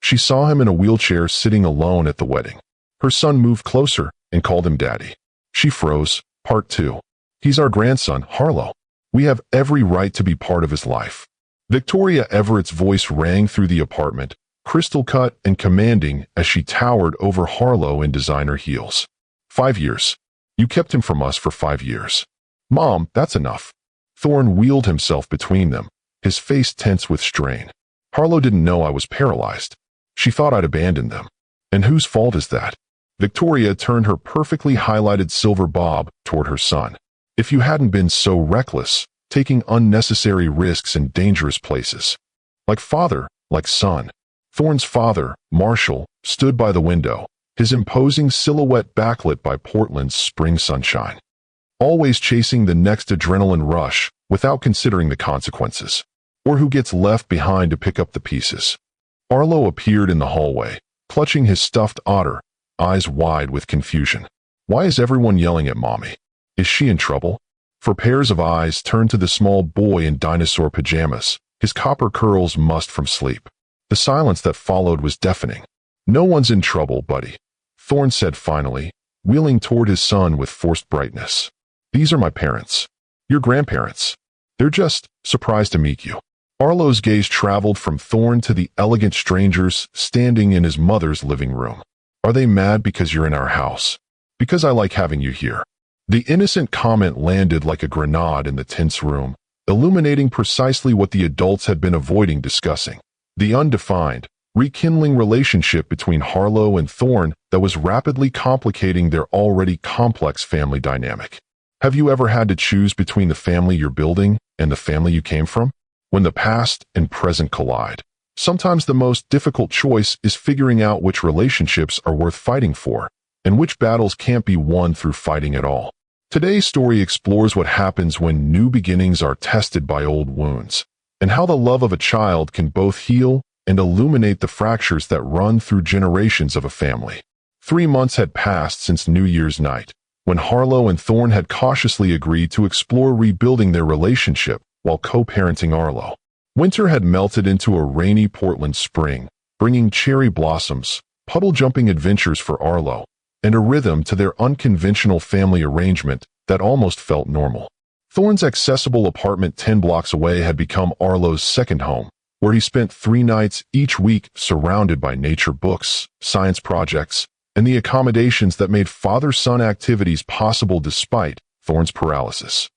She saw him in a wheelchair sitting alone at the wedding. Her son moved closer and called him Daddy. She froze. Part 2. He's our grandson, Harlow. We have every right to be part of his life. Victoria Everett's voice rang through the apartment, crystal cut and commanding as she towered over Harlow in designer heels. 5 years. You kept him from us for 5 years. Mom, that's enough. Thorne wheeled himself between them, his face tense with strain. Harlow didn't know I was paralyzed. She thought I'd abandoned them. And whose fault is that? Victoria turned her perfectly highlighted silver bob toward her son. If you hadn't been so reckless, taking unnecessary risks in dangerous places. Like father, like son. Thorne's father, Marshall, stood by the window, his imposing silhouette backlit by Portland's spring sunshine. Always chasing the next adrenaline rush without considering the consequences. Or who gets left behind to pick up the pieces. Arlo appeared in the hallway, clutching his stuffed otter, eyes wide with confusion. Why is everyone yelling at Mommy? Is she in trouble? For pairs of eyes turned to the small boy in dinosaur pajamas, his copper curls mussed from sleep. The silence that followed was deafening. No one's in trouble, buddy, Thorne said finally, wheeling toward his son with forced brightness. These are my parents. Your grandparents. They're just surprised to meet you. Arlo's gaze traveled from Thorne to the elegant strangers standing in his mother's living room. Are they mad because you're in our house? Because I like having you here. The innocent comment landed like a grenade in the tense room, illuminating precisely what the adults had been avoiding discussing. The undefined, rekindling relationship between Harlow and Thorne that was rapidly complicating their already complex family dynamic. Have you ever had to choose between the family you're building and the family you came from? When the past and present collide, sometimes the most difficult choice is figuring out which relationships are worth fighting for, and which battles can't be won through fighting at all. Today's story explores what happens when new beginnings are tested by old wounds, and how the love of a child can both heal and illuminate the fractures that run through generations of a family. 3 months had passed since New Year's night, when Harlow and Thorne had cautiously agreed to explore rebuilding their relationship while co-parenting Arlo. Winter had melted into a rainy Portland spring, bringing cherry blossoms, puddle-jumping adventures for Arlo, and a rhythm to their unconventional family arrangement that almost felt normal. Thorne's accessible apartment 10 blocks away had become Arlo's second home, where he spent 3 nights each week surrounded by nature books, science projects, and the accommodations that made father-son activities possible despite Thorne's paralysis.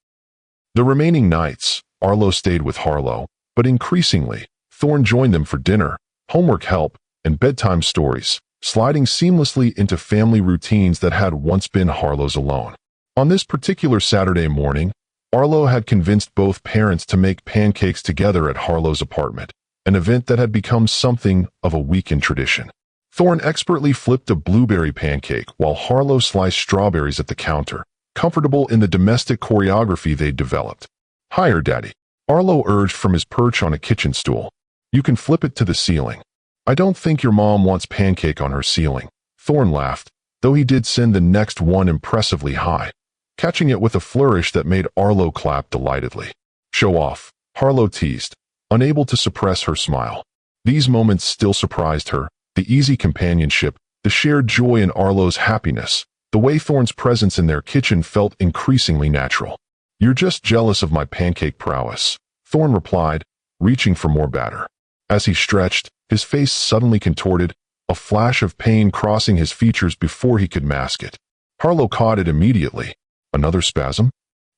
The remaining nights, Arlo stayed with Harlow, but increasingly, Thorne joined them for dinner, homework help, and bedtime stories, sliding seamlessly into family routines that had once been Harlow's alone. On this particular Saturday morning, Arlo had convinced both parents to make pancakes together at Harlow's apartment, an event that had become something of a weekend tradition. Thorne expertly flipped a blueberry pancake while Harlow sliced strawberries at the counter, comfortable in the domestic choreography they'd developed. "Higher, Daddy," Arlo urged from his perch on a kitchen stool. "You can flip it to the ceiling." "I don't think your mom wants pancake on her ceiling," Thorne laughed, though he did send the next one impressively high, catching it with a flourish that made Arlo clap delightedly. "Show off," Harlow teased, unable to suppress her smile. These moments still surprised her, the easy companionship, the shared joy in Arlo's happiness, the way Thorne's presence in their kitchen felt increasingly natural. "You're just jealous of my pancake prowess," Thorne replied, reaching for more batter. As he stretched, his face suddenly contorted, a flash of pain crossing his features before he could mask it. Harlow caught it immediately. Another spasm?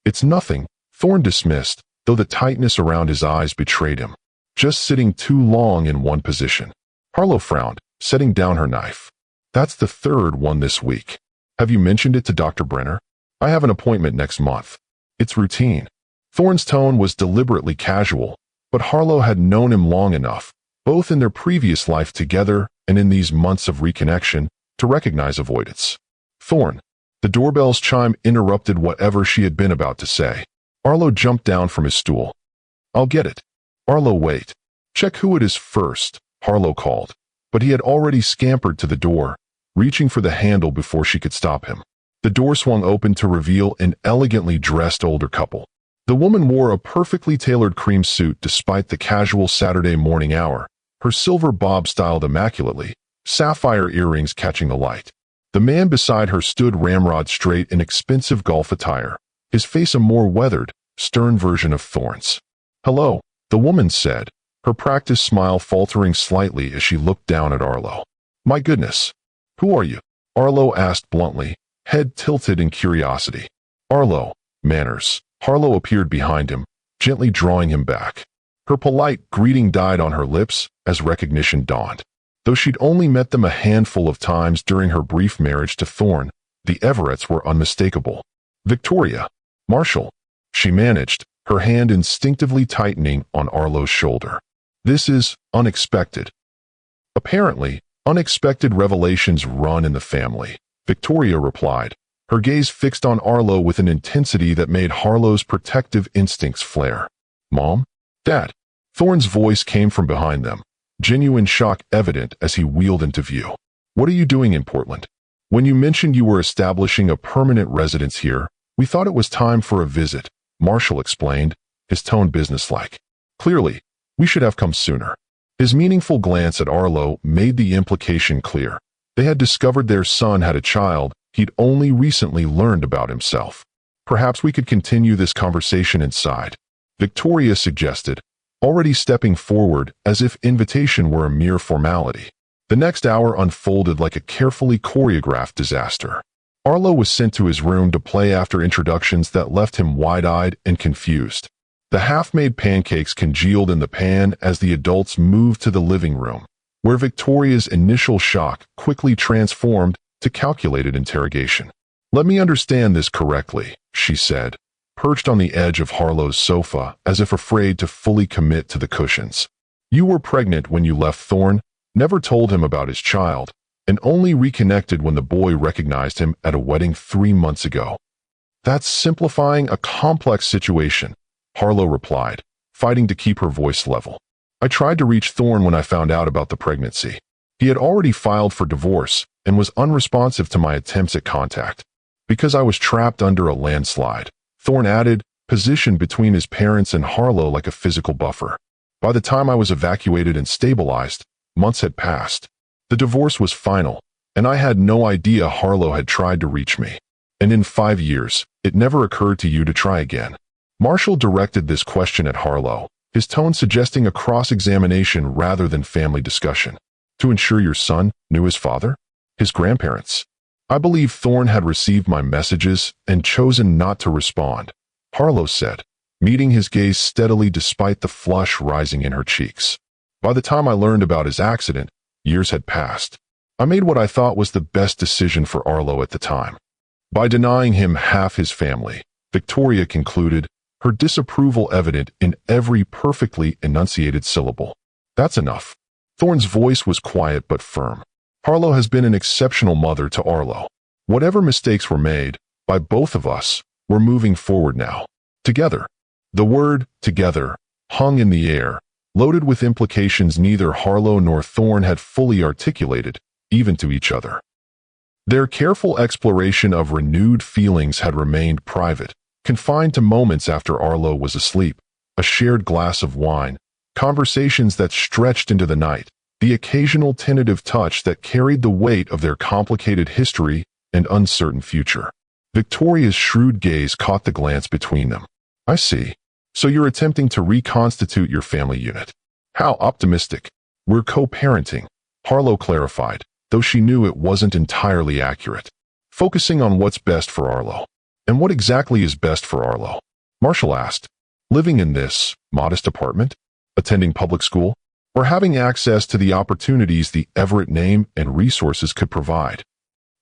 "It's nothing," Thorne dismissed, though the tightness around his eyes betrayed him. "Just sitting too long in one position." Harlow frowned, setting down her knife. "That's the 3rd one this week. Have you mentioned it to Dr. Brenner? I have an appointment next month. It's routine." Thorne's tone was deliberately casual, but Harlow had known him long enough, both in their previous life together and in these months of reconnection, to recognize avoidance. "Thorne." The doorbell's chime interrupted whatever she had been about to say. Arlo jumped down from his stool. "I'll get it." "Arlo, wait. Check who it is first," Harlow called, but he had already scampered to the door, reaching for the handle before she could stop him. The door swung open to reveal an elegantly dressed older couple. The woman wore a perfectly tailored cream suit despite the casual Saturday morning hour, her silver bob styled immaculately, sapphire earrings catching the light. The man beside her stood ramrod straight in expensive golf attire, his face a more weathered, stern version of Thorne's. "Hello," the woman said, her practiced smile faltering slightly as she looked down at Arlo. "My goodness. Who are you?" Arlo asked bluntly, head tilted in curiosity. "Arlo, manners." Harlow appeared behind him, gently drawing him back. Her polite greeting died on her lips as recognition dawned. Though she'd only met them a handful of times during her brief marriage to Thorne, the Everetts were unmistakable. "Victoria. Marshall," she managed, her hand instinctively tightening on Arlo's shoulder. "This is unexpected." "Apparently, unexpected revelations run in the family," Victoria replied, her gaze fixed on Arlo with an intensity that made Harlow's protective instincts flare. "Mom? Dad?" Thorne's voice came from behind them, genuine shock evident as he wheeled into view. "What are you doing in Portland? When you mentioned you were establishing a permanent residence here, we thought it was time for a visit," Marshall explained, his tone businesslike. "Clearly, we should have come sooner." His meaningful glance at Arlo made the implication clear. They had discovered their son had a child he'd only recently learned about himself. "Perhaps we could continue this conversation inside," Victoria suggested, already stepping forward as if invitation were a mere formality. The next hour unfolded like a carefully choreographed disaster. Arlo was sent to his room to play after introductions that left him wide-eyed and confused. The half-made pancakes congealed in the pan as the adults moved to the living room, where Victoria's initial shock quickly transformed to calculated interrogation. "Let me understand this correctly," she said, perched on the edge of Harlow's sofa as if afraid to fully commit to the cushions. "You were pregnant when you left Thorne, never told him about his child, and only reconnected when the boy recognized him at a wedding 3 months ago." "That's simplifying a complex situation," Harlow replied, fighting to keep her voice level. "I tried to reach Thorne when I found out about the pregnancy. He had already filed for divorce and was unresponsive to my attempts at contact. Because I was trapped under a landslide," Thorne added, positioned between his parents and Harlow like a physical buffer. "By the time I was evacuated and stabilized, months had passed. The divorce was final, and I had no idea Harlow had tried to reach me. And in 5 years, it never occurred to you to try again." Marshall directed this question at Harlow, his tone suggesting a cross-examination rather than family discussion. "To ensure your son knew his father? His grandparents?" "I believe Thorne had received my messages and chosen not to respond," Harlow said, meeting his gaze steadily despite the flush rising in her cheeks. "By the time I learned about his accident, years had passed. I made what I thought was the best decision for Arlo at the time. By denying him half his family," Victoria concluded, her disapproval evident in every perfectly enunciated syllable. "That's enough." Thorne's voice was quiet but firm. "Harlow has been an exceptional mother to Arlo. Whatever mistakes were made, by both of us, we're moving forward now. Together." The word "together" hung in the air, loaded with implications neither Harlow nor Thorne had fully articulated, even to each other. Their careful exploration of renewed feelings had remained private, confined to moments after Arlo was asleep, a shared glass of wine, conversations that stretched into the night, the occasional tentative touch that carried the weight of their complicated history and uncertain future. Victoria's shrewd gaze caught the glance between them. "I see. So you're attempting to reconstitute your family unit. How optimistic." "We're co-parenting," Harlow clarified, though she knew it wasn't entirely accurate. "Focusing on what's best for Arlo." "And what exactly is best for Arlo?" Marshall asked. "Living in this modest apartment? Attending public school? Or having access to the opportunities the Everett name and resources could provide?"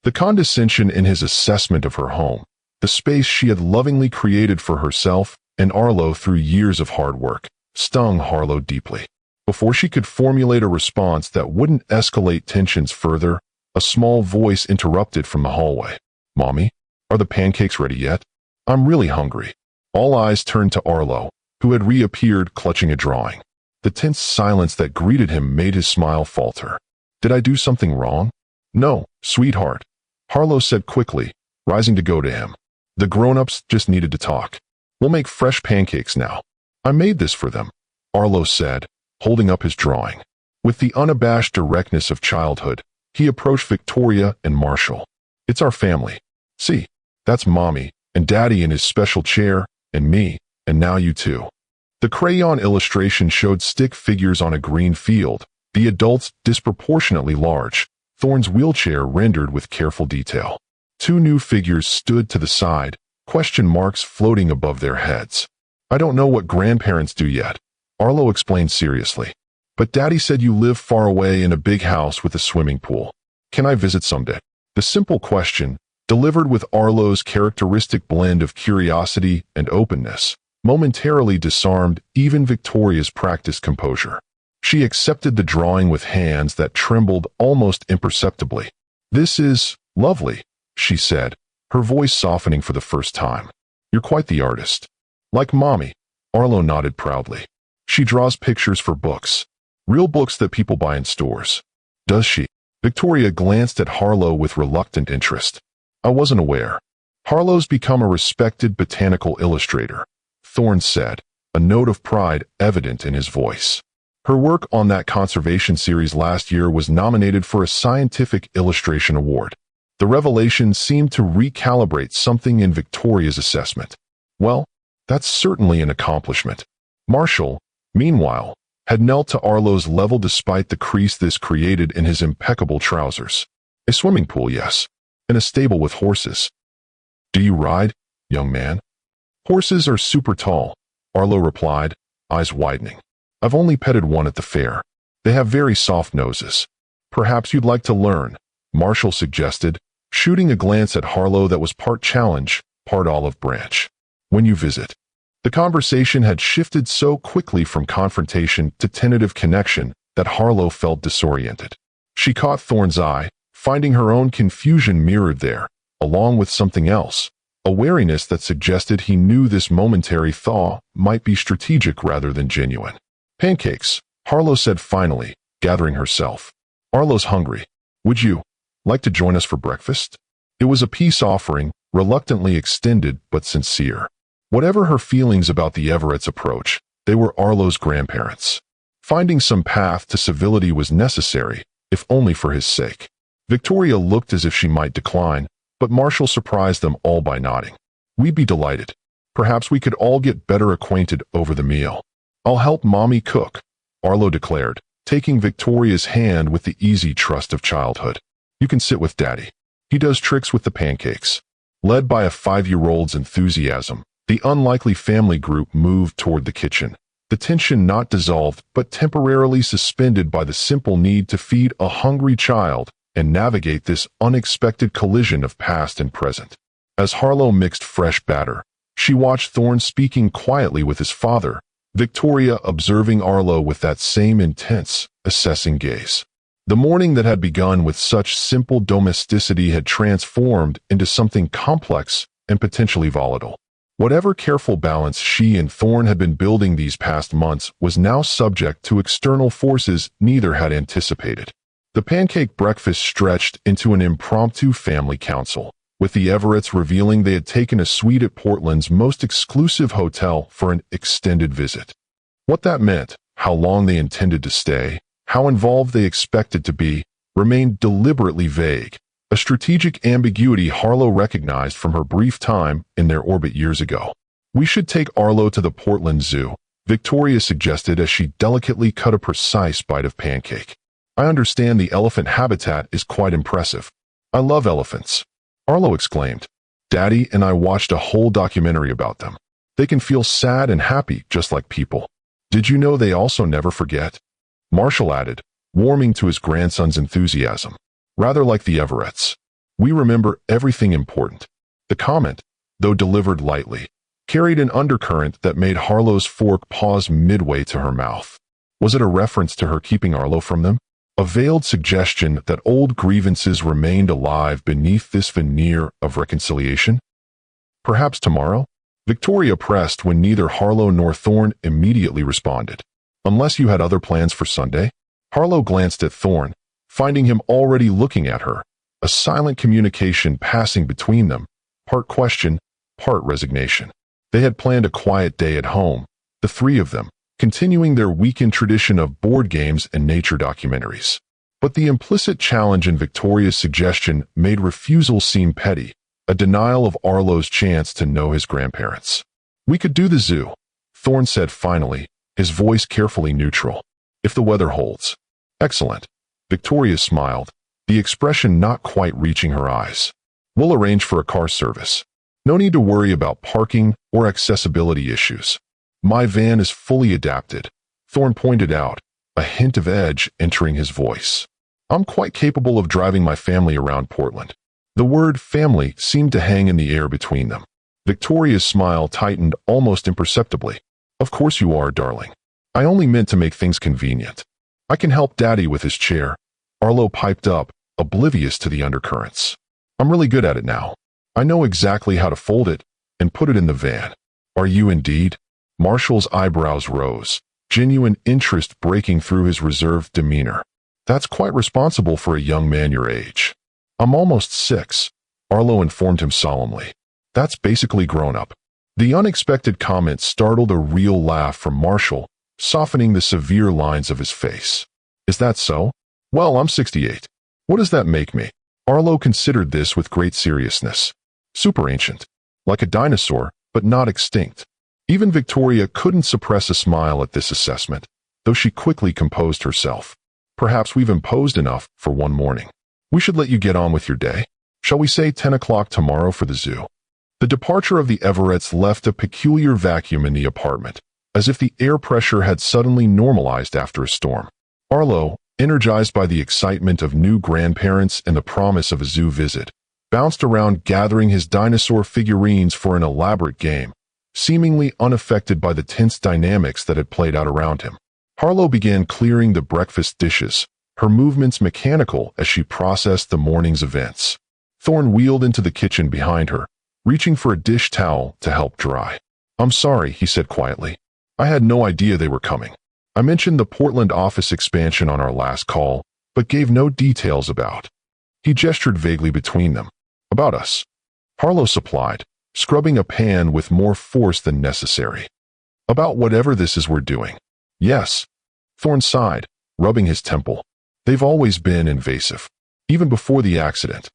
The condescension in his assessment of her home, the space she had lovingly created for herself and Arlo through years of hard work, stung Harlow deeply. Before she could formulate a response that wouldn't escalate tensions further, a small voice interrupted from the hallway. "Mommy, are the pancakes ready yet? I'm really hungry." All eyes turned to Arlo, who had reappeared clutching a drawing. The tense silence that greeted him made his smile falter. "Did I do something wrong?" "No, sweetheart," Harlow said quickly, rising to go to him. "The grown-ups just needed to talk. We'll make fresh pancakes now. I made this for them," Arlo said, holding up his drawing. With the unabashed directness of childhood, he approached Victoria and Marshall. "It's our family. See, that's Mommy, and Daddy in his special chair, and me, and now you too." The crayon illustration showed stick figures on a green field, the adults disproportionately large, Thorne's wheelchair rendered with careful detail. Two new figures stood to the side, question marks floating above their heads. "I don't know what grandparents do yet," Arlo explained seriously. "But Daddy said you live far away in a big house with a swimming pool. Can I visit someday?" The simple question, delivered with Arlo's characteristic blend of curiosity and openness, momentarily disarmed even Victoria's practiced composure. She accepted the drawing with hands that trembled almost imperceptibly. "This is lovely," she said, her voice softening for the first time. "You're quite the artist." "Like Mommy," Arlo nodded proudly. "She draws pictures for books. Real books that people buy in stores." "Does she?" Victoria glanced at Harlow with reluctant interest. "I wasn't aware." "Harlow's become a respected botanical illustrator," Thorne said, a note of pride evident in his voice. "Her work on that conservation series last year was nominated for a Scientific Illustration Award." The revelation seemed to recalibrate something in Victoria's assessment. "Well, that's certainly an accomplishment." Marshall, meanwhile, had knelt to Arlo's level despite the crease this created in his impeccable trousers. "A swimming pool, yes, and a stable with horses." "Do you ride, young man?" "Horses are super tall," Arlo replied, eyes widening. "I've only petted one at the fair. They have very soft noses." "Perhaps you'd like to learn," Marshall suggested, shooting a glance at Harlow that was part challenge, part olive branch. "When you visit." The conversation had shifted so quickly from confrontation to tentative connection that Harlow felt disoriented. She caught Thorne's eye, finding her own confusion mirrored there, along with something else, a wariness that suggested he knew this momentary thaw might be strategic rather than genuine. "Pancakes," Harlow said finally, gathering herself. "Arlo's hungry. Would you like to join us for breakfast?" It was a peace offering, reluctantly extended but sincere. Whatever her feelings about the Everett's approach, they were Arlo's grandparents. Finding some path to civility was necessary, if only for his sake. Victoria looked as if she might decline, but Marshall surprised them all by nodding. "We'd be delighted. Perhaps we could all get better acquainted over the meal." "I'll help Mommy cook," Arlo declared, taking Victoria's hand with the easy trust of childhood. "You can sit with Daddy. He does tricks with the pancakes." Led by a 5-year-old's enthusiasm, the unlikely family group moved toward the kitchen, the tension not dissolved but temporarily suspended by the simple need to feed a hungry child and navigate this unexpected collision of past and present. As Harlow mixed fresh batter, she watched Thorne speaking quietly with his father, Victoria observing Arlo with that same intense, assessing gaze. The morning that had begun with such simple domesticity had transformed into something complex and potentially volatile. Whatever careful balance she and Thorne had been building these past months was now subject to external forces neither had anticipated. The pancake breakfast stretched into an impromptu family council, with the Everetts revealing they had taken a suite at Portland's most exclusive hotel for an extended visit. What that meant, how long they intended to stay, how involved they expected to be, remained deliberately vague, a strategic ambiguity Harlow recognized from her brief time in their orbit years ago. "We should take Arlo to the Portland Zoo," Victoria suggested as she delicately cut a precise bite of pancake. "I understand the elephant habitat is quite impressive." "I love elephants," Arlo exclaimed. "Daddy and I watched a whole documentary about them. They can feel sad and happy just like people. Did you know they also never forget?" Marshall added, warming to his grandson's enthusiasm. "Rather like the Everetts. We remember everything important." The comment, though delivered lightly, carried an undercurrent that made Harlow's fork pause midway to her mouth. Was it a reference to her keeping Arlo from them? A veiled suggestion that old grievances remained alive beneath this veneer of reconciliation? "Perhaps tomorrow?" Victoria pressed when neither Harlow nor Thorne immediately responded. "Unless you had other plans for Sunday?" Harlow glanced at Thorne, finding him already looking at her, a silent communication passing between them, part question, part resignation. They had planned a quiet day at home, the three of them, continuing their weekend tradition of board games and nature documentaries. But the implicit challenge in Victoria's suggestion made refusal seem petty, a denial of Arlo's chance to know his grandparents. "We could do the zoo," Thorne said finally, his voice carefully neutral. "If the weather holds." "Excellent." Victoria smiled, the expression not quite reaching her eyes. "We'll arrange for a car service. No need to worry about parking or accessibility issues. My van is fully adapted," Thorne pointed out, a hint of edge entering his voice. "I'm quite capable of driving my family around Portland." The word family seemed to hang in the air between them. Victoria's smile tightened almost imperceptibly. "Of course you are, darling. I only meant to make things convenient. I can help Daddy with his chair," Arlo piped up, oblivious to the undercurrents. "I'm really good at it now. I know exactly how to fold it and put it in the van." "Are you indeed?" Marshall's eyebrows rose, genuine interest breaking through his reserved demeanor. "That's quite responsible for a young man your age." "I'm almost 6, Arlo informed him solemnly. "That's basically grown up." The unexpected comment startled a real laugh from Marshall, softening the severe lines of his face. "Is that so? Well, I'm 68. What does that make me?" Arlo considered this with great seriousness. "Super ancient. Like a dinosaur, but not extinct." Even Victoria couldn't suppress a smile at this assessment, though she quickly composed herself. "Perhaps we've imposed enough for one morning. We should let you get on with your day. Shall we say 10 o'clock tomorrow for the zoo?" The departure of the Everetts left a peculiar vacuum in the apartment, as if the air pressure had suddenly normalized after a storm. Arlo, energized by the excitement of new grandparents and the promise of a zoo visit, bounced around gathering his dinosaur figurines for an elaborate game, seemingly unaffected by the tense dynamics that had played out around him. Harlow began clearing the breakfast dishes, her movements mechanical as she processed the morning's events. Thorne wheeled into the kitchen behind her, reaching for a dish towel to help dry. "I'm sorry," he said quietly. "I had no idea they were coming. I mentioned the Portland office expansion on our last call, but gave no details about." He gestured vaguely between them. "About us," Harlow supplied, scrubbing a pan with more force than necessary. "About whatever this is we're doing." "Yes," Thorne sighed, rubbing his temple. "They've always been invasive, even before the accident.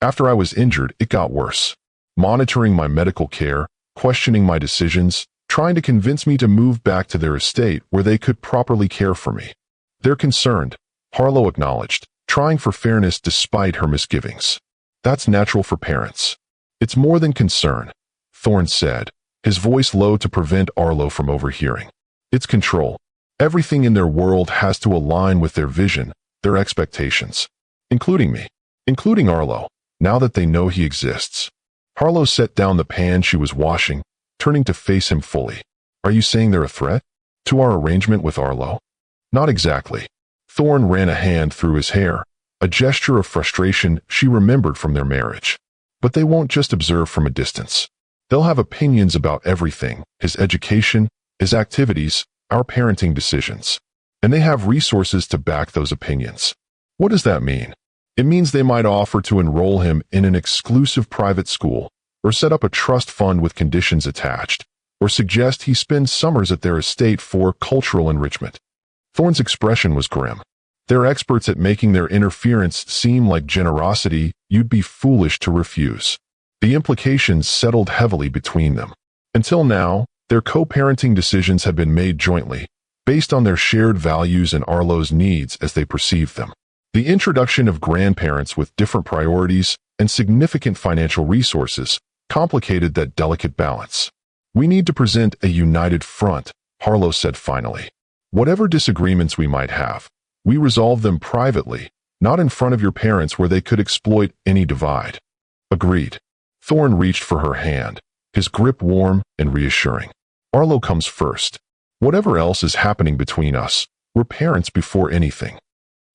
After I was injured, it got worse. Monitoring my medical care, questioning my decisions, trying to convince me to move back to their estate where they could properly care for me. They're concerned," Harlow acknowledged, trying for fairness despite her misgivings. "That's natural for parents." "It's more than concern," Thorne said, his voice low to prevent Arlo from overhearing. "It's control. Everything in their world has to align with their vision, their expectations. Including me. Including Arlo, now that they know he exists." Harlow set down the pan she was washing, turning to face him fully. "Are you saying they're a threat? To our arrangement with Arlo?" "Not exactly." Thorne ran a hand through his hair, a gesture of frustration she remembered from their marriage. "But they won't just observe from a distance. They'll have opinions about everything, his education, his activities, our parenting decisions. And they have resources to back those opinions." "What does that mean?" "It means they might offer to enroll him in an exclusive private school, or set up a trust fund with conditions attached, or suggest he spend summers at their estate for cultural enrichment." Thorne's expression was grim. "They're experts at making their interference seem like generosity you'd be foolish to refuse." The implications settled heavily between them. Until now, their co-parenting decisions had been made jointly, based on their shared values and Arlo's needs as they perceived them. The introduction of grandparents with different priorities and significant financial resources complicated that delicate balance. "We need to present a united front," Harlow said finally. "Whatever disagreements we might have, we resolve them privately, not in front of your parents where they could exploit any divide." "Agreed." Thorne reached for her hand, his grip warm and reassuring. "Arlo comes first. Whatever else is happening between us, we're parents before anything."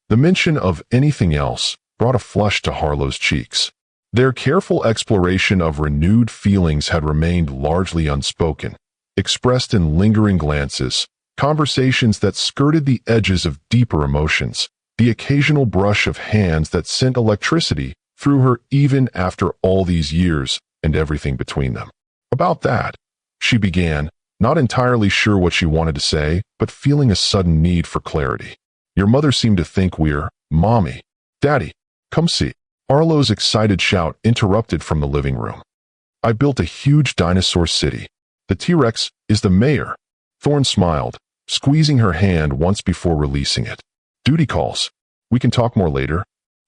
The mention of anything else brought a flush to Harlow's cheeks. Their careful exploration of renewed feelings had remained largely unspoken, expressed in lingering glances, conversations that skirted the edges of deeper emotions, the occasional brush of hands that sent electricity through her even after all these years and everything between them. "About that," she began, not entirely sure what she wanted to say, but feeling a sudden need for clarity. Your mother seemed to think we're, Mommy. Daddy, come see. Arlo's excited shout interrupted from the living room. I built a huge dinosaur city. The T-Rex is the mayor. Thorne smiled, squeezing her hand once before releasing it. Duty calls. We can talk more later.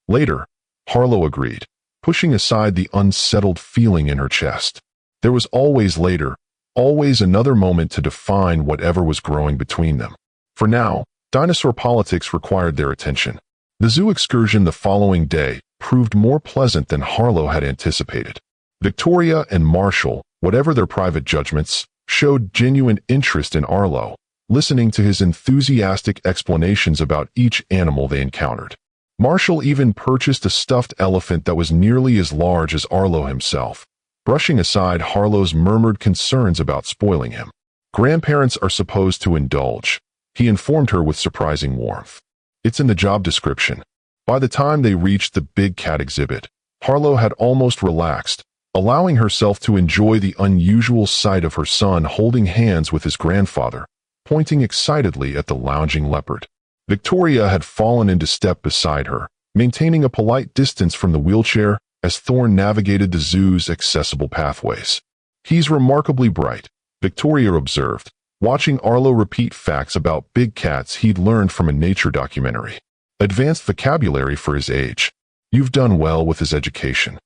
Later, Harlow agreed, pushing aside the unsettled feeling in her chest. There was always later, always another moment to define whatever was growing between them. For now, dinosaur politics required their attention. The zoo excursion the following day proved more pleasant than Harlow had anticipated. Victoria and Marshall, whatever their private judgments, showed genuine interest in Arlo, listening to his enthusiastic explanations about each animal they encountered. Marshall even purchased a stuffed elephant that was nearly as large as Arlo himself, brushing aside Harlow's murmured concerns about spoiling him. Grandparents are supposed to indulge, he informed her with surprising warmth. It's in the job description. By the time they reached the big cat exhibit, Harlow had almost relaxed, allowing herself to enjoy the unusual sight of her son holding hands with his grandfather, pointing excitedly at the lounging leopard. Victoria had fallen into step beside her, maintaining a polite distance from the wheelchair as Thorne navigated the zoo's accessible pathways. He's remarkably bright, Victoria observed, watching Arlo repeat facts about big cats he'd learned from a nature documentary. Advanced vocabulary for his age. You've done well with his education.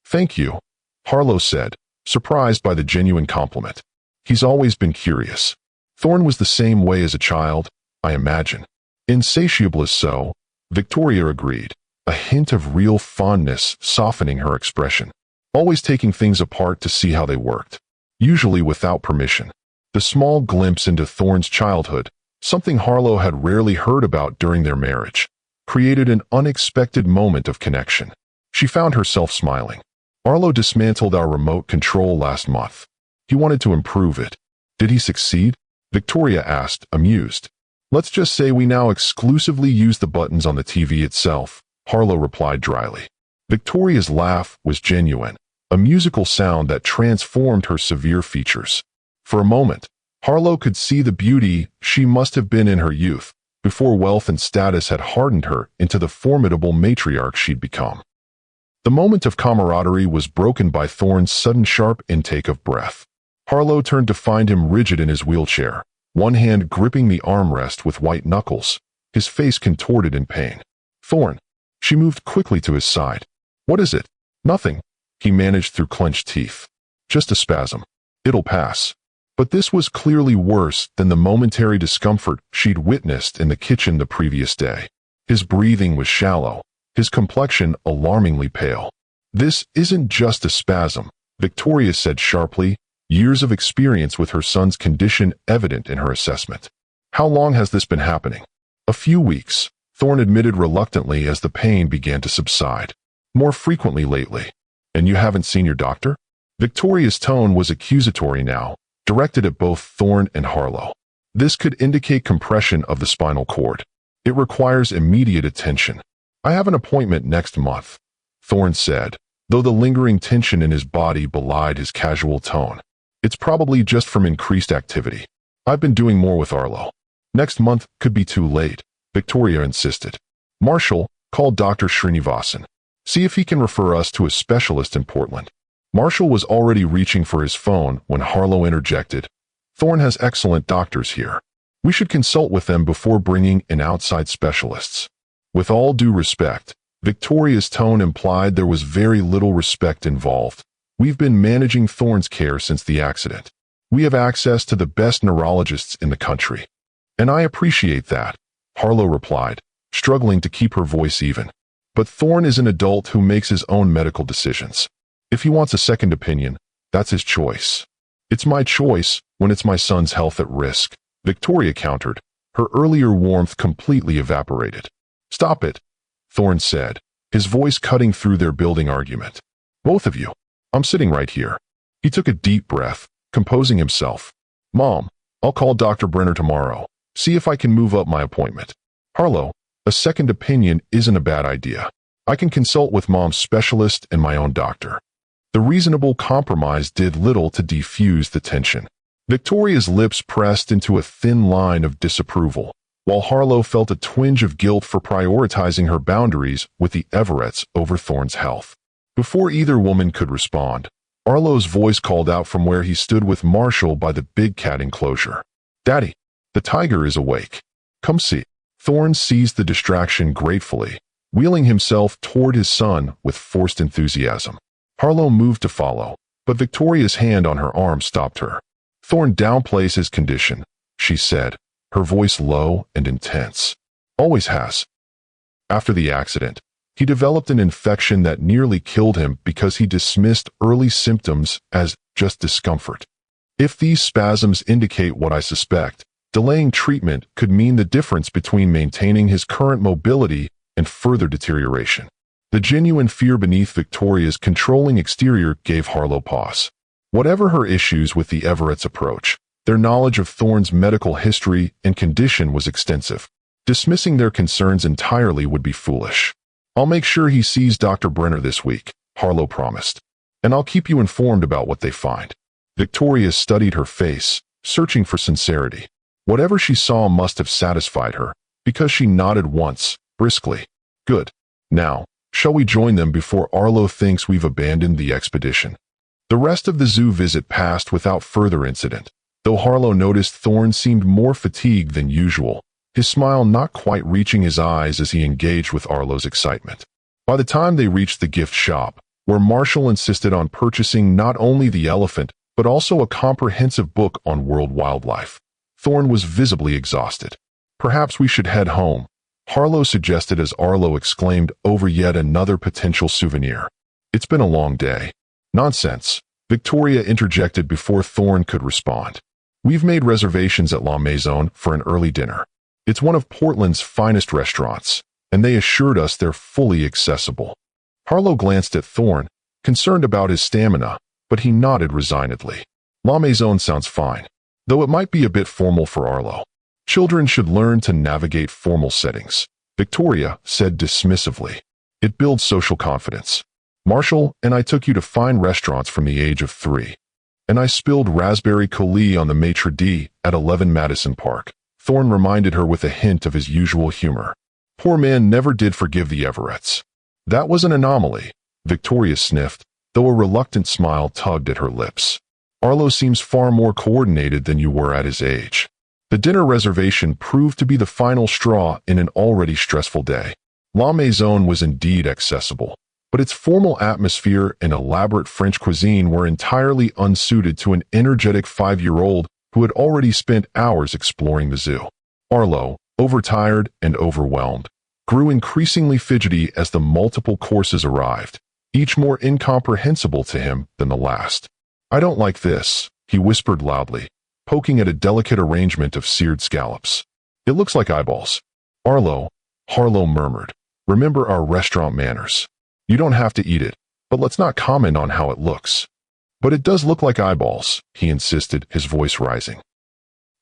Thank you, Harlow said, surprised by the genuine compliment. He's always been curious. Thorne was the same way as a child, I imagine. Insatiable as so, Victoria agreed, a hint of real fondness softening her expression. Always taking things apart to see how they worked, usually without permission. The small glimpse into Thorne's childhood, something Harlow had rarely heard about during their marriage, created an unexpected moment of connection. She found herself smiling. Arlo dismantled our remote control last month. He wanted to improve it. Did he succeed? Victoria asked, amused. Let's just say we now exclusively use the buttons on the TV itself, Harlow replied dryly. Victoria's laugh was genuine, a musical sound that transformed her severe features. For a moment, Harlow could see the beauty she must have been in her youth, before wealth and status had hardened her into the formidable matriarch she'd become. The moment of camaraderie was broken by Thorne's sudden sharp intake of breath. Harlow turned to find him rigid in his wheelchair, one hand gripping the armrest with white knuckles, his face contorted in pain. Thorne. She moved quickly to his side. What is it? Nothing, he managed through clenched teeth. Just a spasm. It'll pass. But this was clearly worse than the momentary discomfort she'd witnessed in the kitchen the previous day. His breathing was shallow, his complexion alarmingly pale. This isn't just a spasm, Victoria said sharply, years of experience with her son's condition evident in her assessment. How long has this been happening? A few weeks, Thorne admitted reluctantly as the pain began to subside. More frequently lately. And you haven't seen your doctor? Victoria's tone was accusatory now, directed at both Thorne and Harlow. This could indicate compression of the spinal cord. It requires immediate attention. I have an appointment next month, Thorne said, though the lingering tension in his body belied his casual tone. It's probably just from increased activity. I've been doing more with Arlo. Next month could be too late, Victoria insisted. Marshall, call Dr. Srinivasan. See if he can refer us to a specialist in Portland. Marshall was already reaching for his phone when Harlow interjected. Thorne has excellent doctors here. We should consult with them before bringing in outside specialists. With all due respect, Victoria's tone implied there was very little respect involved. We've been managing Thorne's care since the accident. We have access to the best neurologists in the country. And I appreciate that, Harlow replied, struggling to keep her voice even. But Thorne is an adult who makes his own medical decisions. If he wants a second opinion, that's his choice. It's my choice when it's my son's health at risk, Victoria countered, her earlier warmth completely evaporated. Stop it, Thorne said, his voice cutting through their building argument. Both of you. I'm sitting right here. He took a deep breath, composing himself. Mom, I'll call Dr. Brenner tomorrow, see if I can move up my appointment. Harlow, a second opinion isn't a bad idea. I can consult with Mom's specialist and my own doctor. The reasonable compromise did little to defuse the tension. Victoria's lips pressed into a thin line of disapproval, while Harlow felt a twinge of guilt for prioritizing her boundaries with the Everetts over Thorne's health. Before either woman could respond, Arlo's voice called out from where he stood with Marshall by the big cat enclosure. "Daddy, the tiger is awake. Come see." Thorne seized the distraction gratefully, wheeling himself toward his son with forced enthusiasm. Harlow moved to follow, but Victoria's hand on her arm stopped her. "Thorne downplays his condition," she said, her voice low and intense. "Always has. After the accident, he developed an infection that nearly killed him because he dismissed early symptoms as just discomfort. If these spasms indicate what I suspect, delaying treatment could mean the difference between maintaining his current mobility and further deterioration." The genuine fear beneath Victoria's controlling exterior gave Harlow pause. Whatever her issues with the Everett's approach, their knowledge of Thorne's medical history and condition was extensive. Dismissing their concerns entirely would be foolish. "I'll make sure he sees Dr. Brenner this week," Harlow promised, "and I'll keep you informed about what they find." Victoria studied her face, searching for sincerity. Whatever she saw must have satisfied her, because she nodded once, briskly. "Good. Now, shall we join them before Arlo thinks we've abandoned the expedition?" The rest of the zoo visit passed without further incident, though Harlow noticed Thorne seemed more fatigued than usual, his smile not quite reaching his eyes as he engaged with Arlo's excitement. By the time they reached the gift shop, where Marshall insisted on purchasing not only the elephant but also a comprehensive book on world wildlife, Thorne was visibly exhausted. "Perhaps we should head home," Harlow suggested as Arlo exclaimed over yet another potential souvenir. "It's been a long day." "Nonsense," Victoria interjected before Thorne could respond. "We've made reservations at La Maison for an early dinner. It's one of Portland's finest restaurants, and they assured us they're fully accessible." Harlow glanced at Thorne, concerned about his stamina, but he nodded resignedly. "La Maison sounds fine, though it might be a bit formal for Arlo. Children should learn to navigate formal settings," Victoria said dismissively. "It builds social confidence. Marshall and I took you to fine restaurants from the age of 3. And I spilled raspberry coulis on the maitre d' at 11 Madison Park," Thorne reminded her with a hint of his usual humor. "Poor man never did forgive the Everetts." "That was an anomaly," Victoria sniffed, though a reluctant smile tugged at her lips. "Arlo seems far more coordinated than you were at his age." The dinner reservation proved to be the final straw in an already stressful day. La Maison was indeed accessible, but its formal atmosphere and elaborate French cuisine were entirely unsuited to an energetic 5-year-old who had already spent hours exploring the zoo. Arlo, overtired and overwhelmed, grew increasingly fidgety as the multiple courses arrived, each more incomprehensible to him than the last. "I don't like this," he whispered loudly, poking at a delicate arrangement of seared scallops. "It looks like eyeballs." Harlow murmured, "Remember our restaurant manners. You don't have to eat it, but let's not comment on how it looks." "But it does look like eyeballs," he insisted, his voice rising.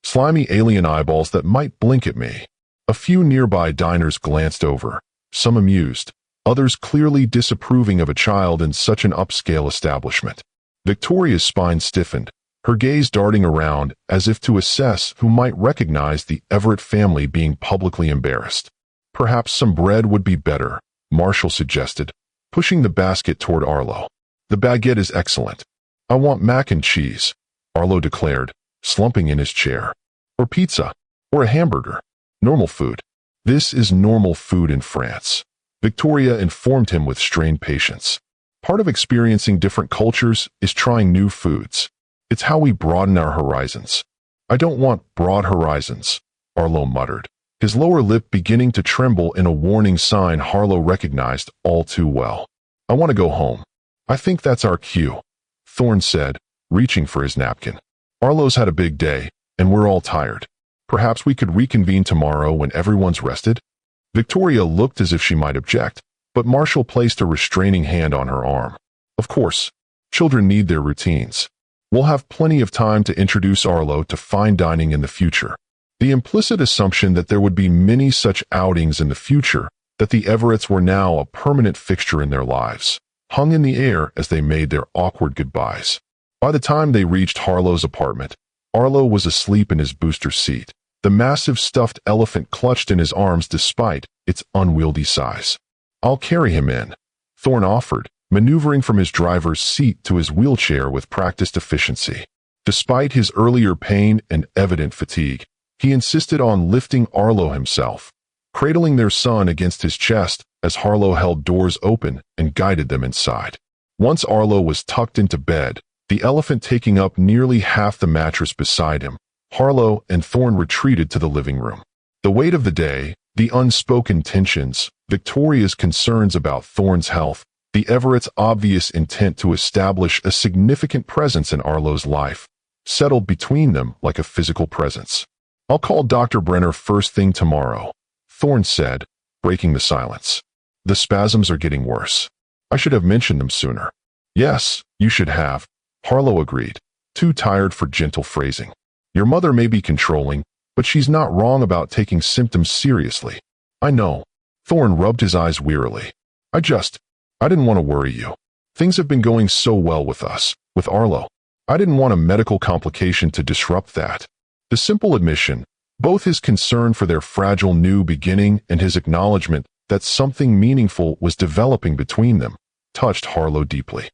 "Slimy alien eyeballs that might blink at me." A few nearby diners glanced over, some amused, others clearly disapproving of a child in such an upscale establishment. Victoria's spine stiffened, her gaze darting around as if to assess who might recognize the Everett family being publicly embarrassed. "Perhaps some bread would be better," Marshall suggested, pushing the basket toward Arlo. "The baguette is excellent." "I want mac and cheese," Arlo declared, slumping in his chair. "Or pizza, or a hamburger. Normal food." "This is normal food in France," Victoria informed him with strained patience. "Part of experiencing different cultures is trying new foods. It's how we broaden our horizons." "I don't want broad horizons," Arlo muttered, his lower lip beginning to tremble in a warning sign Harlow recognized all too well. "I want to go home." "I think that's our cue," Thorne said, reaching for his napkin. "Arlo's had a big day, and we're all tired. Perhaps we could reconvene tomorrow when everyone's rested?" Victoria looked as if she might object, but Marshall placed a restraining hand on her arm. "Of course, children need their routines. We'll have plenty of time to introduce Arlo to fine dining in the future." The implicit assumption that there would be many such outings in the future, that the Everetts were now a permanent fixture in their lives, hung in the air as they made their awkward goodbyes. By the time they reached Harlow's apartment, Arlo was asleep in his booster seat, the massive stuffed elephant clutched in his arms despite its unwieldy size. "I'll carry him in," Thorn offered, maneuvering from his driver's seat to his wheelchair with practiced efficiency. Despite his earlier pain and evident fatigue, he insisted on lifting Arlo himself, cradling their son against his chest as Harlow held doors open and guided them inside. Once Arlo was tucked into bed, the elephant taking up nearly half the mattress beside him, Harlow and Thorn retreated to the living room. The weight of the day, the unspoken tensions, Victoria's concerns about Thorn's health, the Everett's obvious intent to establish a significant presence in Arlo's life, settled between them like a physical presence. "I'll call Dr. Brenner first thing tomorrow," Thorn said, breaking the silence. "The spasms are getting worse. I should have mentioned them sooner." "Yes, you should have," Harlow agreed, too tired for gentle phrasing. "Your mother may be controlling, but she's not wrong about taking symptoms seriously." "I know." Thorn rubbed his eyes wearily. I didn't want to worry you. Things have been going so well with us, with Arlo. I didn't want a medical complication to disrupt that." The simple admission, both his concern for their fragile new beginning and his acknowledgement that something meaningful was developing between them, touched Harlow deeply.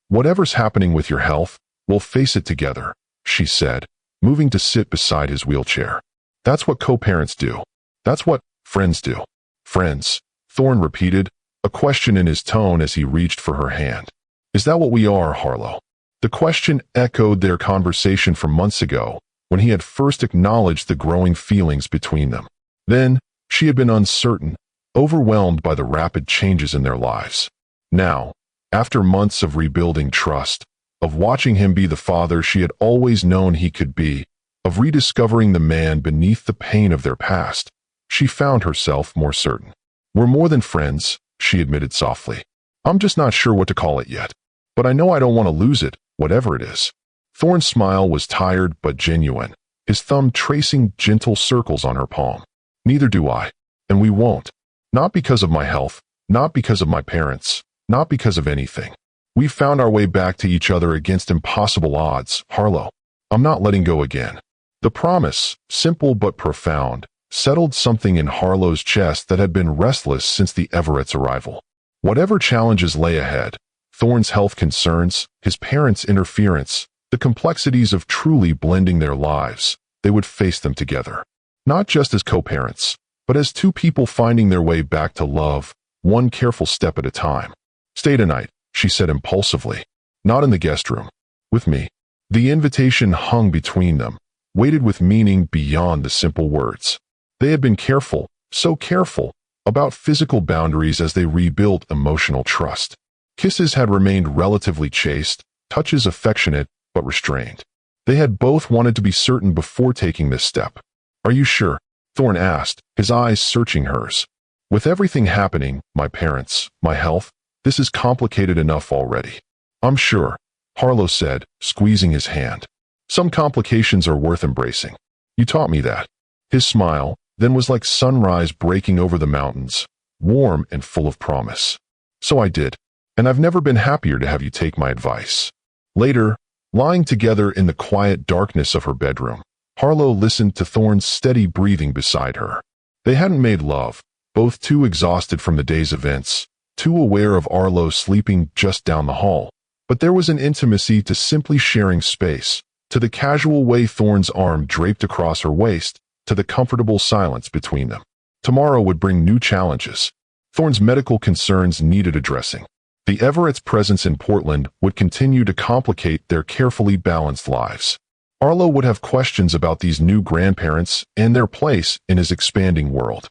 "Whatever's happening with your health, we'll face it together," she said, moving to sit beside his wheelchair. "That's what co-parents do. That's what friends do." "Friends," Thorn repeated, a question in his tone as he reached for her hand. "Is that what we are, Harlow?" The question echoed their conversation from months ago, when he had first acknowledged the growing feelings between them. Then, she had been uncertain, overwhelmed by the rapid changes in their lives. Now, after months of rebuilding trust, of watching him be the father she had always known he could be, of rediscovering the man beneath the pain of their past, she found herself more certain. "We're more than friends," she admitted softly. "I'm just not sure what to call it yet. But I know I don't want to lose it, whatever it is." Thorn's smile was tired but genuine, his thumb tracing gentle circles on her palm. "Neither do I. And we won't. Not because of my health, not because of my parents, not because of anything. We found our way back to each other against impossible odds, Harlow. I'm not letting go again." The promise, simple but profound, settled something in Harlow's chest that had been restless since the Everett's arrival. Whatever challenges lay ahead, Thorn's health concerns, his parents' interference, the complexities of truly blending their lives, they would face them together. Not just as co-parents, but as two people finding their way back to love, one careful step at a time. "Stay tonight," she said impulsively. "Not in the guest room. With me." The invitation hung between them, weighted with meaning beyond the simple words. They had been careful, so careful, about physical boundaries as they rebuilt emotional trust. Kisses had remained relatively chaste, touches affectionate but restrained. They had both wanted to be certain before taking this step. "Are you sure?" Thorn asked, his eyes searching hers. "With everything happening, my parents, my health, this is complicated enough already." "I'm sure," Harlow said, squeezing his hand. "Some complications are worth embracing. You taught me that." His smile then was like sunrise breaking over the mountains, warm and full of promise. "So I did. And I've never been happier to have you take my advice." Later, lying together in the quiet darkness of her bedroom, Harlow listened to Thorn's steady breathing beside her. They hadn't made love, both too exhausted from the day's events, too aware of Arlo sleeping just down the hall, but there was an intimacy to simply sharing space, to the casual way Thorn's arm draped across her waist, to the comfortable silence between them. Tomorrow would bring new challenges. Thorn's medical concerns needed addressing. The Everett's presence in Portland would continue to complicate their carefully balanced lives. Arlo would have questions about these new grandparents and their place in his expanding world.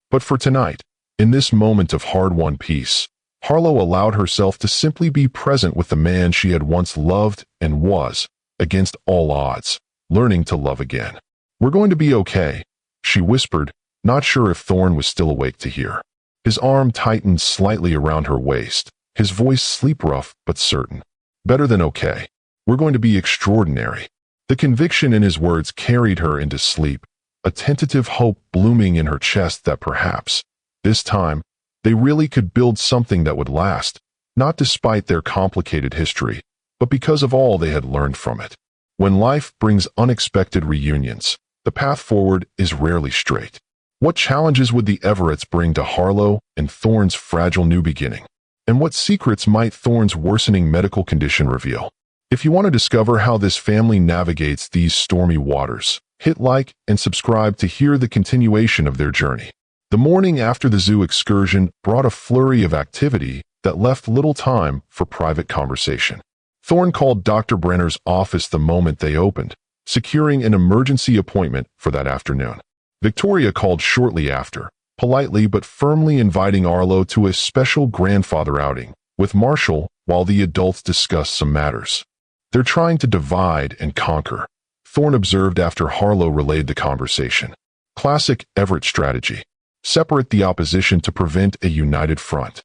But for tonight, in this moment of hard-won peace, Harlow allowed herself to simply be present with the man she had once loved and was, against all odds, learning to love again. "We're going to be okay," she whispered, not sure if Thorn was still awake to hear. His arm tightened slightly around her waist, his voice sleep-rough but certain. "Better than okay. We're going to be extraordinary." The conviction in his words carried her into sleep, a tentative hope blooming in her chest that perhaps, this time, they really could build something that would last, not despite their complicated history, but because of all they had learned from it. When life brings unexpected reunions, the path forward is rarely straight. What challenges would the Everetts bring to Harlow and Thorne's fragile new beginning? And what secrets might Thorne's worsening medical condition reveal? If you want to discover how this family navigates these stormy waters, hit like and subscribe to hear the continuation of their journey. The morning after the zoo excursion brought a flurry of activity that left little time for private conversation. Thorne called Dr. Brenner's office the moment they opened, securing an emergency appointment for that afternoon. Victoria called shortly after, politely but firmly inviting Arlo to a special grandfather outing with Marshall while the adults discussed some matters. They're trying to divide and conquer, Thorne observed after Harlow relayed the conversation. Classic Everett strategy. Separate the opposition to prevent a united front.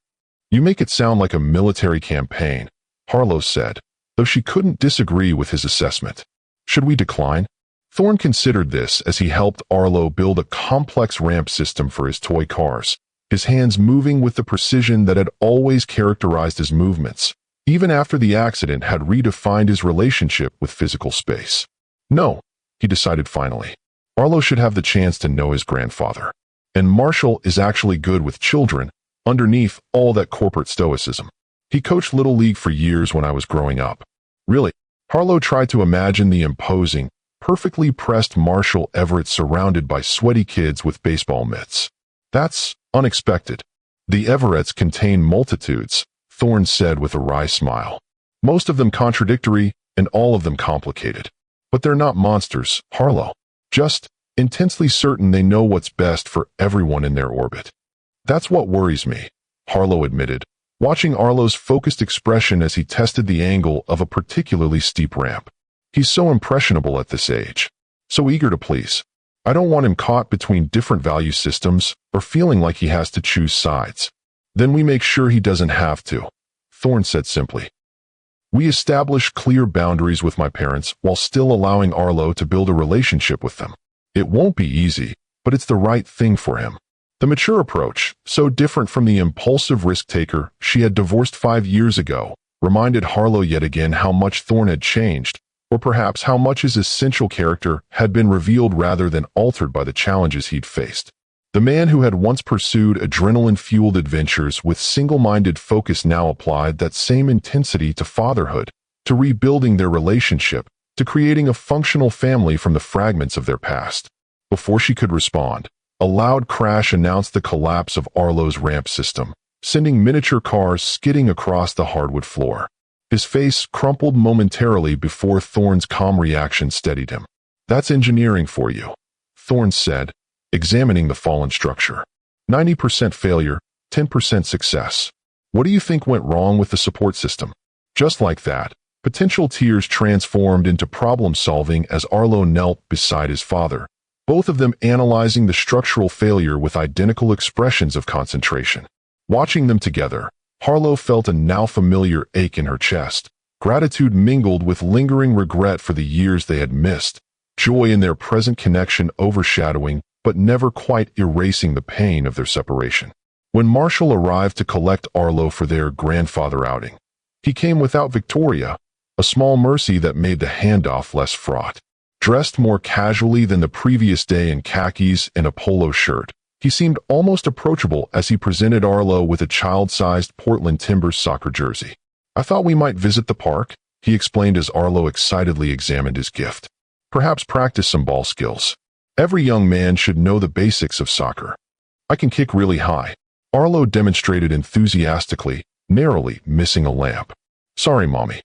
You make it sound like a military campaign, Harlow said, though she couldn't disagree with his assessment. Should we decline? Thorne considered this as he helped Arlo build a complex ramp system for his toy cars, his hands moving with the precision that had always characterized his movements, even after the accident had redefined his relationship with physical space. No, he decided finally. Arlo should have the chance to know his grandfather. And Marshall is actually good with children, underneath all that corporate stoicism. He coached Little League for years when I was growing up. Really? Harlow tried to imagine the imposing, perfectly pressed Marshall Everett surrounded by sweaty kids with baseball mitts. That's unexpected. The Everetts contain multitudes, Thorne said with a wry smile. Most of them contradictory and all of them complicated. But they're not monsters, Harlow. Just intensely certain they know what's best for everyone in their orbit. That's what worries me, Harlow admitted, watching Arlo's focused expression as he tested the angle of a particularly steep ramp. He's so impressionable at this age, so eager to please. I don't want him caught between different value systems or feeling like he has to choose sides. Then we make sure he doesn't have to, Thorne said simply. We establish clear boundaries with my parents while still allowing Arlo to build a relationship with them. It won't be easy, but it's the right thing for him. The mature approach, so different from the impulsive risk-taker she had divorced 5 years ago, reminded Harlow yet again how much Thorne had changed, or perhaps how much his essential character had been revealed rather than altered by the challenges he'd faced. The man who had once pursued adrenaline-fueled adventures with single-minded focus now applied that same intensity to fatherhood, to rebuilding their relationship, to creating a functional family from the fragments of their past. Before she could respond, a loud crash announced the collapse of Arlo's ramp system, sending miniature cars skidding across the hardwood floor. His face crumpled momentarily before Thorne's calm reaction steadied him. That's engineering for you, Thorne said, examining the fallen structure. 90% failure, 10% success. What do you think went wrong with the support system? Just like that, potential tears transformed into problem-solving as Arlo knelt beside his father, both of them analyzing the structural failure with identical expressions of concentration. Watching them together, Harlow felt a now-familiar ache in her chest, gratitude mingled with lingering regret for the years they had missed, joy in their present connection overshadowing but never quite erasing the pain of their separation. When Marshall arrived to collect Arlo for their grandfather outing, he came without Victoria, a small mercy that made the handoff less fraught. Dressed more casually than the previous day in khakis and a polo shirt, he seemed almost approachable as he presented Arlo with a child-sized Portland Timbers soccer jersey. I thought we might visit the park, he explained as Arlo excitedly examined his gift. Perhaps practice some ball skills. Every young man should know the basics of soccer. I can kick really high, Arlo demonstrated enthusiastically, narrowly missing a lamp. Sorry, Mommy.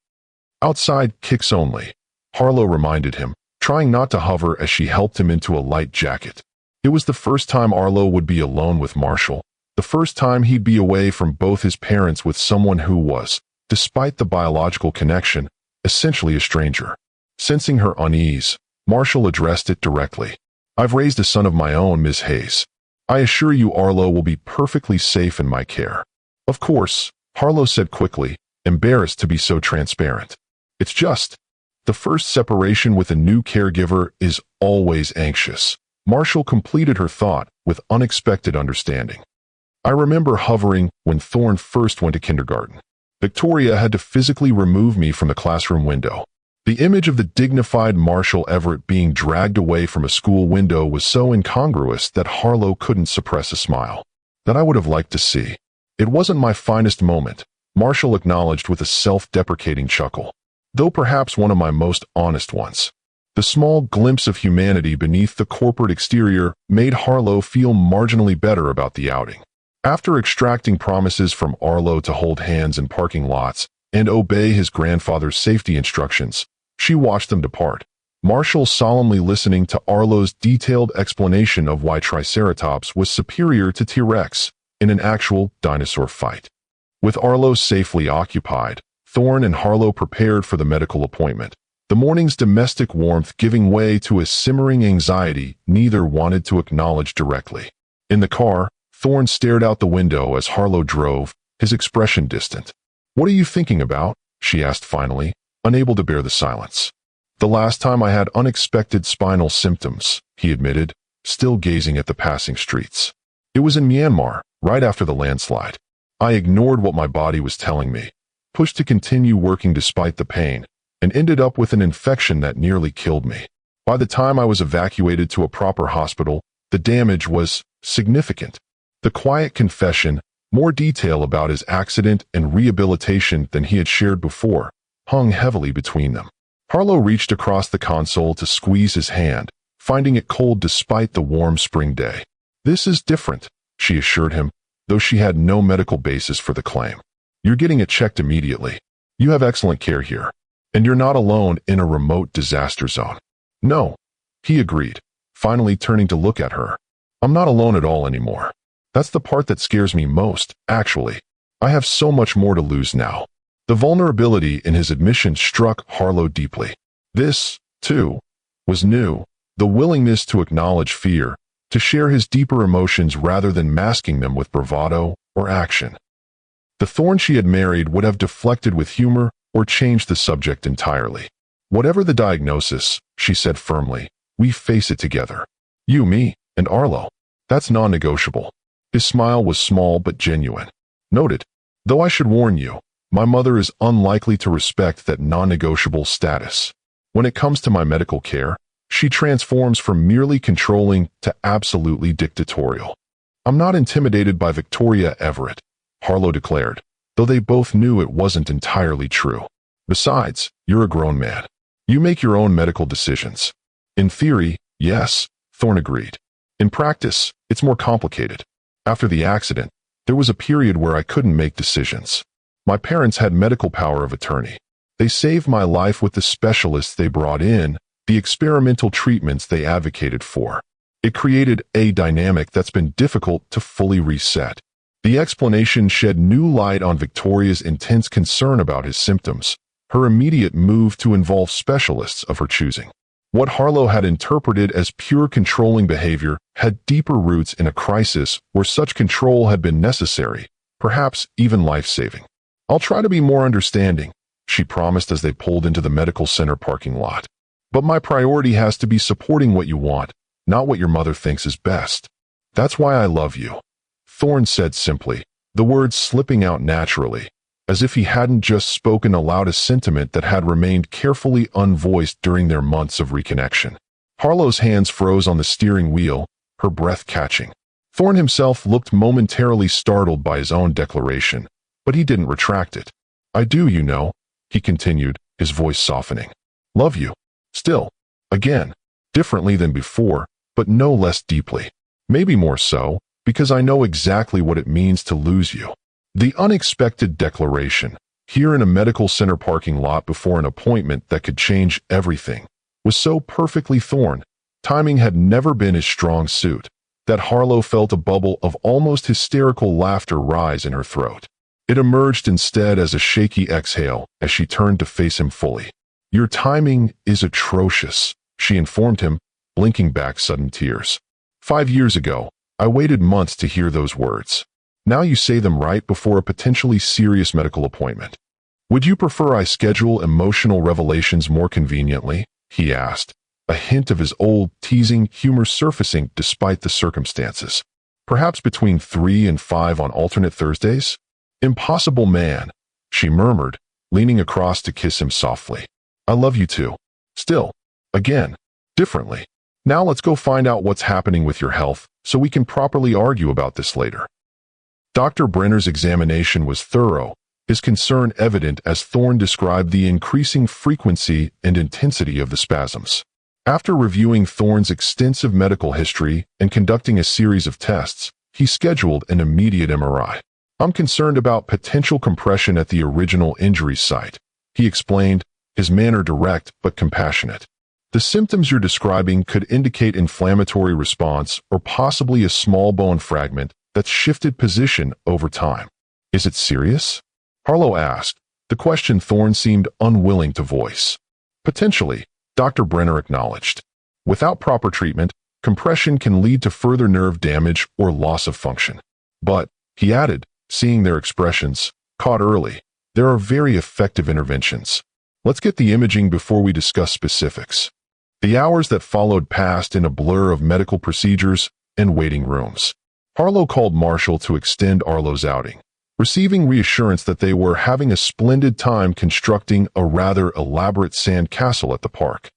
Outside, kicks only, Harlow reminded him, trying not to hover as she helped him into a light jacket. It was the first time Arlo would be alone with Marshall, the first time he'd be away from both his parents with someone who was, despite the biological connection, essentially a stranger. Sensing her unease, Marshall addressed it directly. I've raised a son of my own, Miss Hayes. I assure you Arlo will be perfectly safe in my care. Of course, Harlow said quickly, embarrassed to be so transparent. It's just, the first separation with a new caregiver is always anxious. Marshall completed her thought with unexpected understanding. I remember hovering when Thorne first went to kindergarten. Victoria had to physically remove me from the classroom window. The image of the dignified Marshall Everett being dragged away from a school window was so incongruous that Harlow couldn't suppress a smile. That I would have liked to see. It wasn't my finest moment, Marshall acknowledged with a self-deprecating chuckle, though perhaps one of my most honest ones. The small glimpse of humanity beneath the corporate exterior made Harlow feel marginally better about the outing. After extracting promises from Arlo to hold hands in parking lots and obey his grandfather's safety instructions, she watched them depart, Marshall solemnly listening to Arlo's detailed explanation of why Triceratops was superior to T-Rex in an actual dinosaur fight. With Arlo safely occupied, Thorne and Harlow prepared for the medical appointment, the morning's domestic warmth giving way to a simmering anxiety neither wanted to acknowledge directly. In the car, Thorne stared out the window as Harlow drove, his expression distant. "What are you thinking about?" she asked finally, unable to bear the silence. "The last time I had unexpected spinal symptoms," he admitted, still gazing at the passing streets. "It was in Myanmar, right after the landslide. I ignored what my body was telling me, pushed to continue working despite the pain, and ended up with an infection that nearly killed me. By the time I was evacuated to a proper hospital, the damage was significant." The quiet confession, more detail about his accident and rehabilitation than he had shared before, hung heavily between them. Harlow reached across the console to squeeze his hand, finding it cold despite the warm spring day. "This is different," she assured him, though she had no medical basis for the claim. "You're getting it checked immediately. You have excellent care here. And you're not alone in a remote disaster zone." "No," he agreed, finally turning to look at her. "I'm not alone at all anymore. That's the part that scares me most, actually. I have so much more to lose now." The vulnerability in his admission struck Harlow deeply. This, too, was new, the willingness to acknowledge fear, to share his deeper emotions rather than masking them with bravado or action. The Thorne she had married would have deflected with humor or changed the subject entirely. "Whatever the diagnosis," she said firmly, "we face it together. You, me, and Arlo. That's non-negotiable." His smile was small but genuine. "Noted. Though I should warn you, my mother is unlikely to respect that non-negotiable status. When it comes to my medical care, she transforms from merely controlling to absolutely dictatorial." "I'm not intimidated by Victoria Everett," Harlow declared, though they both knew it wasn't entirely true. "Besides, you're a grown man. You make your own medical decisions." "In theory, yes," Thorne agreed. "In practice, it's more complicated. After the accident, there was a period where I couldn't make decisions. My parents had medical power of attorney. They saved my life with the specialists they brought in, the experimental treatments they advocated for. It created a dynamic that's been difficult to fully reset." The explanation shed new light on Victoria's intense concern about his symptoms, her immediate move to involve specialists of her choosing. What Harlow had interpreted as pure controlling behavior had deeper roots in a crisis where such control had been necessary, perhaps even life-saving. "I'll try to be more understanding," she promised as they pulled into the medical center parking lot. "But my priority has to be supporting what you want, not what your mother thinks is best. That's why I love you," Thorne said simply, the words slipping out naturally, as if he hadn't just spoken aloud a sentiment that had remained carefully unvoiced during their months of reconnection. Harlow's hands froze on the steering wheel, her breath catching. Thorne himself looked momentarily startled by his own declaration, but he didn't retract it. "I do, you know," he continued, his voice softening. "Love you. Still. Again. Differently than before, but no less deeply. Maybe more so, because I know exactly what it means to lose you." The unexpected declaration, here in a medical center parking lot before an appointment that could change everything, was so perfectly Thorne, timing had never been his strong suit, that Harlow felt a bubble of almost hysterical laughter rise in her throat. It emerged instead as a shaky exhale as she turned to face him fully. "Your timing is atrocious," she informed him, blinking back sudden tears. 5 years ago, I waited months to hear those words. Now you say them right before a potentially serious medical appointment. Would you prefer I schedule emotional revelations more conveniently?" he asked, a hint of his old, teasing humor surfacing despite the circumstances. "Perhaps between 3 and 5 on alternate Thursdays?" "Impossible, man," she murmured, leaning across to kiss him softly. I love you too. Still. Again. Differently. Now let's go find out what's happening with your health so we can properly argue about this later. Dr. Brenner's examination was thorough, his concern evident as Thorne described the increasing frequency and intensity of the spasms. After reviewing Thorne's extensive medical history and conducting a series of tests, he scheduled an immediate MRI. I'm concerned about potential compression at the original injury site, he explained, his manner direct but compassionate. The symptoms you're describing could indicate inflammatory response or possibly a small bone fragment that's shifted position over time. Is it serious? Harlow asked, the question Thorne seemed unwilling to voice. Potentially, Dr. Brenner acknowledged. Without proper treatment, compression can lead to further nerve damage or loss of function. But, he added, seeing their expressions, caught early, there are very effective interventions. Let's get the imaging before we discuss specifics. The hours that followed passed in a blur of medical procedures and waiting rooms. Harlow called Marshall to extend Arlo's outing, receiving reassurance that they were having a splendid time constructing a rather elaborate sand castle at the park.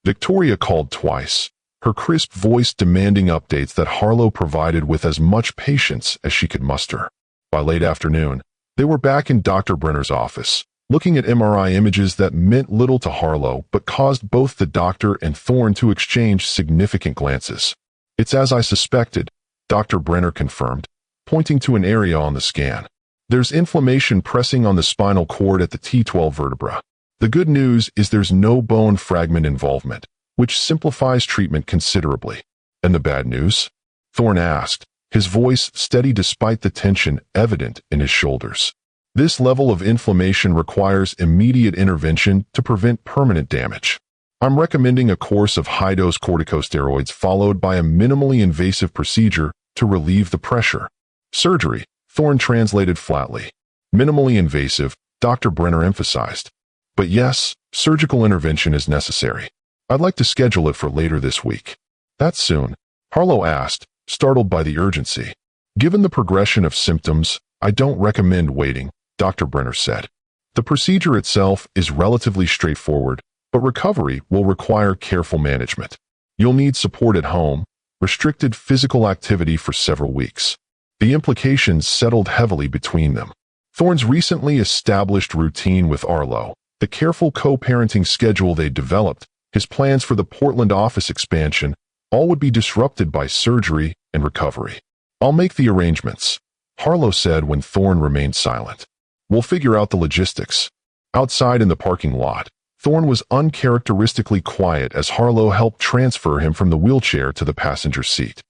Victoria called twice, her crisp voice demanding updates that Harlow provided with as much patience as she could muster. By late afternoon, they were back in Dr. Brenner's office, looking at MRI images that meant little to Harlow but caused both the doctor and Thorne to exchange significant glances. It's as I suspected, Dr. Brenner confirmed, pointing to an area on the scan. There's inflammation pressing on the spinal cord at the T12 vertebra. The good news is there's no bone fragment involvement, which simplifies treatment considerably. And the bad news? Thorne asked, his voice steady despite the tension evident in his shoulders. This level of inflammation requires immediate intervention to prevent permanent damage. I'm recommending a course of high-dose corticosteroids followed by a minimally invasive procedure to relieve the pressure. Surgery, Thorne translated flatly. Minimally invasive, Dr. Brenner emphasized. But yes, surgical intervention is necessary. I'd like to schedule it for later this week. That's soon, Harlow asked, startled by the urgency. Given the progression of symptoms, I don't recommend waiting, Dr. Brenner said. The procedure itself is relatively straightforward, but recovery will require careful management. You'll need support at home, restricted physical activity for several weeks. The implications settled heavily between them. Thorne's recently established routine with Arlo, the careful co-parenting schedule they developed, his plans for the Portland office expansion, all would be disrupted by surgery and recovery. I'll make the arrangements, Harlow said when Thorne remained silent. We'll figure out the logistics. Outside in the parking lot, Thorne was uncharacteristically quiet as Harlow helped transfer him from the wheelchair to the passenger seat.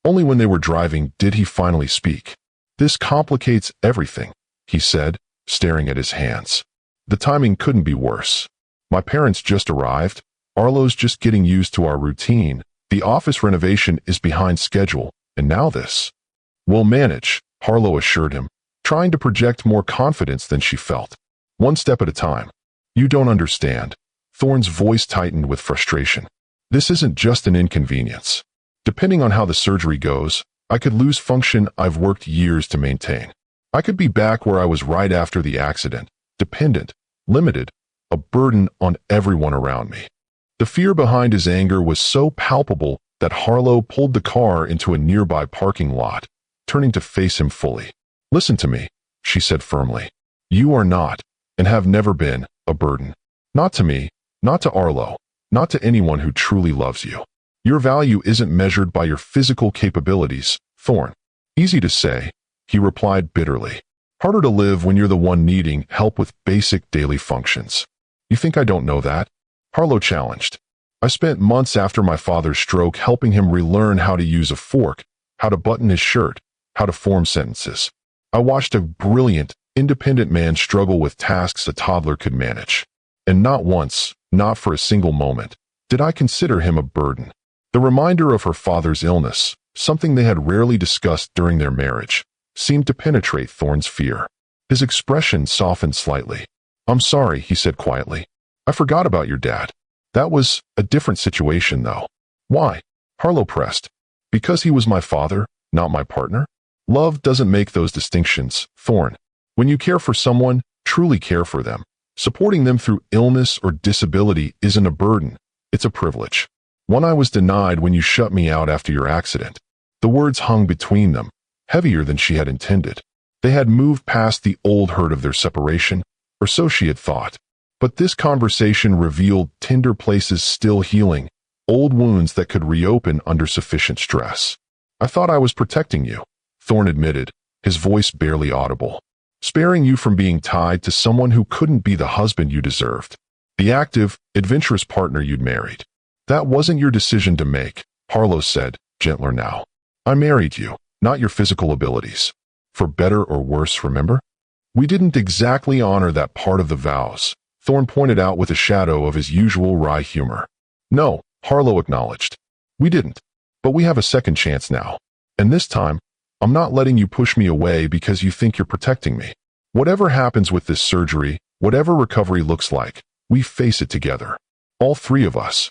Only when they were driving did he finally speak. This complicates everything, he said, staring at his hands. The timing couldn't be worse. My parents just arrived. Arlo's just getting used to our routine. The office renovation is behind schedule, and now this. We'll manage, Harlow assured him, trying to project more confidence than she felt. One step at a time. You don't understand. Thorne's voice tightened with frustration. This isn't just an inconvenience. Depending on how the surgery goes, I could lose function I've worked years to maintain. I could be back where I was right after the accident, dependent, limited, a burden on everyone around me. The fear behind his anger was so palpable that Harlow pulled the car into a nearby parking lot, turning to face him fully. Listen to me, she said firmly. You are not, and have never been, a burden. Not to me, not to Arlo, not to anyone who truly loves you. Your value isn't measured by your physical capabilities, Thorne. Easy to say, he replied bitterly. Harder to live when you're the one needing help with basic daily functions. You think I don't know that? Harlow challenged. I spent months after my father's stroke helping him relearn how to use a fork, how to button his shirt, how to form sentences. I watched a brilliant, independent man struggle with tasks a toddler could manage. And not once, not for a single moment, did I consider him a burden. The reminder of her father's illness, something they had rarely discussed during their marriage, seemed to penetrate Thorne's fear. His expression softened slightly. I'm sorry, he said quietly. I forgot about your dad. That was a different situation, though. Why? Harlow pressed. Because he was my father, not my partner? Love doesn't make those distinctions, Thorne. When you care for someone, truly care for them, Supporting them through illness or disability isn't a burden, it's a privilege. One I was denied when you shut me out after your accident. The words hung between them, heavier than she had intended. They had moved past the old hurt of their separation, or so she had thought. But this conversation revealed tender places still healing, old wounds that could reopen under sufficient stress. I thought I was protecting you, Thorne admitted, his voice barely audible. Sparing you from being tied to someone who couldn't be the husband you deserved. The active, adventurous partner you'd married. That wasn't your decision to make, Harlow said, gentler now. I married you, not your physical abilities. For better or worse, remember? We didn't exactly honor that part of the vows, Thorne pointed out with a shadow of his usual wry humor. No, Harlow acknowledged. We didn't. But we have a second chance now. And this time, I'm not letting you push me away because you think you're protecting me. Whatever happens with this surgery, whatever recovery looks like, we face it together. All three of us.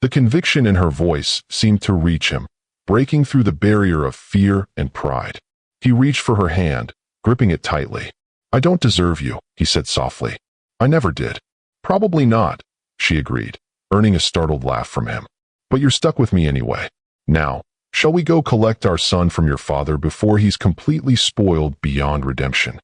The conviction in her voice seemed to reach him, breaking through the barrier of fear and pride. He reached for her hand, gripping it tightly. I don't deserve you, he said softly. I never did. Probably not, she agreed, earning a startled laugh from him. But you're stuck with me anyway. Now, shall we go collect our son from your father before he's completely spoiled beyond redemption?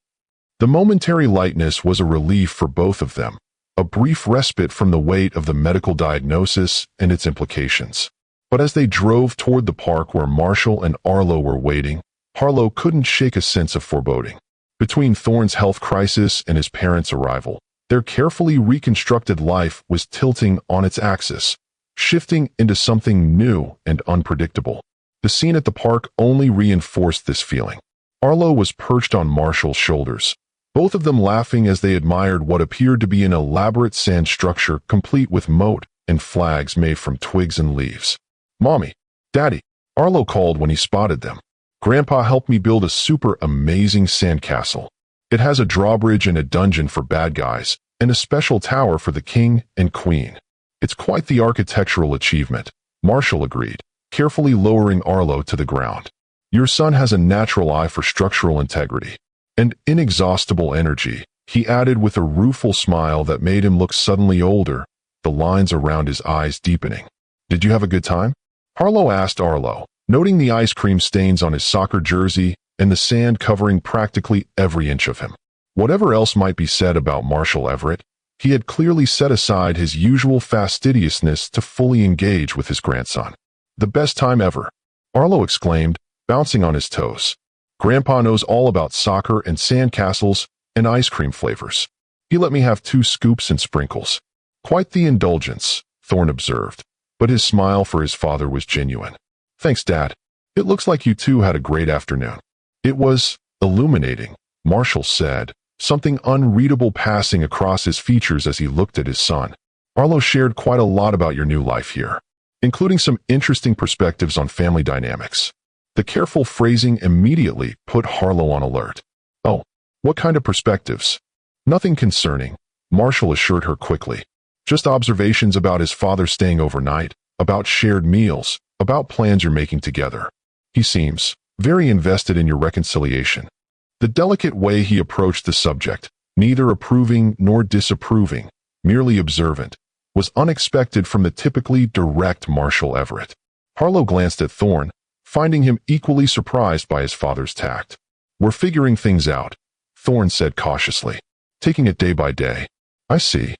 The momentary lightness was a relief for both of them, a brief respite from the weight of the medical diagnosis and its implications. But as they drove toward the park where Marshall and Arlo were waiting, Harlow couldn't shake a sense of foreboding. Between Thorne's health crisis and his parents' arrival, their carefully reconstructed life was tilting on its axis, shifting into something new and unpredictable. The scene at the park only reinforced this feeling. Arlo was perched on Marshall's shoulders, both of them laughing as they admired what appeared to be an elaborate sand structure complete with moat and flags made from twigs and leaves. Mommy, Daddy, Arlo called when he spotted them. Grandpa helped me build a super amazing sandcastle. It has a drawbridge and a dungeon for bad guys, and a special tower for the king and queen. It's quite the architectural achievement, Marshall agreed, carefully lowering Arlo to the ground. Your son has a natural eye for structural integrity. And inexhaustible energy, he added with a rueful smile that made him look suddenly older, the lines around his eyes deepening. Did you have a good time? Harlow asked Arlo, noting the ice cream stains on his soccer jersey and the sand covering practically every inch of him. Whatever else might be said about Marshall Everett, he had clearly set aside his usual fastidiousness to fully engage with his grandson. The best time ever, Arlo exclaimed, bouncing on his toes. Grandpa knows all about soccer and sandcastles and ice cream flavors. He let me have 2 scoops and sprinkles. Quite the indulgence, Thorne observed, but his smile for his father was genuine. Thanks, Dad. It looks like you two had a great afternoon. It was illuminating, Marshall said, something unreadable passing across his features as he looked at his son. Arlo shared quite a lot about your new life here, including some interesting perspectives on family dynamics. The careful phrasing immediately put Harlow on alert. Oh, what kind of perspectives? Nothing concerning, Marshall assured her quickly. Just observations about his father staying overnight, about shared meals, about plans you're making together. He seems very invested in your reconciliation. The delicate way he approached the subject, neither approving nor disapproving, merely observant, was unexpected from the typically direct Marshall Everett. Harlow glanced at Thorne, finding him equally surprised by his father's tact. We're figuring things out, Thorne said cautiously, taking it day by day. I see.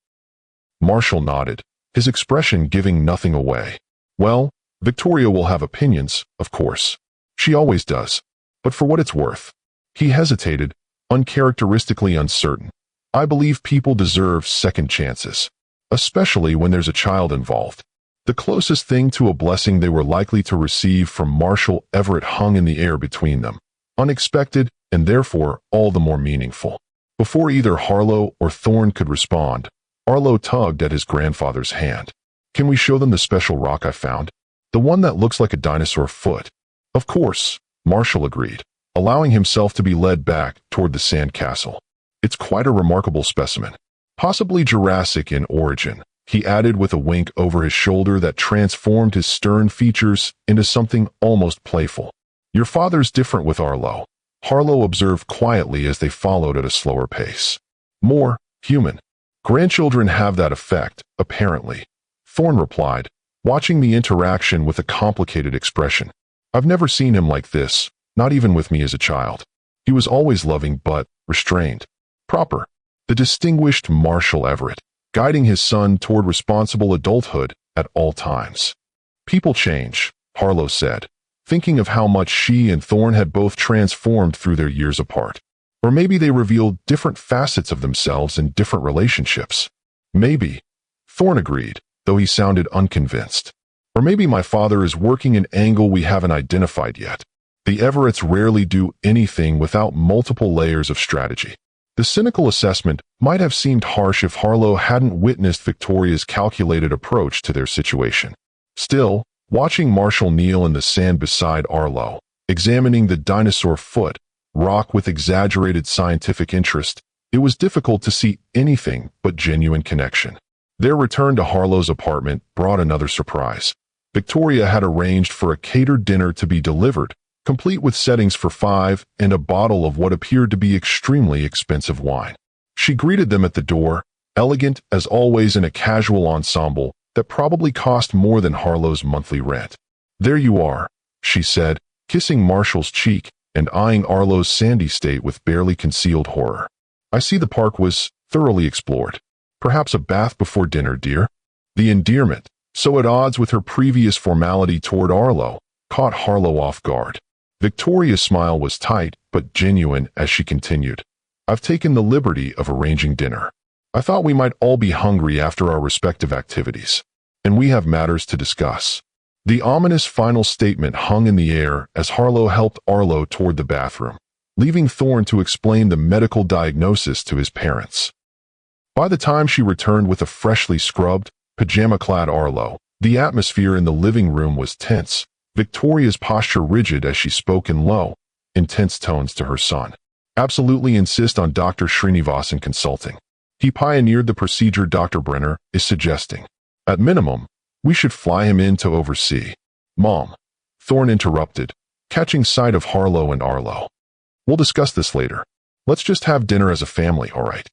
Marshall nodded, his expression giving nothing away. Well, Victoria will have opinions, of course. She always does. But for what it's worth. He hesitated, uncharacteristically uncertain. I believe people deserve second chances, especially when there's a child involved. The closest thing to a blessing they were likely to receive from Marshall Everett hung in the air between them, unexpected and therefore all the more meaningful. Before either Harlow or Thorne could respond, Arlo tugged at his grandfather's hand. Can we show them the special rock I found? The one that looks like a dinosaur foot. Of course, Marshall agreed, allowing himself to be led back toward the sandcastle. It's quite a remarkable specimen. Possibly Jurassic in origin, he added with a wink over his shoulder that transformed his stern features into something almost playful. Your father's different with Arlo, Harlow observed quietly as they followed at a slower pace. More human. Grandchildren have that effect, apparently. Thorne replied, watching the interaction with a complicated expression. I've never seen him like this, not even with me as a child. He was always loving but restrained. Proper. The distinguished Marshall Everett, guiding his son toward responsible adulthood at all times. People change, Harlow said, thinking of how much she and Thorne had both transformed through their years apart. Or maybe they revealed different facets of themselves in different relationships. Maybe. Thorne agreed, though he sounded unconvinced. Or maybe my father is working an angle we haven't identified yet. The Everetts rarely do anything without multiple layers of strategy. The cynical assessment might have seemed harsh if Harlow hadn't witnessed Victoria's calculated approach to their situation. Still, watching Marshall kneel in the sand beside Arlo, examining the dinosaur foot, rock with exaggerated scientific interest, it was difficult to see anything but genuine connection. Their return to Harlow's apartment brought another surprise. Victoria had arranged for a catered dinner to be delivered, complete with settings for 5 and a bottle of what appeared to be extremely expensive wine. She greeted them at the door, elegant as always in a casual ensemble that probably cost more than Harlow's monthly rent. There you are, she said, kissing Marshall's cheek and eyeing Arlo's sandy state with barely concealed horror. I see the park was thoroughly explored. Perhaps a bath before dinner, dear? The endearment, so at odds with her previous formality toward Arlo, caught Harlow off guard. Victoria's smile was tight but genuine as she continued. I've taken the liberty of arranging dinner. I thought we might all be hungry after our respective activities, and we have matters to discuss. The ominous final statement hung in the air as Harlow helped Arlo toward the bathroom, leaving Thorne to explain the medical diagnosis to his parents. By the time she returned with a freshly scrubbed, pajama-clad Arlo, the atmosphere in the living room was tense, Victoria's posture rigid as she spoke in low, intense tones to her son. Absolutely insist on Dr. Srinivasan consulting. He pioneered the procedure Dr. Brenner is suggesting. At minimum, we should fly him in to oversee. Mom, Thorne interrupted, catching sight of Harlow and Arlo. We'll discuss this later. Let's just have dinner as a family, all right?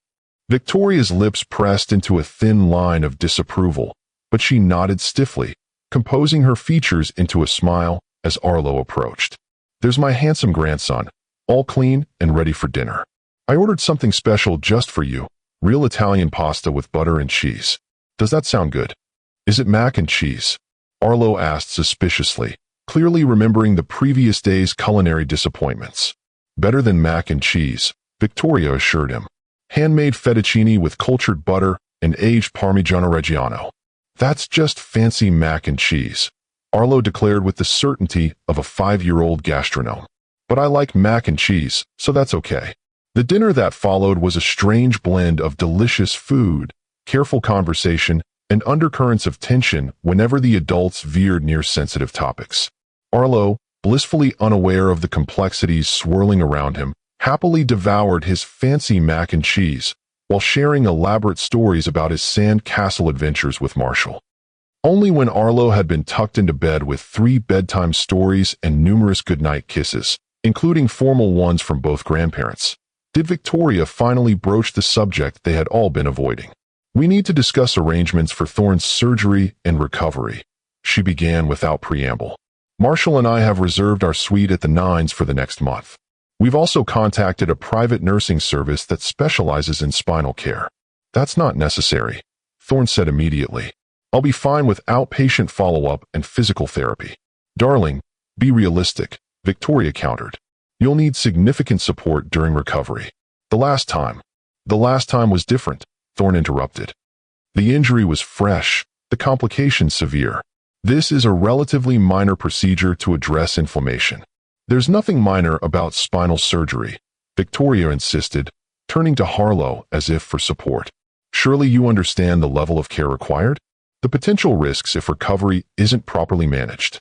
Victoria's lips pressed into a thin line of disapproval, but she nodded stiffly, composing her features into a smile as Arlo approached. There's my handsome grandson, all clean and ready for dinner. I ordered something special just for you, real Italian pasta with butter and cheese. Does that sound good? Is it mac and cheese? Arlo asked suspiciously, clearly remembering the previous day's culinary disappointments. Better than mac and cheese, Victoria assured him. Handmade fettuccine with cultured butter and aged Parmigiano Reggiano. That's just fancy mac and cheese, Arlo declared with the certainty of a 5-year-old gastronome. But I like mac and cheese, so that's okay. The dinner that followed was a strange blend of delicious food, careful conversation, and undercurrents of tension whenever the adults veered near sensitive topics. Arlo, blissfully unaware of the complexities swirling around him, happily devoured his fancy mac and cheese, while sharing elaborate stories about his sand castle adventures with Marshall. Only when Arlo had been tucked into bed with 3 bedtime stories and numerous goodnight kisses, including formal ones from both grandparents, did Victoria finally broach the subject they had all been avoiding. We need to discuss arrangements for Thorne's surgery and recovery, she began without preamble. Marshall and I have reserved our suite at the Nines for the next month. We've also contacted a private nursing service that specializes in spinal care. That's not necessary, Thorne said immediately. I'll be fine with outpatient follow-up and physical therapy. Darling, be realistic, Victoria countered. You'll need significant support during recovery. The last time was different, Thorne interrupted. The injury was fresh, the complications severe. This is a relatively minor procedure to address inflammation. There's nothing minor about spinal surgery, Victoria insisted, turning to Harlow as if for support. Surely you understand the level of care required? The potential risks if recovery isn't properly managed.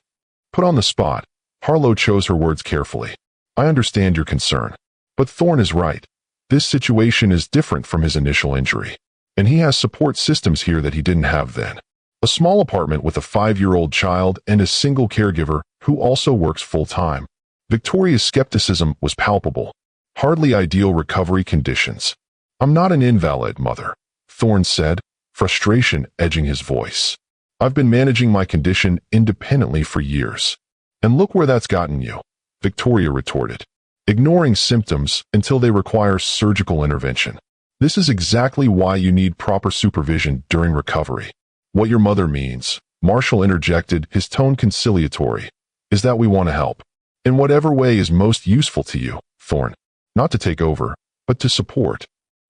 Put on the spot, Harlow chose her words carefully. I understand your concern. But Thorne is right. This situation is different from his initial injury. And he has support systems here that he didn't have then. A small apartment with a 5-year-old child and a single caregiver who also works full-time. Victoria's skepticism was palpable. Hardly ideal recovery conditions. I'm not an invalid, mother, Thorne said, frustration edging his voice. I've been managing my condition independently for years. And look where that's gotten you, Victoria retorted, ignoring symptoms until they require surgical intervention. This is exactly why you need proper supervision during recovery. What your mother means, Marshall interjected, his tone conciliatory, is that we want to help. In whatever way is most useful to you, Thorne. Not to take over, but to support.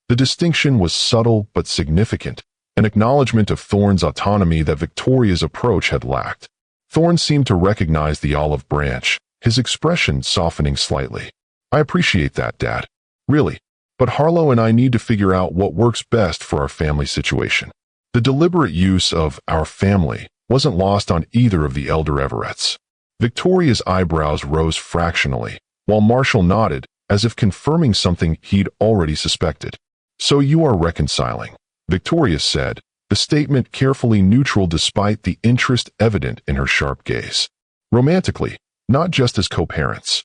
The distinction was subtle but significant, an acknowledgement of Thorne's autonomy that Victoria's approach had lacked. Thorne seemed to recognize the olive branch, his expression softening slightly. I appreciate that, Dad. Really. But Harlow and I need to figure out what works best for our family situation. The deliberate use of our family wasn't lost on either of the elder Everetts. Victoria's eyebrows rose fractionally, while Marshall nodded, as if confirming something he'd already suspected. So you are reconciling, Victoria said, the statement carefully neutral despite the interest evident in her sharp gaze. Romantically, not just as co-parents.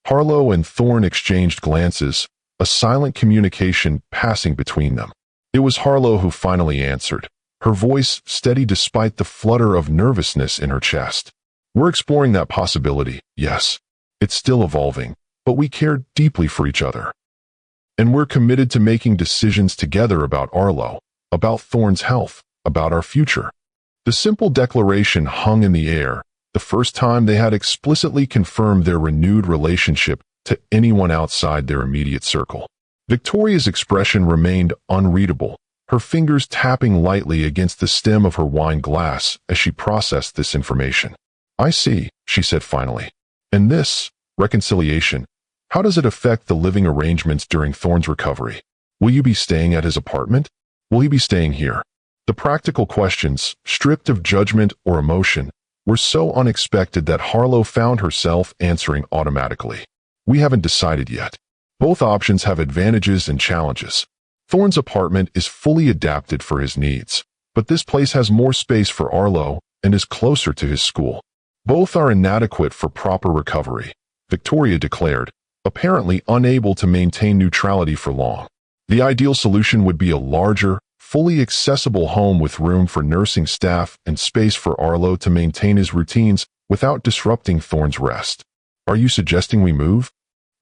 Harlow and Thorne exchanged glances, a silent communication passing between them. It was Harlow who finally answered, her voice steady despite the flutter of nervousness in her chest. We're exploring that possibility, yes. It's still evolving, but we care deeply for each other. And we're committed to making decisions together about Arlo, about Thorne's health, about our future. The simple declaration hung in the air, the first time they had explicitly confirmed their renewed relationship to anyone outside their immediate circle. Victoria's expression remained unreadable, her fingers tapping lightly against the stem of her wine glass as she processed this information. I see, she said finally. And this, reconciliation, how does it affect the living arrangements during Thorne's recovery? Will you be staying at his apartment? Will he be staying here? The practical questions, stripped of judgment or emotion, were so unexpected that Harlow found herself answering automatically. We haven't decided yet. Both options have advantages and challenges. Thorne's apartment is fully adapted for his needs, but this place has more space for Arlo and is closer to his school. Both are inadequate for proper recovery, Victoria declared, apparently unable to maintain neutrality for long. The ideal solution would be a larger, fully accessible home with room for nursing staff and space for Arlo to maintain his routines without disrupting Thorne's rest. Are you suggesting we move?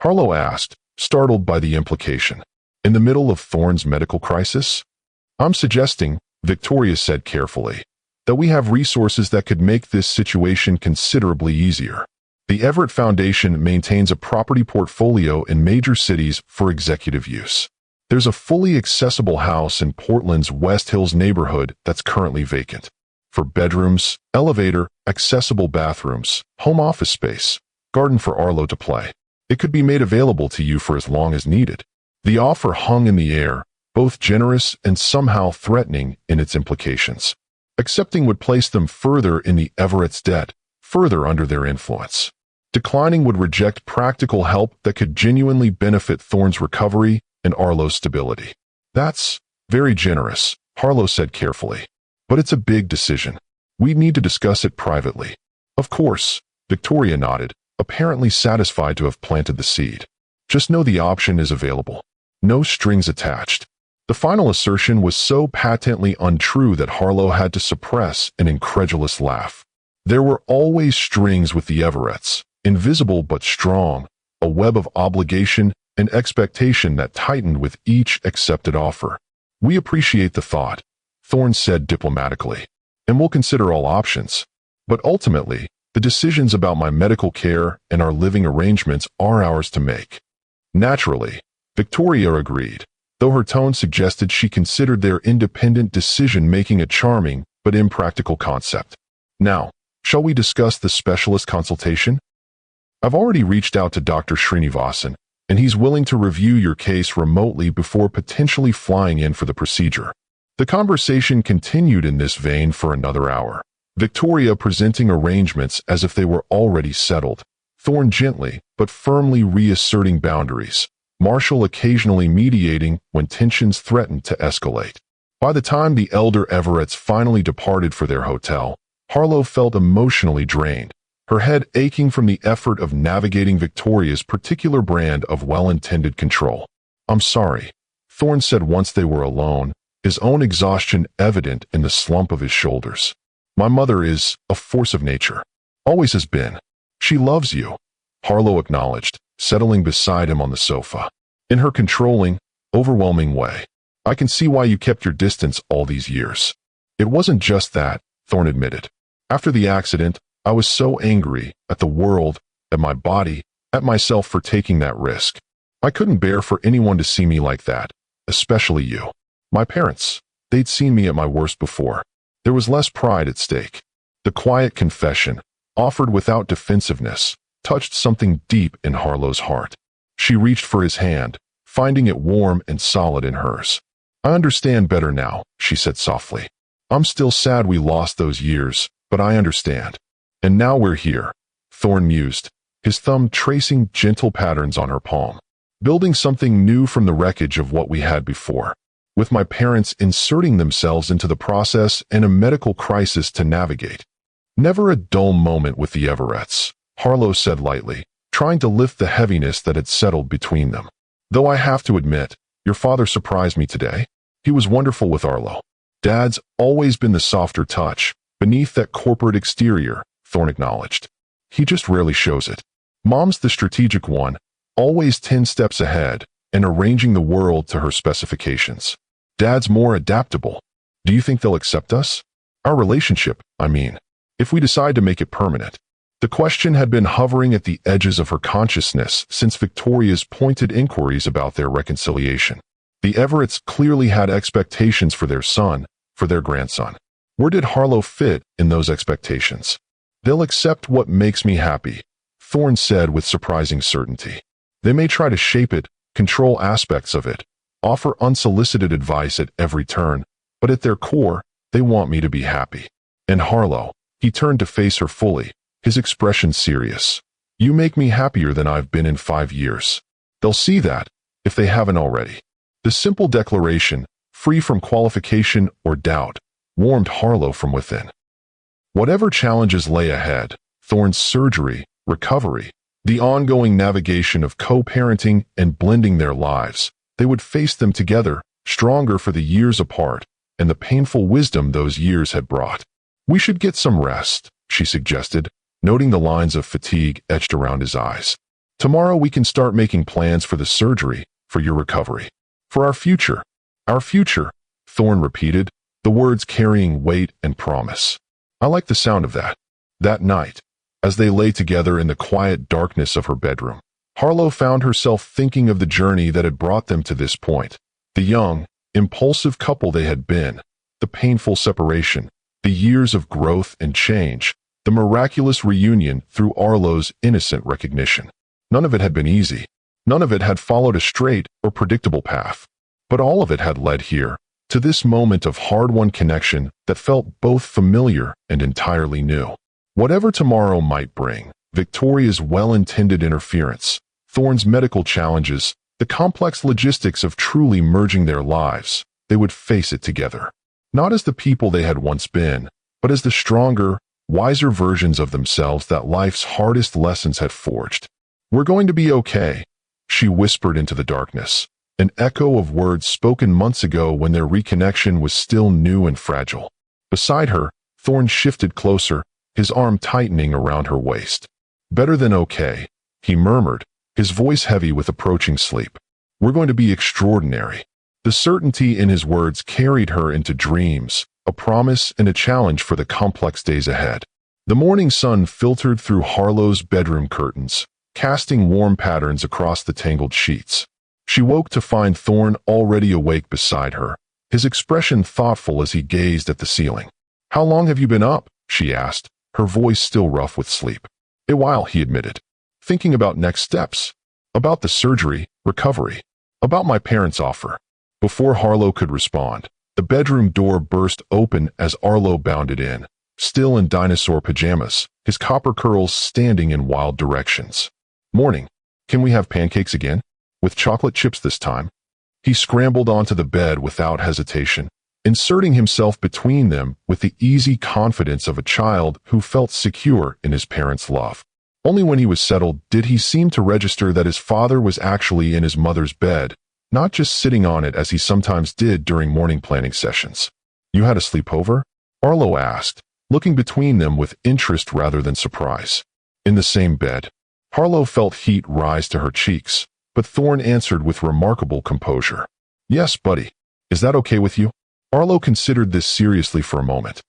Harlow asked, startled by the implication. In the middle of Thorne's medical crisis? I'm suggesting, Victoria said carefully, that we have resources that could make this situation considerably easier. The Everett Foundation maintains a property portfolio in major cities for executive use. There's a fully accessible house in Portland's West Hills neighborhood that's currently vacant. For bedrooms, elevator, accessible bathrooms, home office space, garden for Arlo to play. It could be made available to you for as long as needed. The offer hung in the air, both generous and somehow threatening in its implications. Accepting would place them further in the Everett's debt, further under their influence. Declining would reject practical help that could genuinely benefit Thorne's recovery and Arlo's stability. That's very generous, Harlow said carefully. But it's a big decision. We need to discuss it privately. Of course, Victoria nodded, apparently satisfied to have planted the seed. Just know the option is available. No strings attached. The final assertion was so patently untrue that Harlow had to suppress an incredulous laugh. There were always strings with the Everetts, invisible but strong, a web of obligation and expectation that tightened with each accepted offer. We appreciate the thought, Thorne said diplomatically, and we'll consider all options. But ultimately, the decisions about my medical care and our living arrangements are ours to make. Naturally, Victoria agreed, though her tone suggested she considered their independent decision-making a charming but impractical concept. Now, shall we discuss the specialist consultation? I've already reached out to Dr. Srinivasan, and he's willing to review your case remotely before potentially flying in for the procedure. The conversation continued in this vein for another hour, Victoria presenting arrangements as if they were already settled, Thorne gently but firmly reasserting boundaries, Marshall occasionally mediating when tensions threatened to escalate. By the time the elder Everetts finally departed for their hotel, Harlow felt emotionally drained, her head aching from the effort of navigating Victoria's particular brand of well-intended control. I'm sorry, Thorne said once they were alone, his own exhaustion evident in the slump of his shoulders. My mother is a force of nature. Always has been. She loves you, Harlow acknowledged, settling beside him on the sofa. In her controlling, overwhelming way. I can see why you kept your distance all these years. It wasn't just that, Thorne admitted. After the accident, I was so angry at the world, at my body, at myself for taking that risk. I couldn't bear for anyone to see me like that, especially you. My parents, they'd seen me at my worst before. There was less pride at stake. The quiet confession, offered without defensiveness, touched something deep in Harlow's heart. She reached for his hand, finding it warm and solid in hers. I understand better now, she said softly. I'm still sad we lost those years, but I understand. And now we're here, Thorne mused, his thumb tracing gentle patterns on her palm. Building something new from the wreckage of what we had before. With my parents inserting themselves into the process and a medical crisis to navigate. Never a dull moment with the Everetts, Harlow said lightly, trying to lift the heaviness that had settled between them. Though I have to admit, your father surprised me today. He was wonderful with Arlo. Dad's always been the softer touch, beneath that corporate exterior, Thorne acknowledged. He just rarely shows it. Mom's the strategic one, always 10 steps ahead, and arranging the world to her specifications. Dad's more adaptable. Do you think they'll accept us? Our relationship, I mean. If we decide to make it permanent. The question had been hovering at the edges of her consciousness since Victoria's pointed inquiries about their reconciliation. The Everetts clearly had expectations for their son, for their grandson. Where did Harlow fit in those expectations? They'll accept what makes me happy, Thorne said with surprising certainty. They may try to shape it, control aspects of it, offer unsolicited advice at every turn, but at their core, they want me to be happy. And Harlow, he turned to face her fully, his expression serious. You make me happier than I've been in 5 years. They'll see that, if they haven't already. The simple declaration, free from qualification or doubt, warmed Harlow from within. Whatever challenges lay ahead, Thorne's surgery, recovery, the ongoing navigation of co-parenting and blending their lives, they would face them together, stronger for the years apart, and the painful wisdom those years had brought. We should get some rest, she suggested, noting the lines of fatigue etched around his eyes. Tomorrow we can start making plans for the surgery, for your recovery. For our future. Our future, Thorne repeated, the words carrying weight and promise. I like the sound of that. That night, as they lay together in the quiet darkness of her bedroom, Harlow found herself thinking of the journey that had brought them to this point. The young, impulsive couple they had been, the painful separation, the years of growth and change, the miraculous reunion through Arlo's innocent recognition. None of it had been easy. None of it had followed a straight or predictable path. But all of it had led here, to this moment of hard-won connection that felt both familiar and entirely new. Whatever tomorrow might bring, Victoria's well-intended interference, Thorne's medical challenges, the complex logistics of truly merging their lives, they would face it together. Not as the people they had once been, but as the stronger, wiser versions of themselves that life's hardest lessons had forged. We're going to be okay, she whispered into the darkness, an echo of words spoken months ago when their reconnection was still new and fragile. Beside her, Thorne shifted closer, his arm tightening around her waist. Better than okay, he murmured, his voice heavy with approaching sleep. We're going to be extraordinary. The certainty in his words carried her into dreams, a promise and a challenge for the complex days ahead. The morning sun filtered through Harlow's bedroom curtains, casting warm patterns across the tangled sheets. She woke to find Thorne already awake beside her, his expression thoughtful as he gazed at the ceiling. How long have you been up? She asked, her voice still rough with sleep. A while, he admitted. Thinking about next steps. About the surgery, recovery. About my parents' offer. Before Harlow could respond, the bedroom door burst open as Arlo bounded in, still in dinosaur pajamas, his copper curls standing in wild directions. Morning. Can we have pancakes again? With chocolate chips this time? He scrambled onto the bed without hesitation, inserting himself between them with the easy confidence of a child who felt secure in his parents' love. Only when he was settled did he seem to register that his father was actually in his mother's bed, not just sitting on it as he sometimes did during morning planning sessions. "You had a sleepover?" Arlo asked, looking between them with interest rather than surprise. In the same bed, Harlow felt heat rise to her cheeks, but Thorne answered with remarkable composure. "Yes, buddy. Is that okay with you?" Arlo considered this seriously for a moment.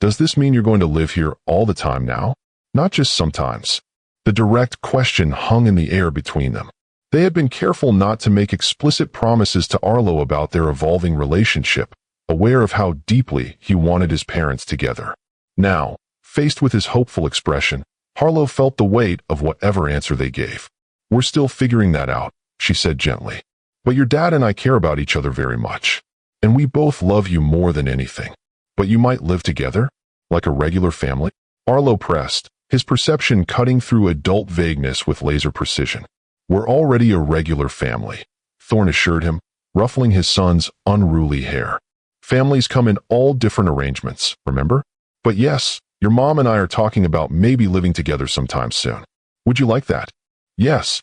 "Does this mean you're going to live here all the time now? Not just sometimes?" The direct question hung in the air between them. They had been careful not to make explicit promises to Arlo about their evolving relationship, aware of how deeply he wanted his parents together. Now, faced with his hopeful expression, Harlow felt the weight of whatever answer they gave. "We're still figuring that out," she said gently. "But your dad and I care about each other very much. And we both love you more than anything. But you might live together? Like a regular family?" Arlo pressed, his perception cutting through adult vagueness with laser precision. "We're already a regular family," Thorne assured him, ruffling his son's unruly hair. "Families come in all different arrangements, remember? But yes, your mom and I are talking about maybe living together sometime soon. Would you like that?" "Yes."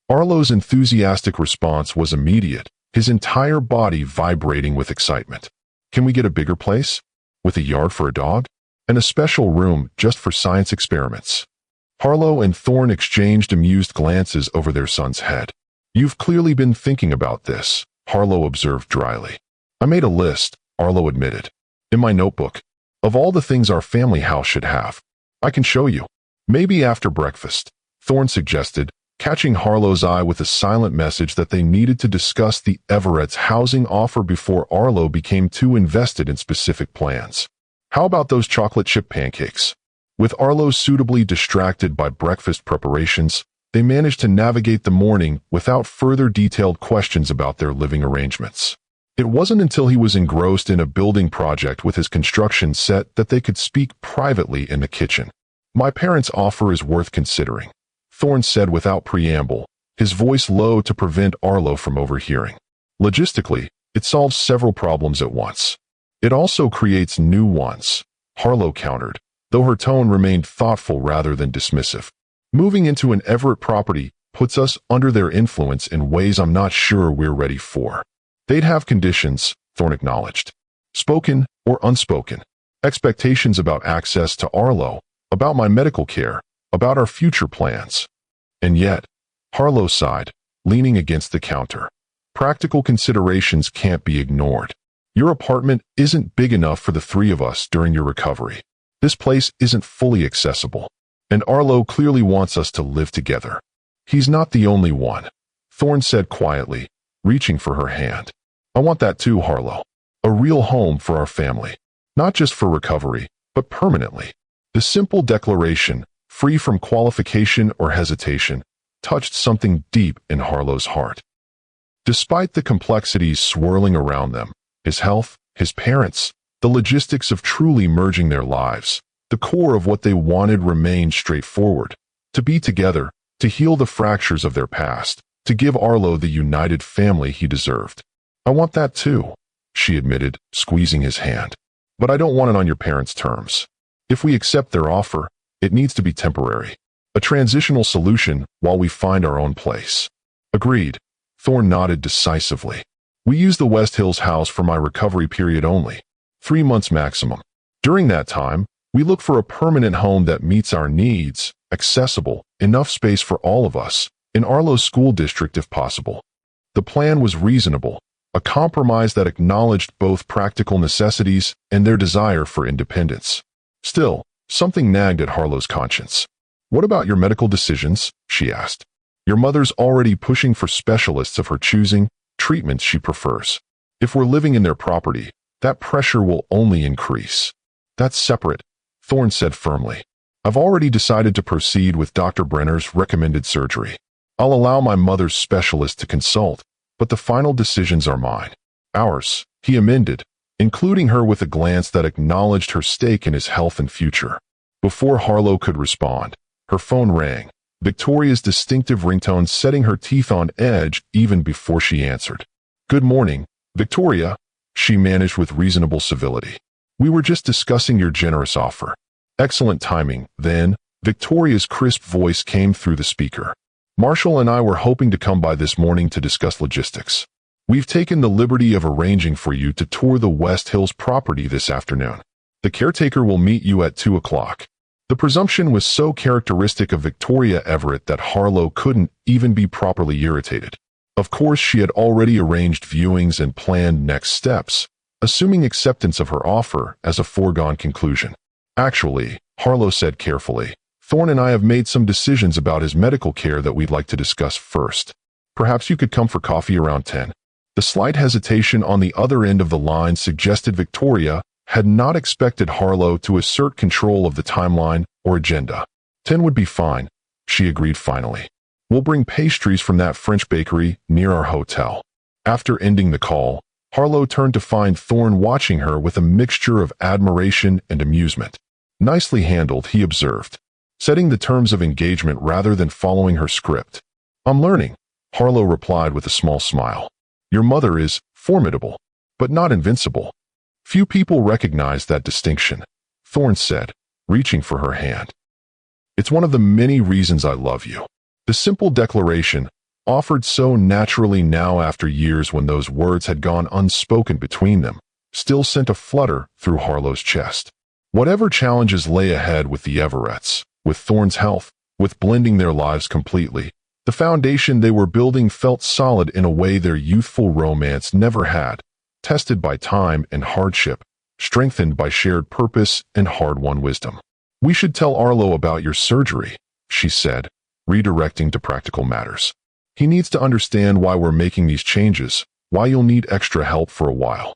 Arlo's enthusiastic response was immediate, his entire body vibrating with excitement. "Can we get a bigger place? With a yard for a dog? And a special room just for science experiments?" Harlow and Thorne exchanged amused glances over their son's head. "You've clearly been thinking about this," Harlow observed dryly. "I made a list," Arlo admitted, "in my notebook, of all the things our family house should have. I can show you. Maybe after breakfast," Thorne suggested, catching Harlow's eye with a silent message that they needed to discuss the Everett's housing offer before Arlo became too invested in specific plans. "How about those chocolate chip pancakes?" With Arlo suitably distracted by breakfast preparations, they managed to navigate the morning without further detailed questions about their living arrangements. It wasn't until he was engrossed in a building project with his construction set that they could speak privately in the kitchen. "My parents' offer is worth considering," Thorne said without preamble, his voice low to prevent Arlo from overhearing. "Logistically, it solves several problems at once. It also creates new ones," Harlow countered, though her tone remained thoughtful rather than dismissive. "Moving into an Everett property puts us under their influence in ways I'm not sure we're ready for." "They'd have conditions," Thorne acknowledged. "Spoken or unspoken. Expectations about access to Arlo, about my medical care, about our future plans." And yet, Harlow sighed, leaning against the counter. "Practical considerations can't be ignored. Your apartment isn't big enough for the three of us during your recovery. This place isn't fully accessible. And Arlo clearly wants us to live together." "He's not the only one," Thorne said quietly, reaching for her hand. "I want that too, Harlow. A real home for our family. Not just for recovery, but permanently." The simple declaration, free from qualification or hesitation, touched something deep in Harlow's heart. Despite the complexities swirling around them, his health, his parents, the logistics of truly merging their lives, the core of what they wanted remained straightforward: to be together, to heal the fractures of their past, to give Arlo the united family he deserved. "I want that too," she admitted, squeezing his hand. "But I don't want it on your parents' terms. If we accept their offer, it needs to be temporary. A transitional solution while we find our own place." "Agreed," Thorne nodded decisively. "We use the West Hills house for my recovery period only. 3 months maximum. During that time, we look for a permanent home that meets our needs, accessible, enough space for all of us, in Arlo's school district if possible." The plan was reasonable, a compromise that acknowledged both practical necessities and their desire for independence. Still, something nagged at Harlow's conscience. "What about your medical decisions?" she asked. "Your mother's already pushing for specialists of her choosing, treatments she prefers. If we're living in their property, that pressure will only increase." "That's separate," Thorne said firmly. "I've already decided to proceed with Dr. Brenner's recommended surgery. I'll allow my mother's specialist to consult, but the final decisions are mine. Ours," he amended, including her with a glance that acknowledged her stake in his health and future. Before Harlow could respond, her phone rang, Victoria's distinctive ringtone setting her teeth on edge even before she answered. "Good morning, Victoria," she managed with reasonable civility. "We were just discussing your generous offer." "Excellent timing, then," Victoria's crisp voice came through the speaker. Marshall and I were hoping to come by this morning to discuss logistics. We've taken the liberty of arranging for you to tour the West Hills property this afternoon. The caretaker will meet you at 2 o'clock. The presumption was so characteristic of Victoria Everett that Harlow couldn't even be properly irritated. Of course, she had already arranged viewings and planned next steps, assuming acceptance of her offer as a foregone conclusion. Actually, Harlow said carefully, Thorne and I have made some decisions about his medical care that we'd like to discuss first. Perhaps you could come for coffee around 10. The slight hesitation on the other end of the line suggested Victoria had not expected Harlow to assert control of the timeline or agenda. 10 would be fine, she agreed finally. We'll bring pastries from that French bakery near our hotel. After ending the call, Harlow turned to find Thorne watching her with a mixture of admiration and amusement. Nicely handled, he observed, setting the terms of engagement rather than following her script. I'm learning, Harlow replied with a small smile. Your mother is formidable, but not invincible. Few people recognize that distinction, Thorne said, reaching for her hand. It's one of the many reasons I love you. The simple declaration, offered so naturally now after years when those words had gone unspoken between them, still sent a flutter through Harlow's chest. Whatever challenges lay ahead with the Everetts, with Thorne's health, with blending their lives completely, the foundation they were building felt solid in a way their youthful romance never had, tested by time and hardship, strengthened by shared purpose and hard-won wisdom. We should tell Arlo about your surgery, she said, redirecting to practical matters. He needs to understand why we're making these changes, why you'll need extra help for a while.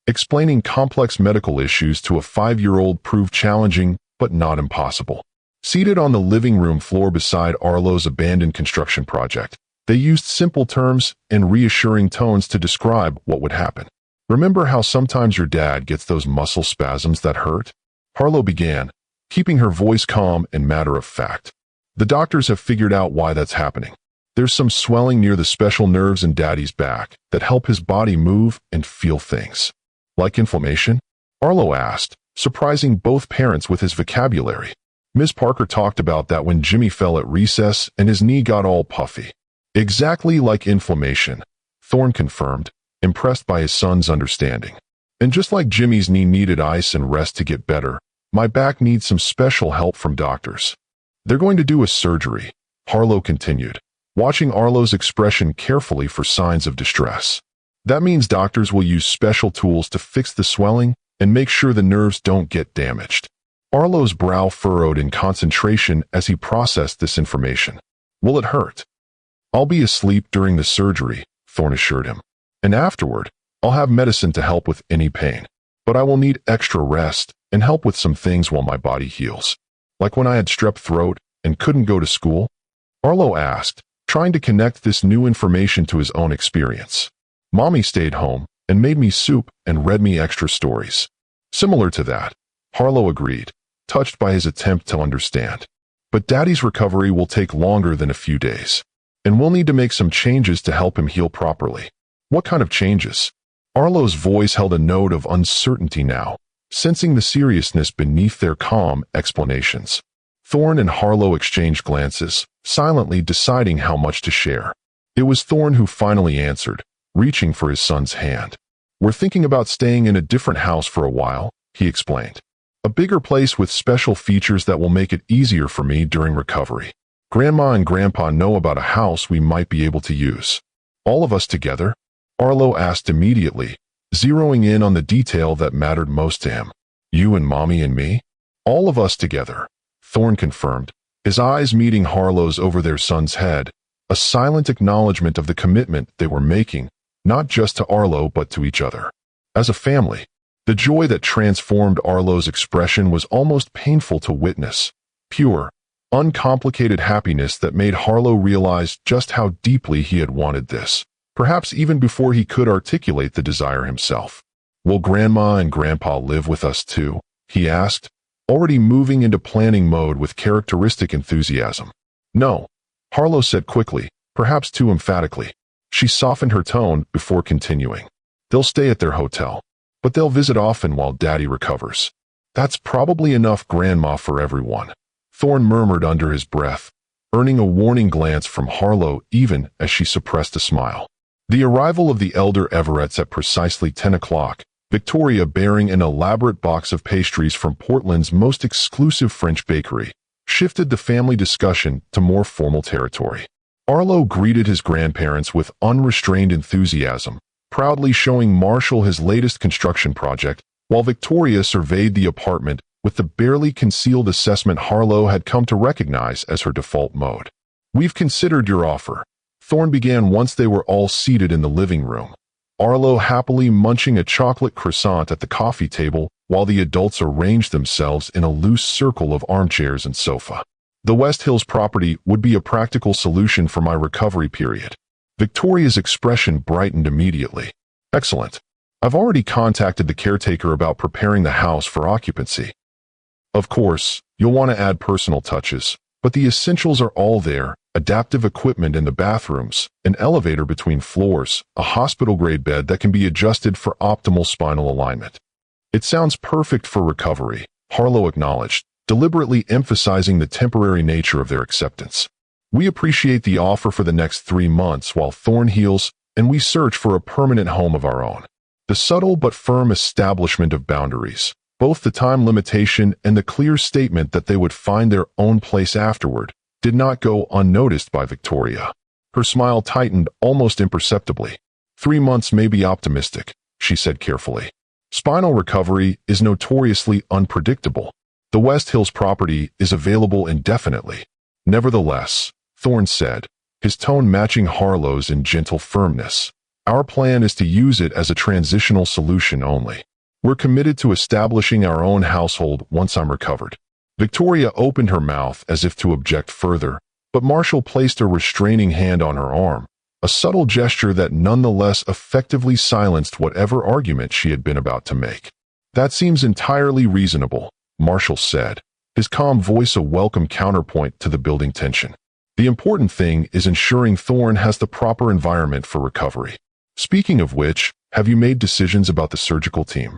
Explaining complex medical issues to a 5-year-old proved challenging, but not impossible. Seated on the living room floor beside Arlo's abandoned construction project, they used simple terms and reassuring tones to describe what would happen. Remember how sometimes your dad gets those muscle spasms that hurt? Harlow began, keeping her voice calm and matter-of-fact. The doctors have figured out why that's happening. There's some swelling near the special nerves in Daddy's back that help his body move and feel things. Like inflammation? Arlo asked, surprising both parents with his vocabulary. Ms. Parker talked about that when Jimmy fell at recess and his knee got all puffy. Exactly like inflammation, Thorne confirmed, impressed by his son's understanding. And just like Jimmy's knee needed ice and rest to get better, my back needs some special help from doctors. They're going to do a surgery, Harlow continued, watching Arlo's expression carefully for signs of distress. That means doctors will use special tools to fix the swelling and make sure the nerves don't get damaged. Arlo's brow furrowed in concentration as he processed this information. Will it hurt? I'll be asleep during the surgery, Thorne assured him. And afterward, I'll have medicine to help with any pain. But I will need extra rest and help with some things while my body heals. Like when I had strep throat and couldn't go to school? Arlo asked, trying to connect this new information to his own experience. Mommy stayed home and made me soup and read me extra stories. Similar to that, Harlow agreed, touched by his attempt to understand. But Daddy's recovery will take longer than a few days. And we'll need to make some changes to help him heal properly. What kind of changes? Arlo's voice held a note of uncertainty now, sensing the seriousness beneath their calm explanations. Thorne and Harlow exchanged glances, silently deciding how much to share. It was Thorne who finally answered, reaching for his son's hand. We're thinking about staying in a different house for a while, he explained. A bigger place with special features that will make it easier for me during recovery. Grandma and Grandpa know about a house we might be able to use. All of us together? Arlo asked immediately, zeroing in on the detail that mattered most to him. You and Mommy and me? All of us together, Thorne confirmed, his eyes meeting Harlow's over their son's head, a silent acknowledgement of the commitment they were making, not just to Arlo but to each other. As a family, the joy that transformed Arlo's expression was almost painful to witness. Pure, uncomplicated happiness that made Harlow realize just how deeply he had wanted this, perhaps even before he could articulate the desire himself. Will Grandma and Grandpa live with us too? He asked, already moving into planning mode with characteristic enthusiasm. No, Harlow said quickly, perhaps too emphatically. She softened her tone before continuing. They'll stay at their hotel, but they'll visit often while Daddy recovers. That's probably enough Grandma for everyone, Thorne murmured under his breath, earning a warning glance from Harlow even as she suppressed a smile. The arrival of the elder Everetts at precisely 10 o'clock, Victoria bearing an elaborate box of pastries from Portland's most exclusive French bakery, shifted the family discussion to more formal territory. Harlow greeted his grandparents with unrestrained enthusiasm, proudly showing Marshall his latest construction project, while Victoria surveyed the apartment with the barely concealed assessment Harlow had come to recognize as her default mode. "We've considered your offer," Thorne began once they were all seated in the living room, Harlow happily munching a chocolate croissant at the coffee table while the adults arranged themselves in a loose circle of armchairs and sofa. "The West Hills property would be a practical solution for my recovery period." Victoria's expression brightened immediately. "Excellent. I've already contacted the caretaker about preparing the house for occupancy. Of course, you'll want to add personal touches, but the essentials are all there: adaptive equipment in the bathrooms, an elevator between floors, a hospital-grade bed that can be adjusted for optimal spinal alignment." "It sounds perfect for recovery," Harlow acknowledged, deliberately emphasizing the temporary nature of their acceptance. "We appreciate the offer for the next 3 months while Thorne heals and we search for a permanent home of our own." The subtle but firm establishment of boundaries, both the time limitation and the clear statement that they would find their own place afterward, did not go unnoticed by Victoria. Her smile tightened almost imperceptibly. 3 months may be optimistic," she said carefully. "Spinal recovery is notoriously unpredictable. The West Hills property is available indefinitely." "Nevertheless," Thorne said, his tone matching Harlow's in gentle firmness, "our plan is to use it as a transitional solution only. We're committed to establishing our own household once I'm recovered." Victoria opened her mouth as if to object further, but Marshall placed a restraining hand on her arm, a subtle gesture that nonetheless effectively silenced whatever argument she had been about to make. "That seems entirely reasonable," Marshall said, his calm voice a welcome counterpoint to the building tension. "The important thing is ensuring Thorne has the proper environment for recovery. Speaking of which, have you made decisions about the surgical team?"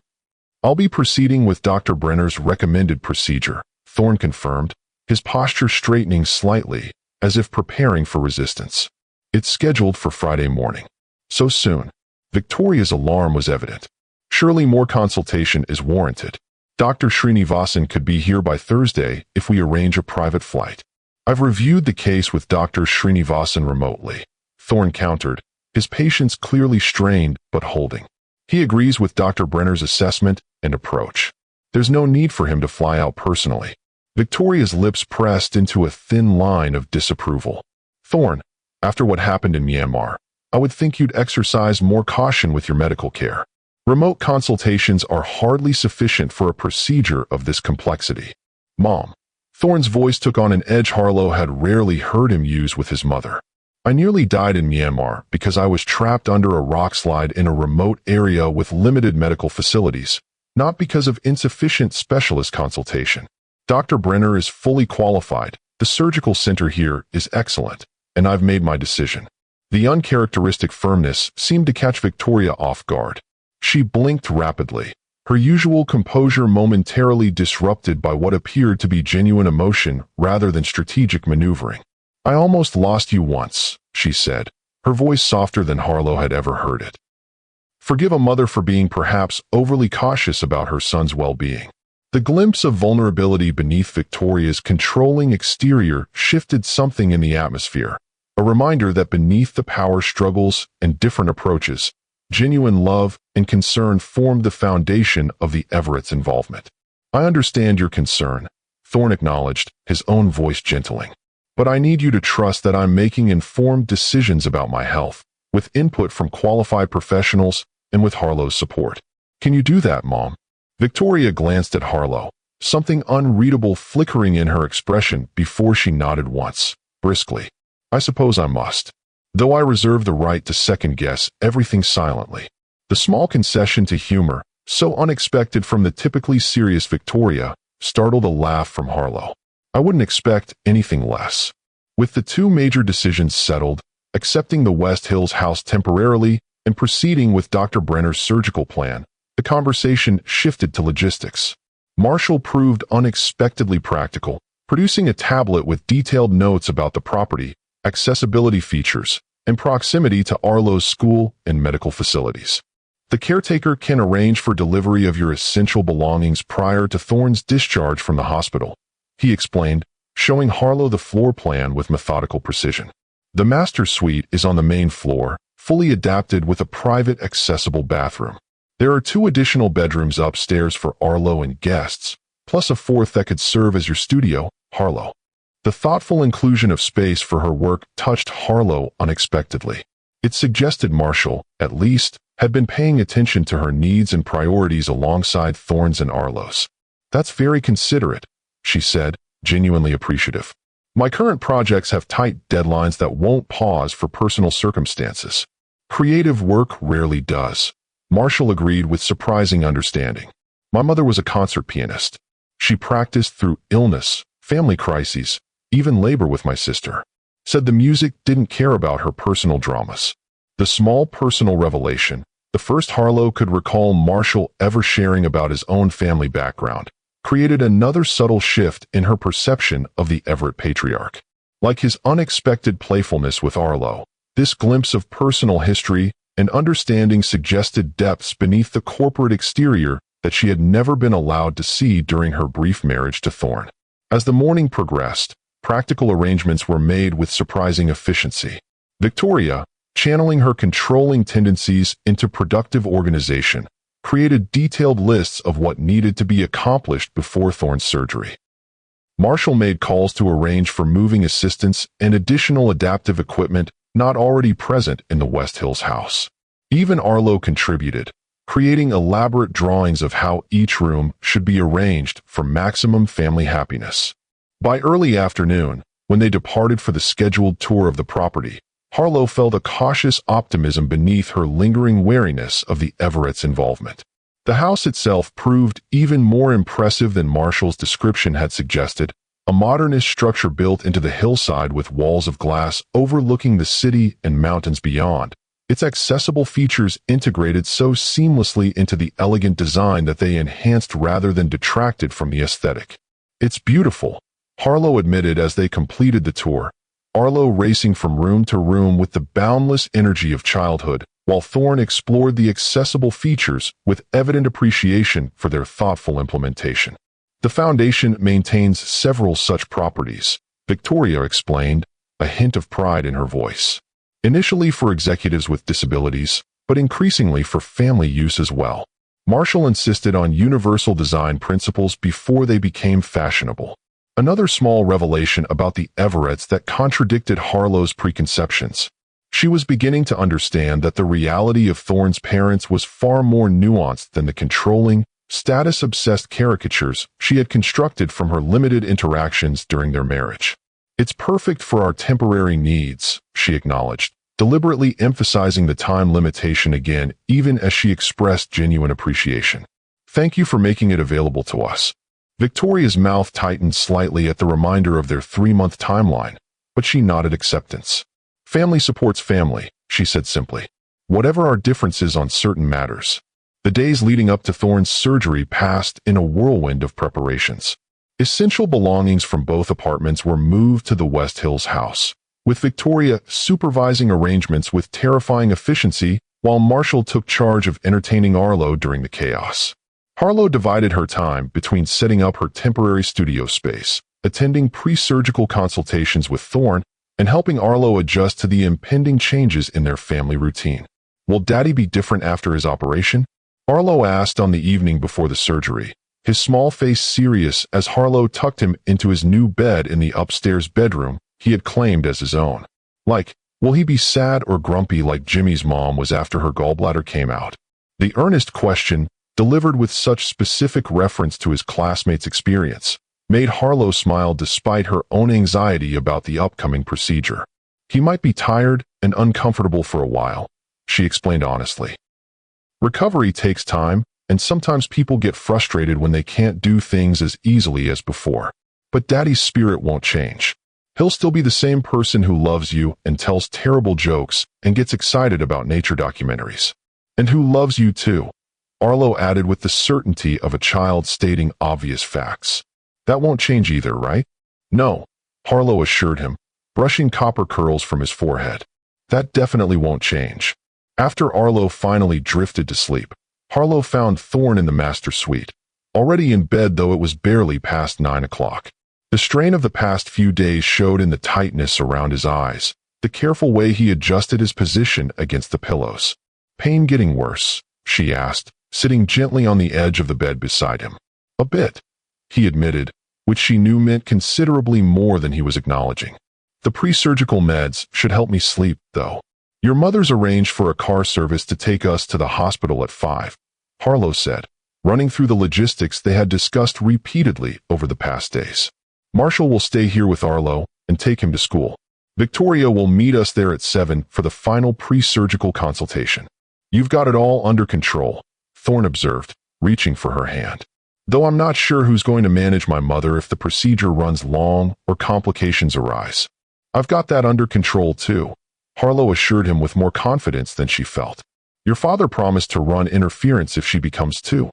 "I'll be proceeding with Dr. Brenner's recommended procedure," Thorne confirmed, his posture straightening slightly, as if preparing for resistance. "It's scheduled for Friday morning." "So soon?" Victoria's alarm was evident. "Surely more consultation is warranted. Dr. Srinivasan could be here by Thursday if we arrange a private flight." "I've reviewed the case with Dr. Srinivasan remotely," Thorne countered, his patience clearly strained but holding. "He agrees with Dr. Brenner's assessment and approach. There's no need for him to fly out personally." Victoria's lips pressed into a thin line of disapproval. "Thorne, after what happened in Myanmar, I would think you'd exercise more caution with your medical care. Remote consultations are hardly sufficient for a procedure of this complexity." "Mom." Thorne's voice took on an edge Harlow had rarely heard him use with his mother. "I nearly died in Myanmar because I was trapped under a rock slide in a remote area with limited medical facilities, not because of insufficient specialist consultation. Dr. Brenner is fully qualified, the surgical center here is excellent, and I've made my decision." The uncharacteristic firmness seemed to catch Victoria off guard. She blinked rapidly, her usual composure momentarily disrupted by what appeared to be genuine emotion rather than strategic maneuvering. "I almost lost you once," she said, her voice softer than Harlow had ever heard it. "Forgive a mother for being perhaps overly cautious about her son's well-being." The glimpse of vulnerability beneath Victoria's controlling exterior shifted something in the atmosphere, a reminder that beneath the power struggles and different approaches, genuine love and concern formed the foundation of the Everett's involvement. "I understand your concern," Thorne acknowledged, his own voice gentling. "But I need you to trust that I'm making informed decisions about my health, with input from qualified professionals and with Harlow's support." "Can you do that, Mom?" Victoria glanced at Harlow, something unreadable flickering in her expression before she nodded once, briskly. "I suppose I must. Though I reserve the right to second-guess everything silently." The small concession to humor, so unexpected from the typically serious Victoria, startled a laugh from Harlow. "I wouldn't expect anything less." With the 2 major decisions settled, accepting the West Hills house temporarily and proceeding with Dr. Brenner's surgical plan, the conversation shifted to logistics. Marshall proved unexpectedly practical, producing a tablet with detailed notes about the property, accessibility features, and proximity to Arlo's school and medical facilities. The caretaker can arrange for delivery of your essential belongings prior to Thorne's discharge from the hospital, he explained, showing Harlow the floor plan with methodical precision. The master suite is on the main floor, fully adapted with a private, accessible bathroom. There are 2 additional bedrooms upstairs for Arlo and guests, plus a 4th that could serve as your studio, Harlow. The thoughtful inclusion of space for her work touched Harlow unexpectedly. It suggested Marshall, at least, had been paying attention to her needs and priorities alongside Thorne's and Arlo's. "That's very considerate," she said, genuinely appreciative. "My current projects have tight deadlines that won't pause for personal circumstances. Creative work rarely does." Marshall agreed with surprising understanding. "My mother was a concert pianist. She practiced through illness, family crises, even labor with my sister. Said the music didn't care about her personal dramas." The small personal revelation, the first Harlow could recall Marshall ever sharing about his own family background, created another subtle shift in her perception of the Everett patriarch. Like his unexpected playfulness with Arlo, this glimpse of personal history and understanding suggested depths beneath the corporate exterior that she had never been allowed to see during her brief marriage to Thorne. As the morning progressed, practical arrangements were made with surprising efficiency. Victoria, channeling her controlling tendencies into productive organization, created detailed lists of what needed to be accomplished before Thorne's surgery. Marshall made calls to arrange for moving assistance and additional adaptive equipment not already present in the West Hills house. Even Arlo contributed, creating elaborate drawings of how each room should be arranged for maximum family happiness. By early afternoon, when they departed for the scheduled tour of the property, Harlow felt a cautious optimism beneath her lingering wariness of the Everett's involvement. The house itself proved even more impressive than Marshall's description had suggested, a modernist structure built into the hillside with walls of glass overlooking the city and mountains beyond. Its accessible features integrated so seamlessly into the elegant design that they enhanced rather than detracted from the aesthetic. "It's beautiful," Harlow admitted as they completed the tour, Arlo racing from room to room with the boundless energy of childhood, while Thorne explored the accessible features with evident appreciation for their thoughtful implementation. "The foundation maintains several such properties," Victoria explained, a hint of pride in her voice. "Initially for executives with disabilities, but increasingly for family use as well." Marshall insisted on universal design principles before they became fashionable. Another small revelation about the Everetts that contradicted Harlow's preconceptions. She was beginning to understand that the reality of Thorne's parents was far more nuanced than the controlling, status-obsessed caricatures she had constructed from her limited interactions during their marriage. "It's perfect for our temporary needs," she acknowledged, deliberately emphasizing the time limitation again even as she expressed genuine appreciation. "Thank you for making it available to us." Victoria's mouth tightened slightly at the reminder of their 3-month timeline, but she nodded acceptance. "Family supports family," she said simply. "Whatever our differences on certain matters." The days leading up to Thorne's surgery passed in a whirlwind of preparations. Essential belongings from both apartments were moved to the West Hills house, with Victoria supervising arrangements with terrifying efficiency while Marshall took charge of entertaining Arlo during the chaos. Harlow divided her time between setting up her temporary studio space, attending pre-surgical consultations with Thorne, and helping Arlo adjust to the impending changes in their family routine. "Will Daddy be different after his operation?" Arlo asked on the evening before the surgery, his small face serious as Harlow tucked him into his new bed in the upstairs bedroom he had claimed as his own. Like, will he be sad or grumpy like Jimmy's mom was after her gallbladder came out? The earnest question, delivered with such specific reference to his classmate's experience, made Harlow smile despite her own anxiety about the upcoming procedure. "He might be tired and uncomfortable for a while," she explained honestly. "Recovery takes time, and sometimes people get frustrated when they can't do things as easily as before. But Daddy's spirit won't change. He'll still be the same person who loves you and tells terrible jokes and gets excited about nature documentaries. And who loves you too," Arlo added with the certainty of a child stating obvious facts. "That won't change either, right?" No, Harlow assured him, brushing copper curls from his forehead. That definitely won't change. After Arlo finally drifted to sleep, Harlow found Thorne in the master suite, already in bed though it was barely past 9 o'clock. The strain of the past few days showed in the tightness around his eyes, the careful way he adjusted his position against the pillows. "Pain getting worse?" she asked, sitting gently on the edge of the bed beside him. "A bit," he admitted, which she knew meant considerably more than he was acknowledging. "The pre-surgical meds should help me sleep, though. Your mother's arranged for a car service to take us to the hospital at 5, Harlow said, running through the logistics they had discussed repeatedly over the past days. "Marshall will stay here with Arlo and take him to school. Victoria will meet us there at 7 for the final pre-surgical consultation." "You've got it all under control," Thorne observed, reaching for her hand. "Though I'm not sure who's going to manage my mother if the procedure runs long or complications arise." "I've got that under control too," Harlow assured him with more confidence than she felt. "Your father promised to run interference if she becomes too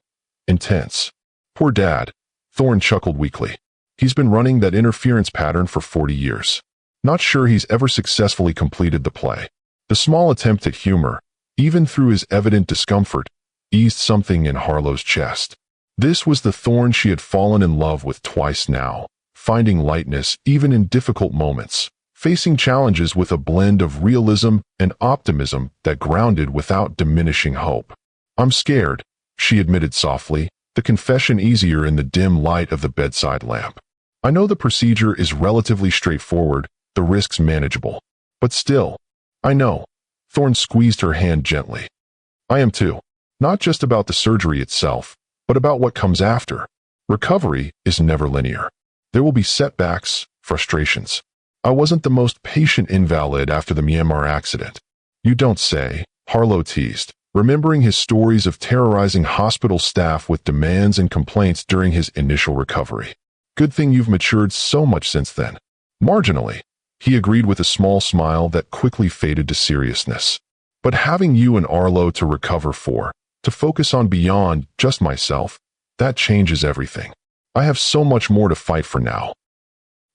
intense." "Poor Dad," Thorne chuckled weakly. "He's been running that interference pattern for 40 years. Not sure he's ever successfully completed the play." The small attempt at humor, even through his evident discomfort, eased something in Harlow's chest. This was the Thorne she had fallen in love with twice now, finding lightness even in difficult moments, facing challenges with a blend of realism and optimism that grounded without diminishing hope. "I'm scared," she admitted softly, the confession easier in the dim light of the bedside lamp. "I know the procedure is relatively straightforward, the risks manageable. But still." "I know." Thorne squeezed her hand gently. "I am too. Not just about the surgery itself, but about what comes after. Recovery is never linear. There will be setbacks, frustrations. I wasn't the most patient invalid after the Myanmar accident." "You don't say," Harlow teased, remembering his stories of terrorizing hospital staff with demands and complaints during his initial recovery. "Good thing you've matured so much since then." "Marginally," he agreed with a small smile that quickly faded to seriousness. "But having you and Arlo to recover for, to focus on beyond just myself, that changes everything. I have so much more to fight for now."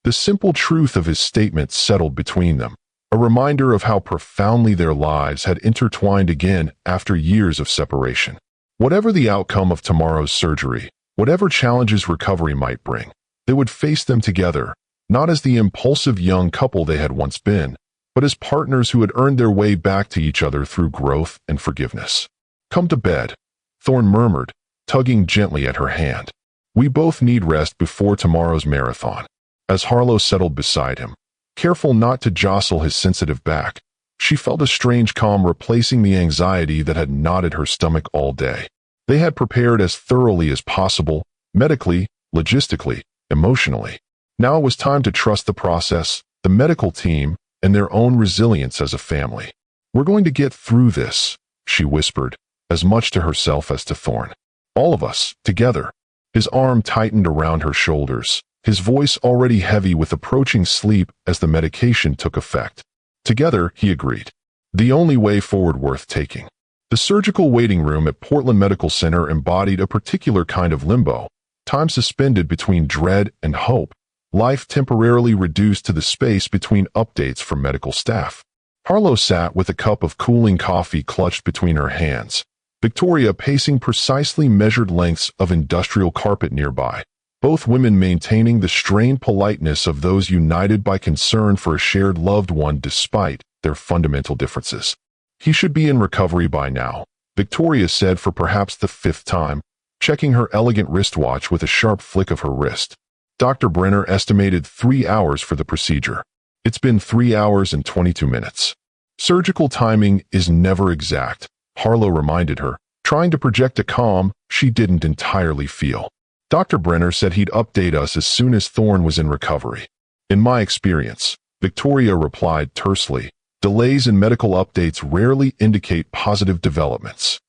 The simple truth of his statement settled between them, a reminder of how profoundly their lives had intertwined again after years of separation. Whatever the outcome of tomorrow's surgery, whatever challenges recovery might bring, they would face them together, not as the impulsive young couple they had once been, but as partners who had earned their way back to each other through growth and forgiveness. "Come to bed," Thorne murmured, tugging gently at her hand. "We both need rest before tomorrow's marathon." As Harlow settled beside him, careful not to jostle his sensitive back, she felt a strange calm replacing the anxiety that had knotted her stomach all day. They had prepared as thoroughly as possible, medically, logistically, emotionally. Now it was time to trust the process, the medical team, and their own resilience as a family. "We're going to get through this," she whispered, as much to herself as to Thorne. "All of us, together." His arm tightened around her shoulders, his voice already heavy with approaching sleep as the medication took effect. "Together," he agreed. "The only way forward worth taking." The surgical waiting room at Portland Medical Center embodied a particular kind of limbo, time suspended between dread and hope, life temporarily reduced to the space between updates from medical staff. Harlow sat with a cup of cooling coffee clutched between her hands, Victoria pacing precisely measured lengths of industrial carpet nearby, both women maintaining the strained politeness of those united by concern for a shared loved one despite their fundamental differences. "He should be in recovery by now," Victoria said for perhaps the 5th time, checking her elegant wristwatch with a sharp flick of her wrist. Dr. Brenner estimated 3 hours for the procedure. "It's been 3 hours and 22 minutes. "Surgical timing is never exact," Harlow reminded her, trying to project a calm she didn't entirely feel. "Dr. Brenner said he'd update us as soon as Thorne was in recovery." "In my experience," Victoria replied tersely, "delays in medical updates rarely indicate positive developments."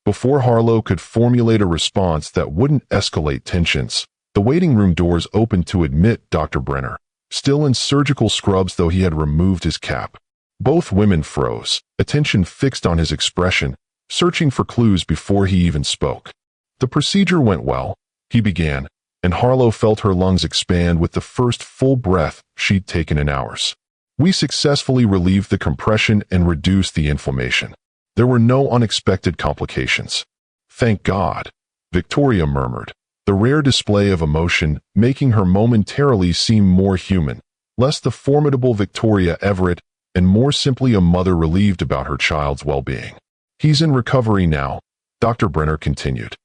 Before Harlow could formulate a response that wouldn't escalate tensions, the waiting room doors opened to admit Dr. Brenner, still in surgical scrubs though he had removed his cap. Both women froze, attention fixed on his expression, searching for clues before he even spoke. "The procedure went well," he began, and Harlow felt her lungs expand with the first full breath she'd taken in hours. We successfully relieved the compression and reduced the inflammation. There were no unexpected complications. Thank God, Victoria murmured, the rare display of emotion making her momentarily seem more human, less the formidable Victoria Everett, and more simply a mother relieved about her child's well-being. He's in recovery now, Dr. Brenner continued.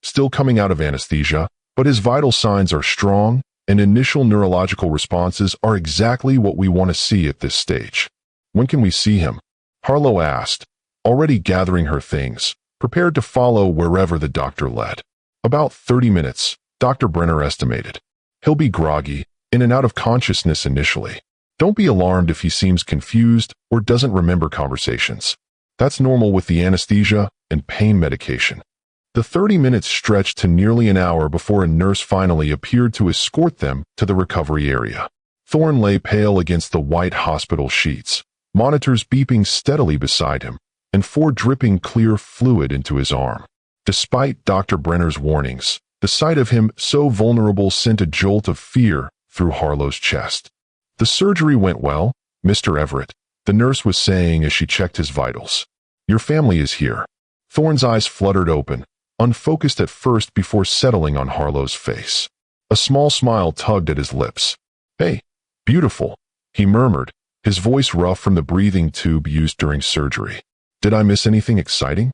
Still coming out of anesthesia, but his vital signs are strong, and initial neurological responses are exactly what we want to see at this stage. When can we see him? Harlow asked, already gathering her things, prepared to follow wherever the doctor led. About 30 minutes, Dr. Brenner estimated. He'll be groggy, in and out of consciousness initially. Don't be alarmed if he seems confused or doesn't remember conversations. That's normal with the anesthesia and pain medication. The 30 minutes stretched to nearly an hour before a nurse finally appeared to escort them to the recovery area. Thorne lay pale against the white hospital sheets, monitors beeping steadily beside him, and 4 dripping clear fluid into his arm. Despite Dr. Brenner's warnings, the sight of him so vulnerable sent a jolt of fear through Harlow's chest. The surgery went well, Mr. Everett, the nurse was saying as she checked his vitals. Your family is here. Thorne's eyes fluttered open, unfocused at first before settling on Harlow's face. A small smile tugged at his lips. Hey, beautiful, he murmured, his voice rough from the breathing tube used during surgery. Did I miss anything exciting?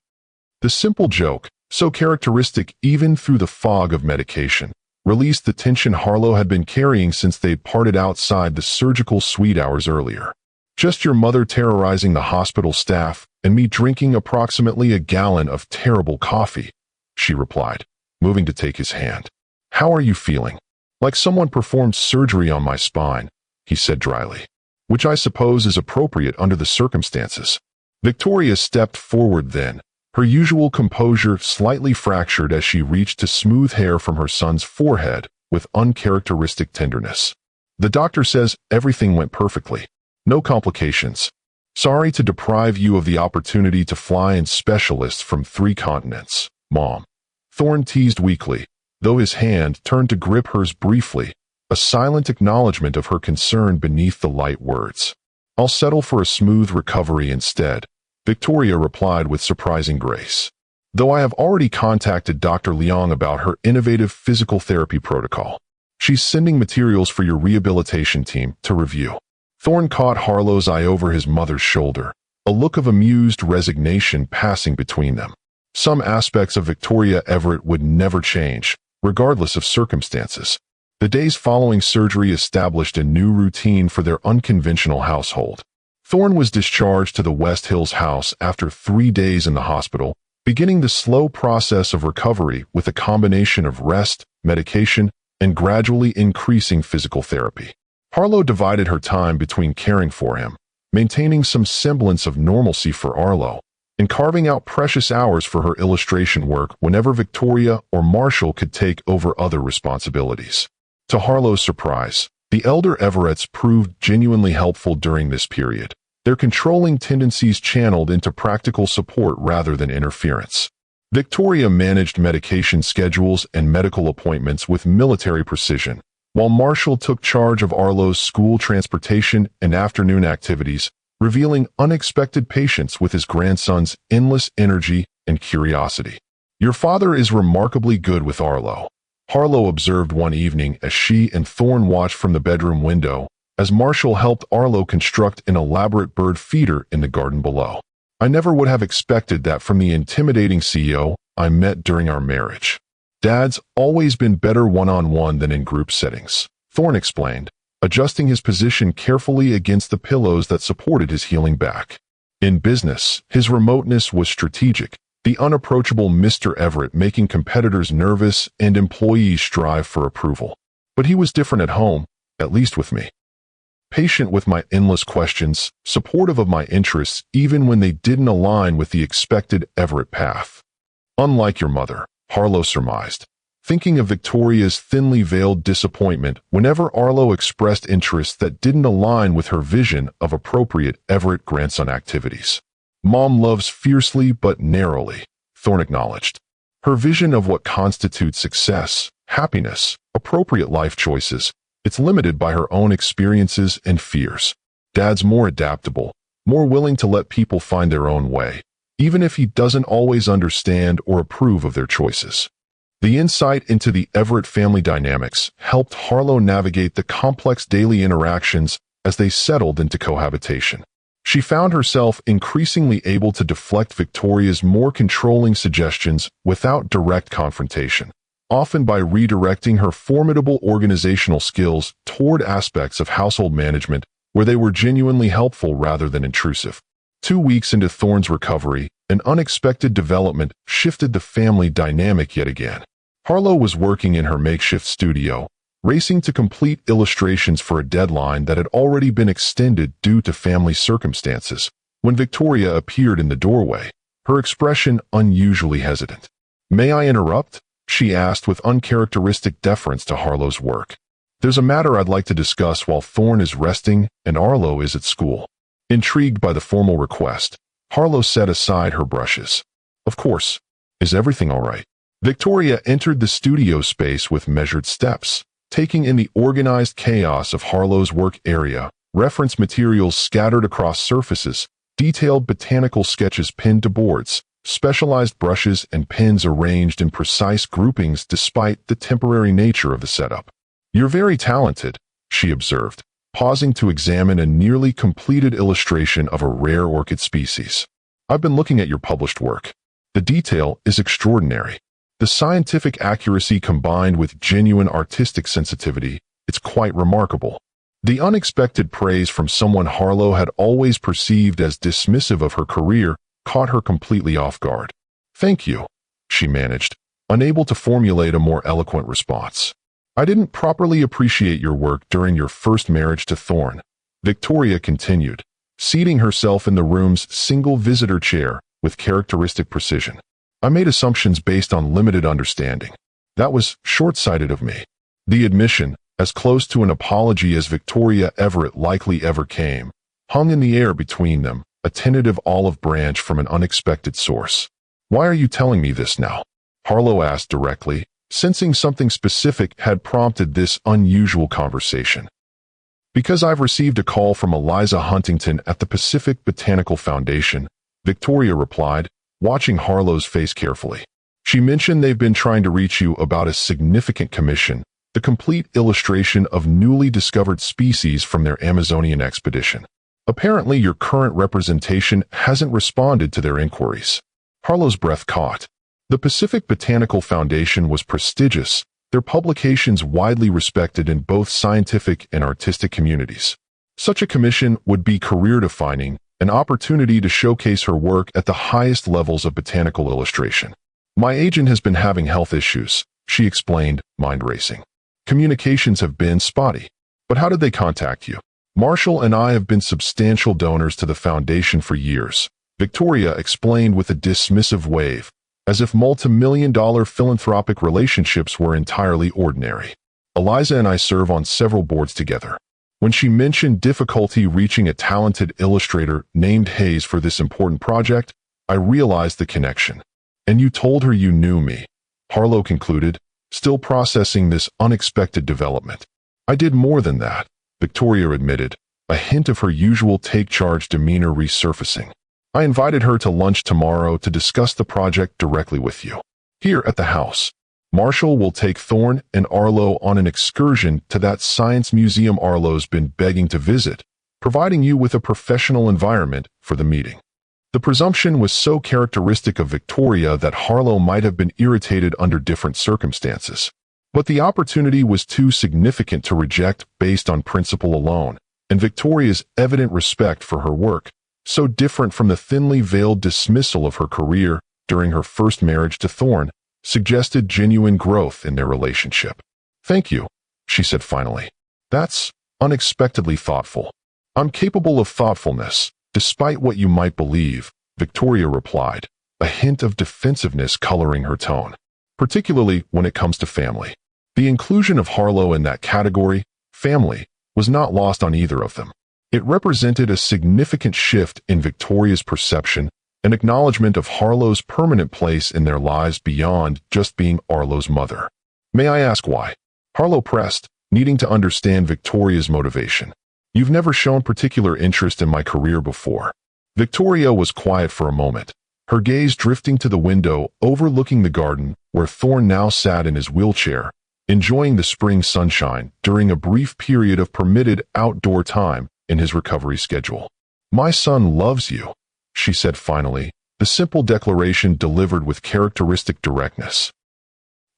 The simple joke, so characteristic even through the fog of medication, released the tension Harlow had been carrying since they'd parted outside the surgical suite hours earlier. Just your mother terrorizing the hospital staff and me drinking approximately a gallon of terrible coffee, she replied, moving to take his hand. How are you feeling? Like someone performed surgery on my spine, he said dryly, which I suppose is appropriate under the circumstances. Victoria stepped forward then, her usual composure slightly fractured as she reached to smooth hair from her son's forehead with uncharacteristic tenderness. The doctor says everything went perfectly. No complications. Sorry to deprive you of the opportunity to fly in specialists from 3 continents, Mom. Thorne teased weakly, though his hand turned to grip hers briefly, a silent acknowledgement of her concern beneath the light words. I'll settle for a smooth recovery instead, Victoria replied with surprising grace. Though I have already contacted Dr. Leong about her innovative physical therapy protocol. She's sending materials for your rehabilitation team to review. Thorne caught Harlow's eye over his mother's shoulder, a look of amused resignation passing between them. Some aspects of Victoria Everett would never change, regardless of circumstances. The days following surgery established a new routine for their unconventional household. Thorne was discharged to the West Hills house after 3 days in the hospital, beginning the slow process of recovery with a combination of rest, medication, and gradually increasing physical therapy. Harlow divided her time between caring for him, maintaining some semblance of normalcy for Arlo, and carving out precious hours for her illustration work whenever Victoria or Marshall could take over other responsibilities. To Harlow's surprise, the elder Everetts proved genuinely helpful during this period, their controlling tendencies channeled into practical support rather than interference. Victoria managed medication schedules and medical appointments with military precision, while Marshall took charge of Arlo's school transportation and afternoon activities, revealing unexpected patience with his grandson's endless energy and curiosity. Your father is remarkably good with Arlo, Harlow observed one evening as she and Thorne watched from the bedroom window, as Marshall helped Arlo construct an elaborate bird feeder in the garden below. I never would have expected that from the intimidating CEO I met during our marriage. Dad's always been better one-on-one than in group settings, Thorne explained, adjusting his position carefully against the pillows that supported his healing back. In business, his remoteness was strategic, the unapproachable Mr. Everett making competitors nervous and employees strive for approval. But he was different at home, at least with me. Patient with my endless questions, supportive of my interests even when they didn't align with the expected Everett path. Unlike your mother, Harlow surmised, thinking of Victoria's thinly veiled disappointment whenever Arlo expressed interests that didn't align with her vision of appropriate Everett grandson activities. Mom loves fiercely but narrowly, Thorne acknowledged. Her vision of what constitutes success, happiness, appropriate life choices. It's limited by her own experiences and fears. Dad's more adaptable, more willing to let people find their own way, even if he doesn't always understand or approve of their choices. The insight into the Everett family dynamics helped Harlow navigate the complex daily interactions as they settled into cohabitation. She found herself increasingly able to deflect Victoria's more controlling suggestions without direct confrontation, often by redirecting her formidable organizational skills toward aspects of household management where they were genuinely helpful rather than intrusive. 2 weeks into Thorne's recovery, an unexpected development shifted the family dynamic yet again. Harlow was working in her makeshift studio, racing to complete illustrations for a deadline that had already been extended due to family circumstances, when Victoria appeared in the doorway, her expression unusually hesitant. "May I interrupt?" she asked with uncharacteristic deference to Harlow's work. "There's a matter I'd like to discuss while Thorne is resting and Arlo is at school." Intrigued by the formal request, Harlow set aside her brushes. "Of course. Is everything all right?" Victoria entered the studio space with measured steps, taking in the organized chaos of Harlow's work area, reference materials scattered across surfaces, detailed botanical sketches pinned to boards, specialized brushes and pens arranged in precise groupings despite the temporary nature of the setup. "You're very talented," she observed, pausing to examine a nearly completed illustration of a rare orchid species. "I've been looking at your published work. The detail is extraordinary. The scientific accuracy combined with genuine artistic sensitivity, it's quite remarkable." The unexpected praise from someone Harlow had always perceived as dismissive of her career caught her completely off guard. "Thank you," she managed, unable to formulate a more eloquent response. "I didn't properly appreciate your work during your first marriage to Thorne," Victoria continued, seating herself in the room's single visitor chair with characteristic precision. "I made assumptions based on limited understanding. That was short-sighted of me." The admission, as close to an apology as Victoria Everett likely ever came, hung in the air between them, a tentative olive branch from an unexpected source. "Why are you telling me this now?" Harlow asked directly, sensing something specific had prompted this unusual conversation. "Because I've received a call from Eliza Huntington at the Pacific Botanical Foundation," Victoria replied, watching Harlow's face carefully. "She mentioned they've been trying to reach you about a significant commission, the complete illustration of newly discovered species from their Amazonian expedition. Apparently your current representation hasn't responded to their inquiries." Harlow's breath caught. The Pacific Botanical Foundation was prestigious, their publications widely respected in both scientific and artistic communities. Such a commission would be career-defining, an opportunity to showcase her work at the highest levels of botanical illustration. "My agent has been having health issues," she explained, mind racing. "Communications have been spotty." "But how did they contact you?" "Marshall and I have been substantial donors to the foundation for years," Victoria explained with a dismissive wave, as if multi-million-dollar philanthropic relationships were entirely ordinary. "Eliza and I serve on several boards together." When she mentioned difficulty reaching a talented illustrator named Hayes for this important project, I realized the connection. "And you told her you knew me," Harlow concluded, still processing this unexpected development. "I did more than that," Victoria admitted, a hint of her usual take-charge demeanor resurfacing. "I invited her to lunch tomorrow to discuss the project directly with you. Here at the house. Marshall will take Thorne and Arlo on an excursion to that science museum Arlo's been begging to visit, providing you with a professional environment for the meeting." The presumption was so characteristic of Victoria that Harlow might have been irritated under different circumstances. But the opportunity was too significant to reject based on principle alone, and Victoria's evident respect for her work, so different from the thinly veiled dismissal of her career during her first marriage to Thorne, suggested genuine growth in their relationship. "Thank you," she said finally. "That's unexpectedly thoughtful." "I'm capable of thoughtfulness, despite what you might believe," Victoria replied, a hint of defensiveness coloring her tone, particularly when it comes to family. The inclusion of Harlow in that category, family, was not lost on either of them. It represented a significant shift in Victoria's perception, an acknowledgement of Harlow's permanent place in their lives beyond just being Arlo's mother. May I ask why? Harlow pressed, needing to understand Victoria's motivation. You've never shown particular interest in my career before. Victoria was quiet for a moment, her gaze drifting to the window overlooking the garden where Thorne now sat in his wheelchair, enjoying the spring sunshine during a brief period of permitted outdoor time in his recovery schedule. My son loves you, she said finally, the simple declaration delivered with characteristic directness.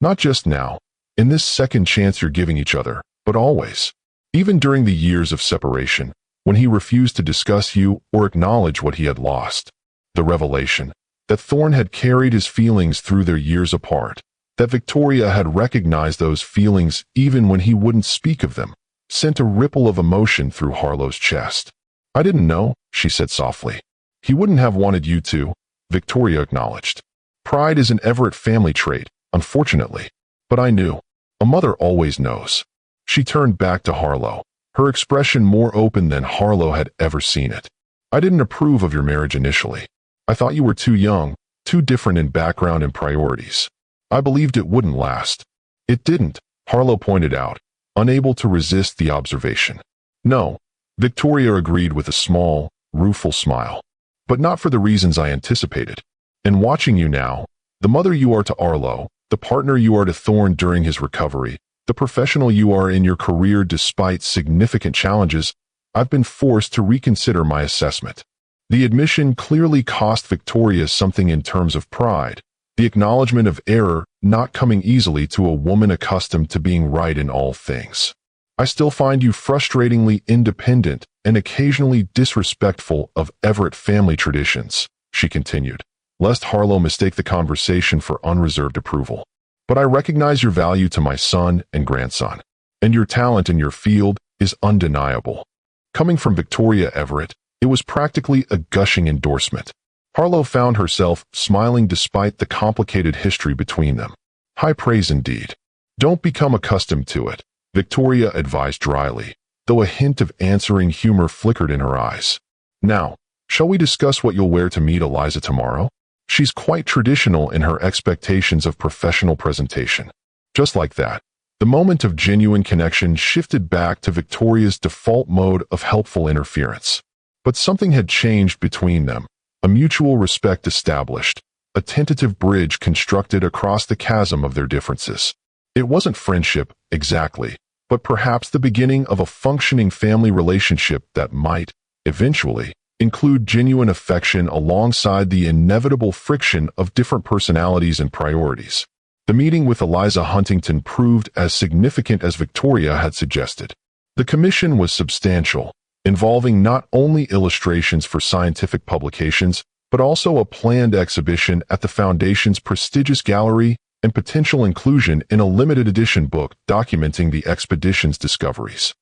Not just now, in this second chance you're giving each other, but always. Even during the years of separation, when he refused to discuss you or acknowledge what he had lost. The revelation that Thorne had carried his feelings through their years apart, that Victoria had recognized those feelings even when he wouldn't speak of them, sent a ripple of emotion through Harlow's chest. I didn't know, she said softly. He wouldn't have wanted you to, Victoria acknowledged. Pride is an Everett family trait, unfortunately. But I knew. A mother always knows. She turned back to Harlow, her expression more open than Harlow had ever seen it. I didn't approve of your marriage initially. I thought you were too young, too different in background and priorities. I believed it wouldn't last. It didn't, Harlow pointed out, unable to resist the observation. No, Victoria agreed with a small, rueful smile. But not for the reasons I anticipated. In watching you now, the mother you are to Harlow, the partner you are to Thorne during his recovery, the professional you are in your career despite significant challenges, I've been forced to reconsider my assessment. The admission clearly cost Victoria something in terms of pride, the acknowledgement of error not coming easily to a woman accustomed to being right in all things. I still find you frustratingly independent and occasionally disrespectful of Everett family traditions, she continued, lest Harlow mistake the conversation for unreserved approval. But I recognize your value to my son and grandson, and your talent in your field is undeniable. Coming from Victoria Everett, it was practically a gushing endorsement. Harlow found herself smiling despite the complicated history between them. High praise indeed. Don't become accustomed to it, Victoria advised dryly, though a hint of answering humor flickered in her eyes. Now, shall we discuss what you'll wear to meet Eliza tomorrow? She's quite traditional in her expectations of professional presentation. Just like that, the moment of genuine connection shifted back to Victoria's default mode of helpful interference. But something had changed between them, a mutual respect established, a tentative bridge constructed across the chasm of their differences. It wasn't friendship, exactly, but perhaps the beginning of a functioning family relationship that might, eventually, include genuine affection alongside the inevitable friction of different personalities and priorities. The meeting with Eliza Huntington proved as significant as Victoria had suggested. The commission was substantial, involving not only illustrations for scientific publications, but also a planned exhibition at the Foundation's prestigious gallery and potential inclusion in a limited edition book documenting the expedition's discoveries.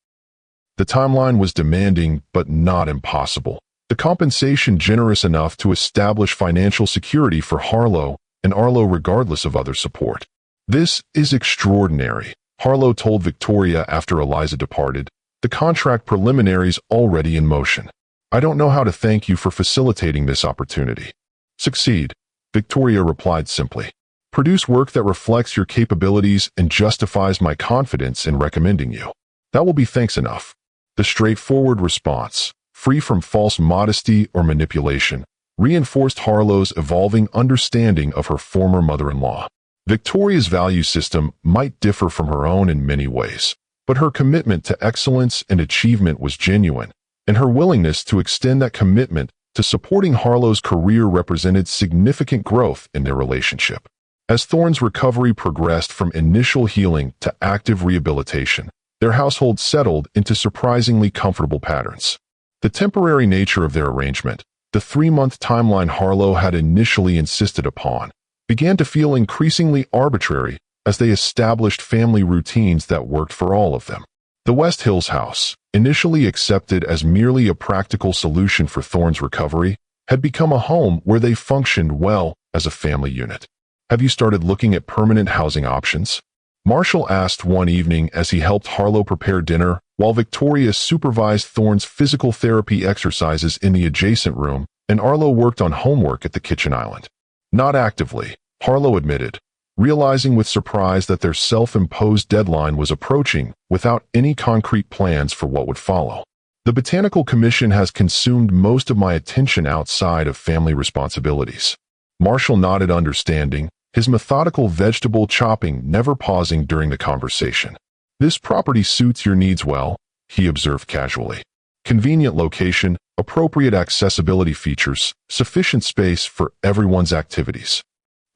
The timeline was demanding but not impossible. The compensation generous enough to establish financial security for Harlow and Harlow regardless of other support. This is extraordinary, Harlow told Victoria after Eliza departed, the contract preliminaries already in motion. I don't know how to thank you for facilitating this opportunity. Succeed, Victoria replied simply. Produce work that reflects your capabilities and justifies my confidence in recommending you. That will be thanks enough. The straightforward response, free from false modesty or manipulation, reinforced Harlow's evolving understanding of her former mother-in-law. Victoria's value system might differ from her own in many ways, but her commitment to excellence and achievement was genuine, and her willingness to extend that commitment to supporting Harlow's career represented significant growth in their relationship. As Thorne's recovery progressed from initial healing to active rehabilitation, their household settled into surprisingly comfortable patterns. The temporary nature of their arrangement, the 3-month timeline Harlow had initially insisted upon, began to feel increasingly arbitrary as they established family routines that worked for all of them. The West Hills house, initially accepted as merely a practical solution for Thorne's recovery, had become a home where they functioned well as a family unit. Have you started looking at permanent housing options? Marshall asked one evening as he helped Harlow prepare dinner while Victoria supervised Thorne's physical therapy exercises in the adjacent room and Harlow worked on homework at the kitchen island. Not actively, Harlow admitted. realizing with surprise that their self-imposed deadline was approaching without any concrete plans for what would follow. The Botanical Commission has consumed most of my attention outside of family responsibilities. Marshall nodded understanding, his methodical vegetable chopping never pausing during the conversation. This property suits your needs well, he observed casually. Convenient location, appropriate accessibility features, sufficient space for everyone's activities.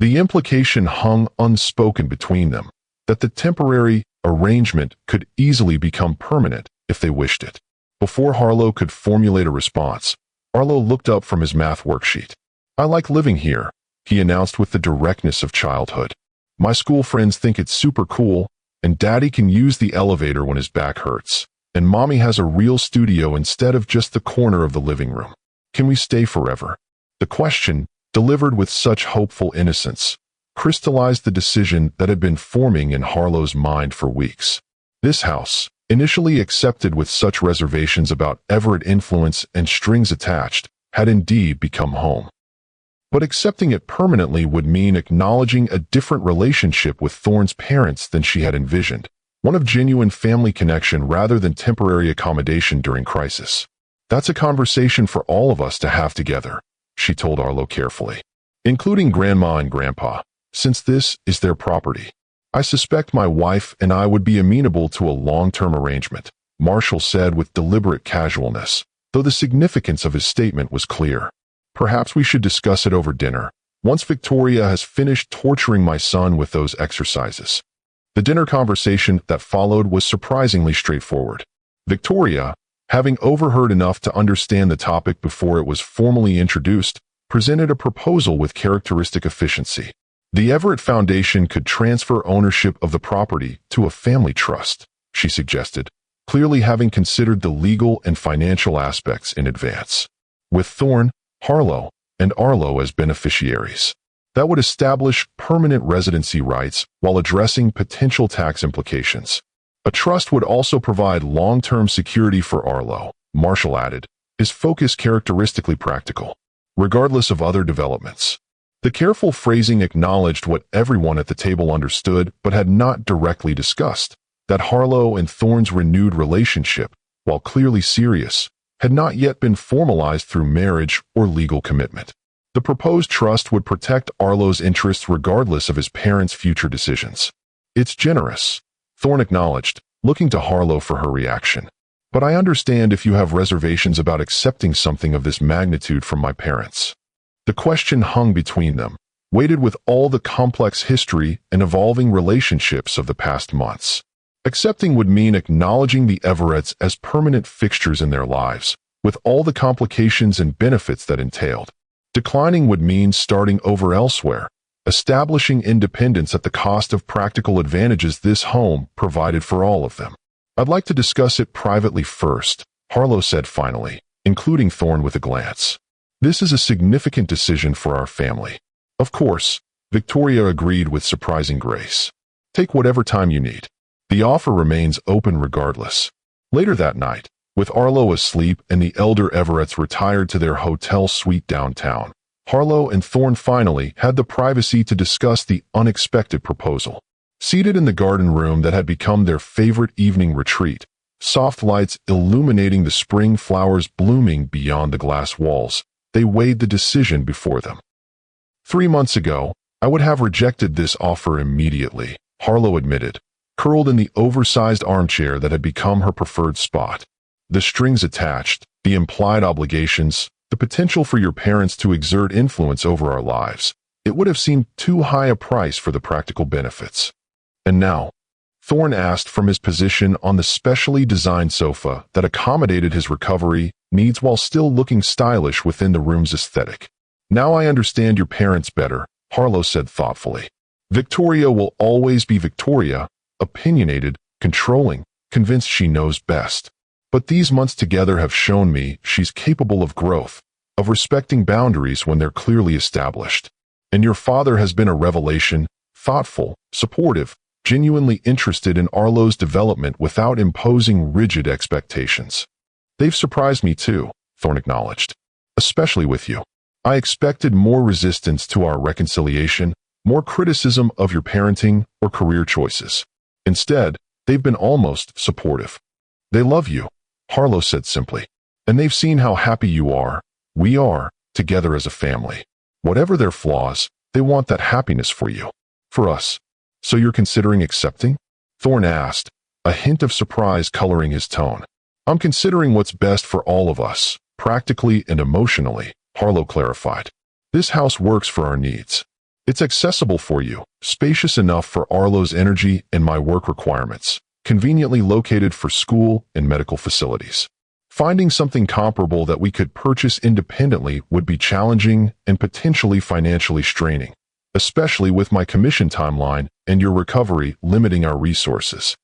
The implication hung unspoken between them, that the temporary arrangement could easily become permanent if they wished it. Before Harlow could formulate a response, Arlo looked up from his math worksheet. "I like living here," he announced with the directness of childhood. "My school friends think it's super cool, and Daddy can use the elevator when his back hurts. And Mommy has a real studio instead of just the corner of the living room. Can we stay forever?" The question, delivered with such hopeful innocence, crystallized the decision that had been forming in Harlow's mind for weeks. This house, initially accepted with such reservations about Everett influence and strings attached, had indeed become home. But accepting it permanently would mean acknowledging a different relationship with Thorne's parents than she had envisioned, one of genuine family connection rather than temporary accommodation during crisis. "That's a conversation for all of us to have together," she told Arlo carefully, "including Grandma and Grandpa, since this is their property. I suspect my wife and I would be amenable to a long-term arrangement," Marshall said with deliberate casualness, though the significance of his statement was clear. "Perhaps we should discuss it over dinner, once Victoria has finished torturing my son with those exercises." The dinner conversation that followed was surprisingly straightforward. Victoria, having overheard enough to understand the topic before it was formally introduced, presented a proposal with characteristic efficiency. The Everett Foundation could transfer ownership of the property to a family trust, she suggested, clearly having considered the legal and financial aspects in advance. With Thorne, Harlow, and Arlo as beneficiaries. That would establish permanent residency rights while addressing potential tax implications. A trust would also provide long-term security for Arlo, Marshall added, his focus characteristically practical, regardless of other developments. The careful phrasing acknowledged what everyone at the table understood but had not directly discussed, that Harlow and Thorne's renewed relationship, while clearly serious, had not yet been formalized through marriage or legal commitment. The proposed trust would protect Arlo's interests regardless of his parents' future decisions. "It's generous," Thorne acknowledged, looking to Harlow for her reaction. "But I understand if you have reservations about accepting something of this magnitude from my parents." The question hung between them, weighted with all the complex history and evolving relationships of the past months. Accepting would mean acknowledging the Everetts as permanent fixtures in their lives, with all the complications and benefits that entailed. Declining would mean starting over elsewhere, establishing independence at the cost of practical advantages this home provided for all of them. "I'd like to discuss it privately first," Harlow said finally, including Thorne with a glance. "This is a significant decision for our family." "Of course," Victoria agreed with surprising grace. "Take whatever time you need. The offer remains open regardless." Later that night, with Arlo asleep and the elder Everetts retired to their hotel suite downtown, Harlow and Thorne finally had the privacy to discuss the unexpected proposal. Seated in the garden room that had become their favorite evening retreat, soft lights illuminating the spring flowers blooming beyond the glass walls, they weighed the decision before them. 3 months ago, I would have rejected this offer immediately, Harlow admitted, curled in the oversized armchair that had become her preferred spot. The strings attached, the implied obligations, the potential for your parents to exert influence over our lives. It would have seemed too high a price for the practical benefits. "And now?" Thorne asked from his position on the specially designed sofa that accommodated his recovery needs while still looking stylish within the room's aesthetic. "Now I understand your parents better," Harlow said thoughtfully. "Victoria will always be Victoria, opinionated, controlling, convinced she knows best. But these months together have shown me she's capable of growth, of respecting boundaries when they're clearly established. And your father has been a revelation, thoughtful, supportive, genuinely interested in Arlo's development without imposing rigid expectations." "They've surprised me too," Thorne acknowledged. "Especially with you. I expected more resistance to our reconciliation, more criticism of your parenting or career choices. Instead, they've been almost supportive. They love you, Harlow said simply, and they've seen how happy you are, we are, together as a family. Whatever their flaws, they want that happiness for you. For us. So you're considering accepting? Thorne asked, a hint of surprise coloring his tone. I'm considering what's best for all of us, practically and emotionally, Harlow clarified. This house works for our needs. It's accessible for you, spacious enough for Arlo's energy and my work requirements, conveniently located for school and medical facilities. Finding something comparable that we could purchase independently would be challenging and potentially financially straining, especially with my commission timeline and your recovery limiting our resources.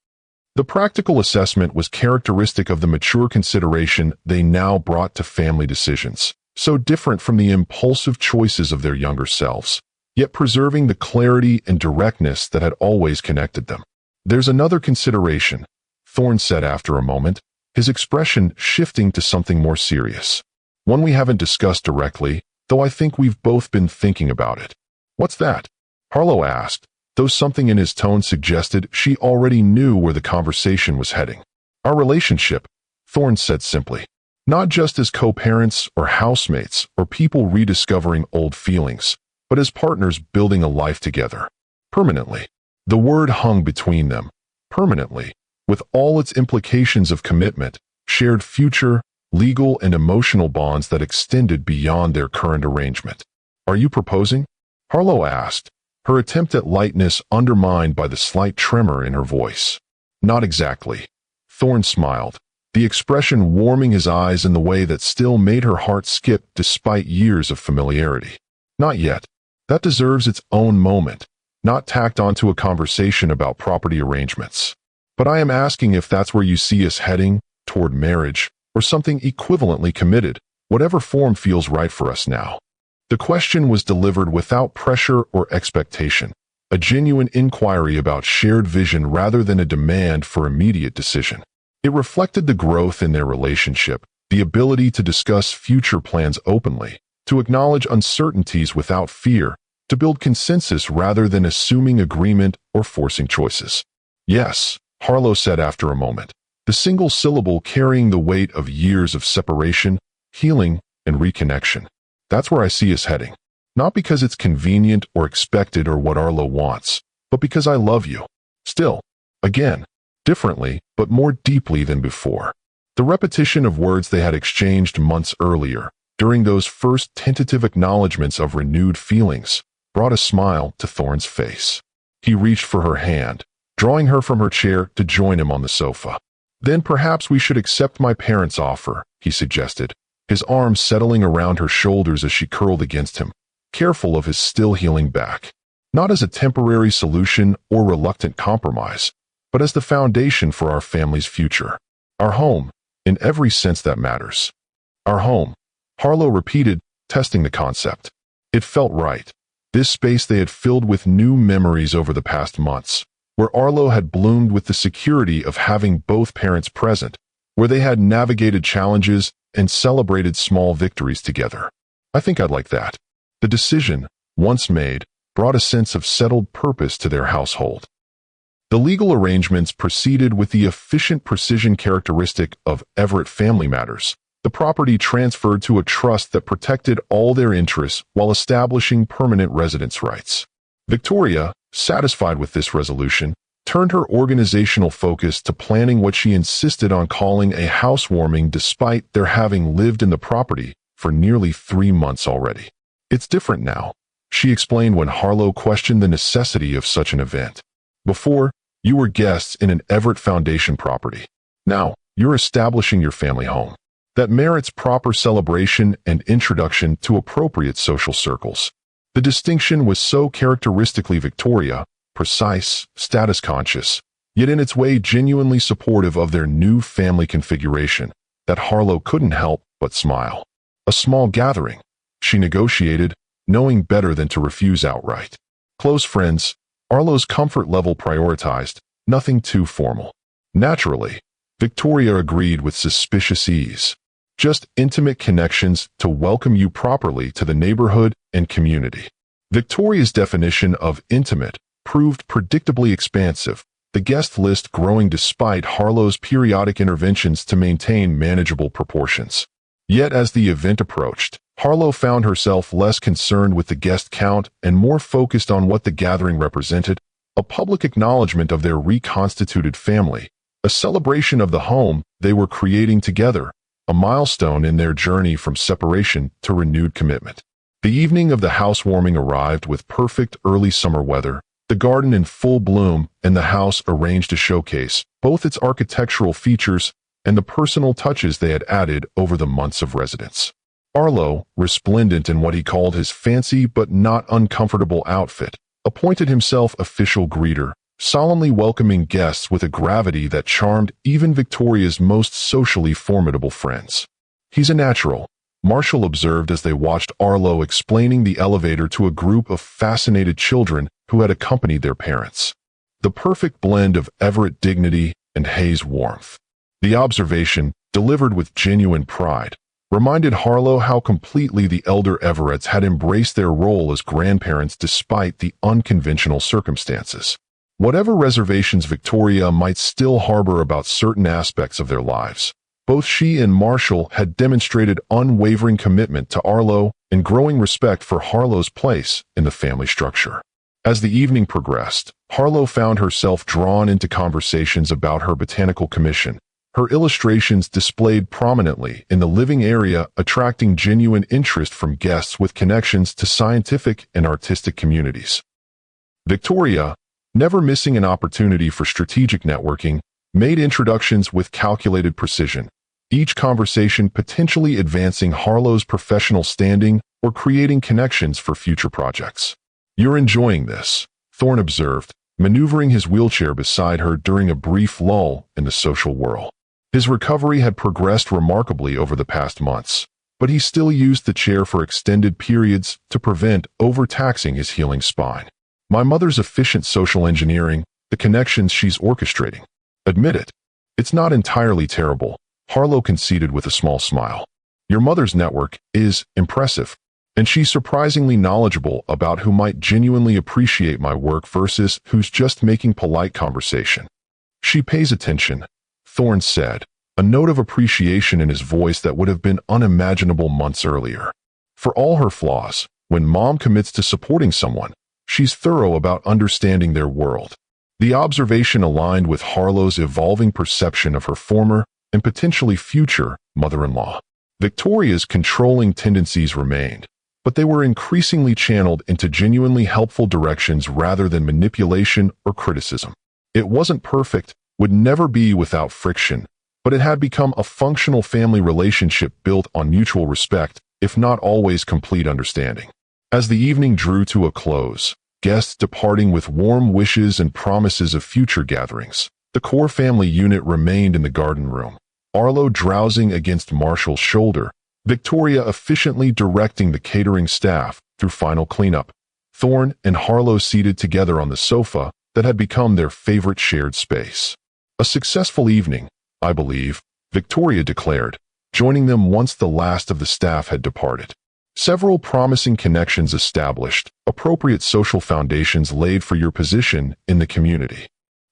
The practical assessment was characteristic of the mature consideration they now brought to family decisions, so different from the impulsive choices of their younger selves, yet preserving the clarity and directness that had always connected them. There's another consideration, Thorne said after a moment, his expression shifting to something more serious. One we haven't discussed directly, though I think we've both been thinking about it. What's that? Harlow asked, though something in his tone suggested she already knew where the conversation was heading. Our relationship, Thorne said simply. Not just as co-parents or housemates or people rediscovering old feelings, but as partners building a life together. Permanently. The word hung between them. Permanently. With all its implications of commitment, shared future, legal and emotional bonds that extended beyond their current arrangement. Are you proposing? Harlow asked, her attempt at lightness undermined by the slight tremor in her voice. Not exactly. Thorne smiled, the expression warming his eyes in the way that still made her heart skip despite years of familiarity. Not yet. That deserves its own moment, not tacked onto a conversation about property arrangements. But I am asking if that's where you see us heading, toward marriage, or something equivalently committed, whatever form feels right for us now. The question was delivered without pressure or expectation, a genuine inquiry about shared vision rather than a demand for immediate decision. It reflected the growth in their relationship, the ability to discuss future plans openly, to acknowledge uncertainties without fear, to build consensus rather than assuming agreement or forcing choices. Yes, Harlow said after a moment, the single syllable carrying the weight of years of separation, healing, and reconnection. That's where I see us heading. Not because it's convenient or expected or what Arlo wants, but because I love you. Still, again, differently, but more deeply than before. The repetition of words they had exchanged months earlier, during those first tentative acknowledgments of renewed feelings, brought a smile to Thorne's face. He reached for her hand, drawing her from her chair to join him on the sofa. Then perhaps we should accept my parents' offer, he suggested, his arms settling around her shoulders as she curled against him, careful of his still healing back. Not as a temporary solution or reluctant compromise, but as the foundation for our family's future. Our home, in every sense that matters. Our home, Harlow repeated, testing the concept. It felt right. This space they had filled with new memories over the past months, where Arlo had bloomed with the security of having both parents present, where they had navigated challenges and celebrated small victories together. I think I'd like that. The decision, once made, brought a sense of settled purpose to their household. The legal arrangements proceeded with the efficient precision characteristic of Everett family matters. The property transferred to a trust that protected all their interests while establishing permanent residence rights. Victoria, satisfied with this resolution, turned her organizational focus to planning what she insisted on calling a housewarming despite their having lived in the property for nearly 3 months already. It's different now, she explained when Harlow questioned the necessity of such an event. Before, you were guests in an Everett Foundation property. Now, you're establishing your family home. That merits proper celebration and introduction to appropriate social circles. The distinction was so characteristically Victoria, precise, status-conscious, yet in its way genuinely supportive of their new family configuration, that Harlow couldn't help but smile. A small gathering, she negotiated, knowing better than to refuse outright. Close friends, Arlo's comfort level prioritized, nothing too formal. Naturally, Victoria agreed with suspicious ease. Just intimate connections to welcome you properly to the neighborhood and community. Victoria's definition of intimate proved predictably expansive, the guest list growing despite Harlow's periodic interventions to maintain manageable proportions. Yet as the event approached, Harlow found herself less concerned with the guest count and more focused on what the gathering represented: a public acknowledgement of their reconstituted family, a celebration of the home they were creating together, a milestone in their journey from separation to renewed commitment. The evening of the housewarming arrived with perfect early summer weather, the garden in full bloom, and the house arranged to showcase both its architectural features and the personal touches they had added over the months of residence. Harlow, resplendent in what he called his fancy but not uncomfortable outfit, appointed himself official greeter, solemnly welcoming guests with a gravity that charmed even Victoria's most socially formidable friends. "He's a natural," Marshall observed as they watched Harlow explaining the elevator to a group of fascinated children who had accompanied their parents. The perfect blend of Everett dignity and Hayes warmth. The observation, delivered with genuine pride, reminded Harlow how completely the elder Everetts had embraced their role as grandparents despite the unconventional circumstances. Whatever reservations Victoria might still harbor about certain aspects of their lives, both she and Marshall had demonstrated unwavering commitment to Harlow and growing respect for Harlow's place in the family structure. As the evening progressed, Harlow found herself drawn into conversations about her botanical commission, her illustrations displayed prominently in the living area attracting genuine interest from guests with connections to scientific and artistic communities. Victoria, never missing an opportunity for strategic networking, made introductions with calculated precision, each conversation potentially advancing Harlow's professional standing or creating connections for future projects. "You're enjoying this," Thorne observed, maneuvering his wheelchair beside her during a brief lull in the social whirl. His recovery had progressed remarkably over the past months, but he still used the chair for extended periods to prevent overtaxing his healing spine. "My mother's efficient social engineering, the connections she's orchestrating. Admit it. It's not entirely terrible," Harlow conceded with a small smile. "Your mother's network is impressive, and she's surprisingly knowledgeable about who might genuinely appreciate my work versus who's just making polite conversation. She pays attention," Thorne said, a note of appreciation in his voice that would have been unimaginable months earlier. "For all her flaws, when Mom commits to supporting someone, she's thorough about understanding their world." The observation aligned with Harlow's evolving perception of her former and potentially future mother-in-law. Victoria's controlling tendencies remained, but they were increasingly channeled into genuinely helpful directions rather than manipulation or criticism. It wasn't perfect, would never be without friction, but it had become a functional family relationship built on mutual respect, if not always complete understanding. As the evening drew to a close, guests departing with warm wishes and promises of future gatherings, the core family unit remained in the garden room, Harlow drowsing against Marshall's shoulder, Victoria efficiently directing the catering staff through final cleanup, Thorne and Harlow seated together on the sofa that had become their favorite shared space. "A successful evening, I believe," Victoria declared, joining them once the last of the staff had departed. "Several promising connections established, appropriate social foundations laid for your position in the community."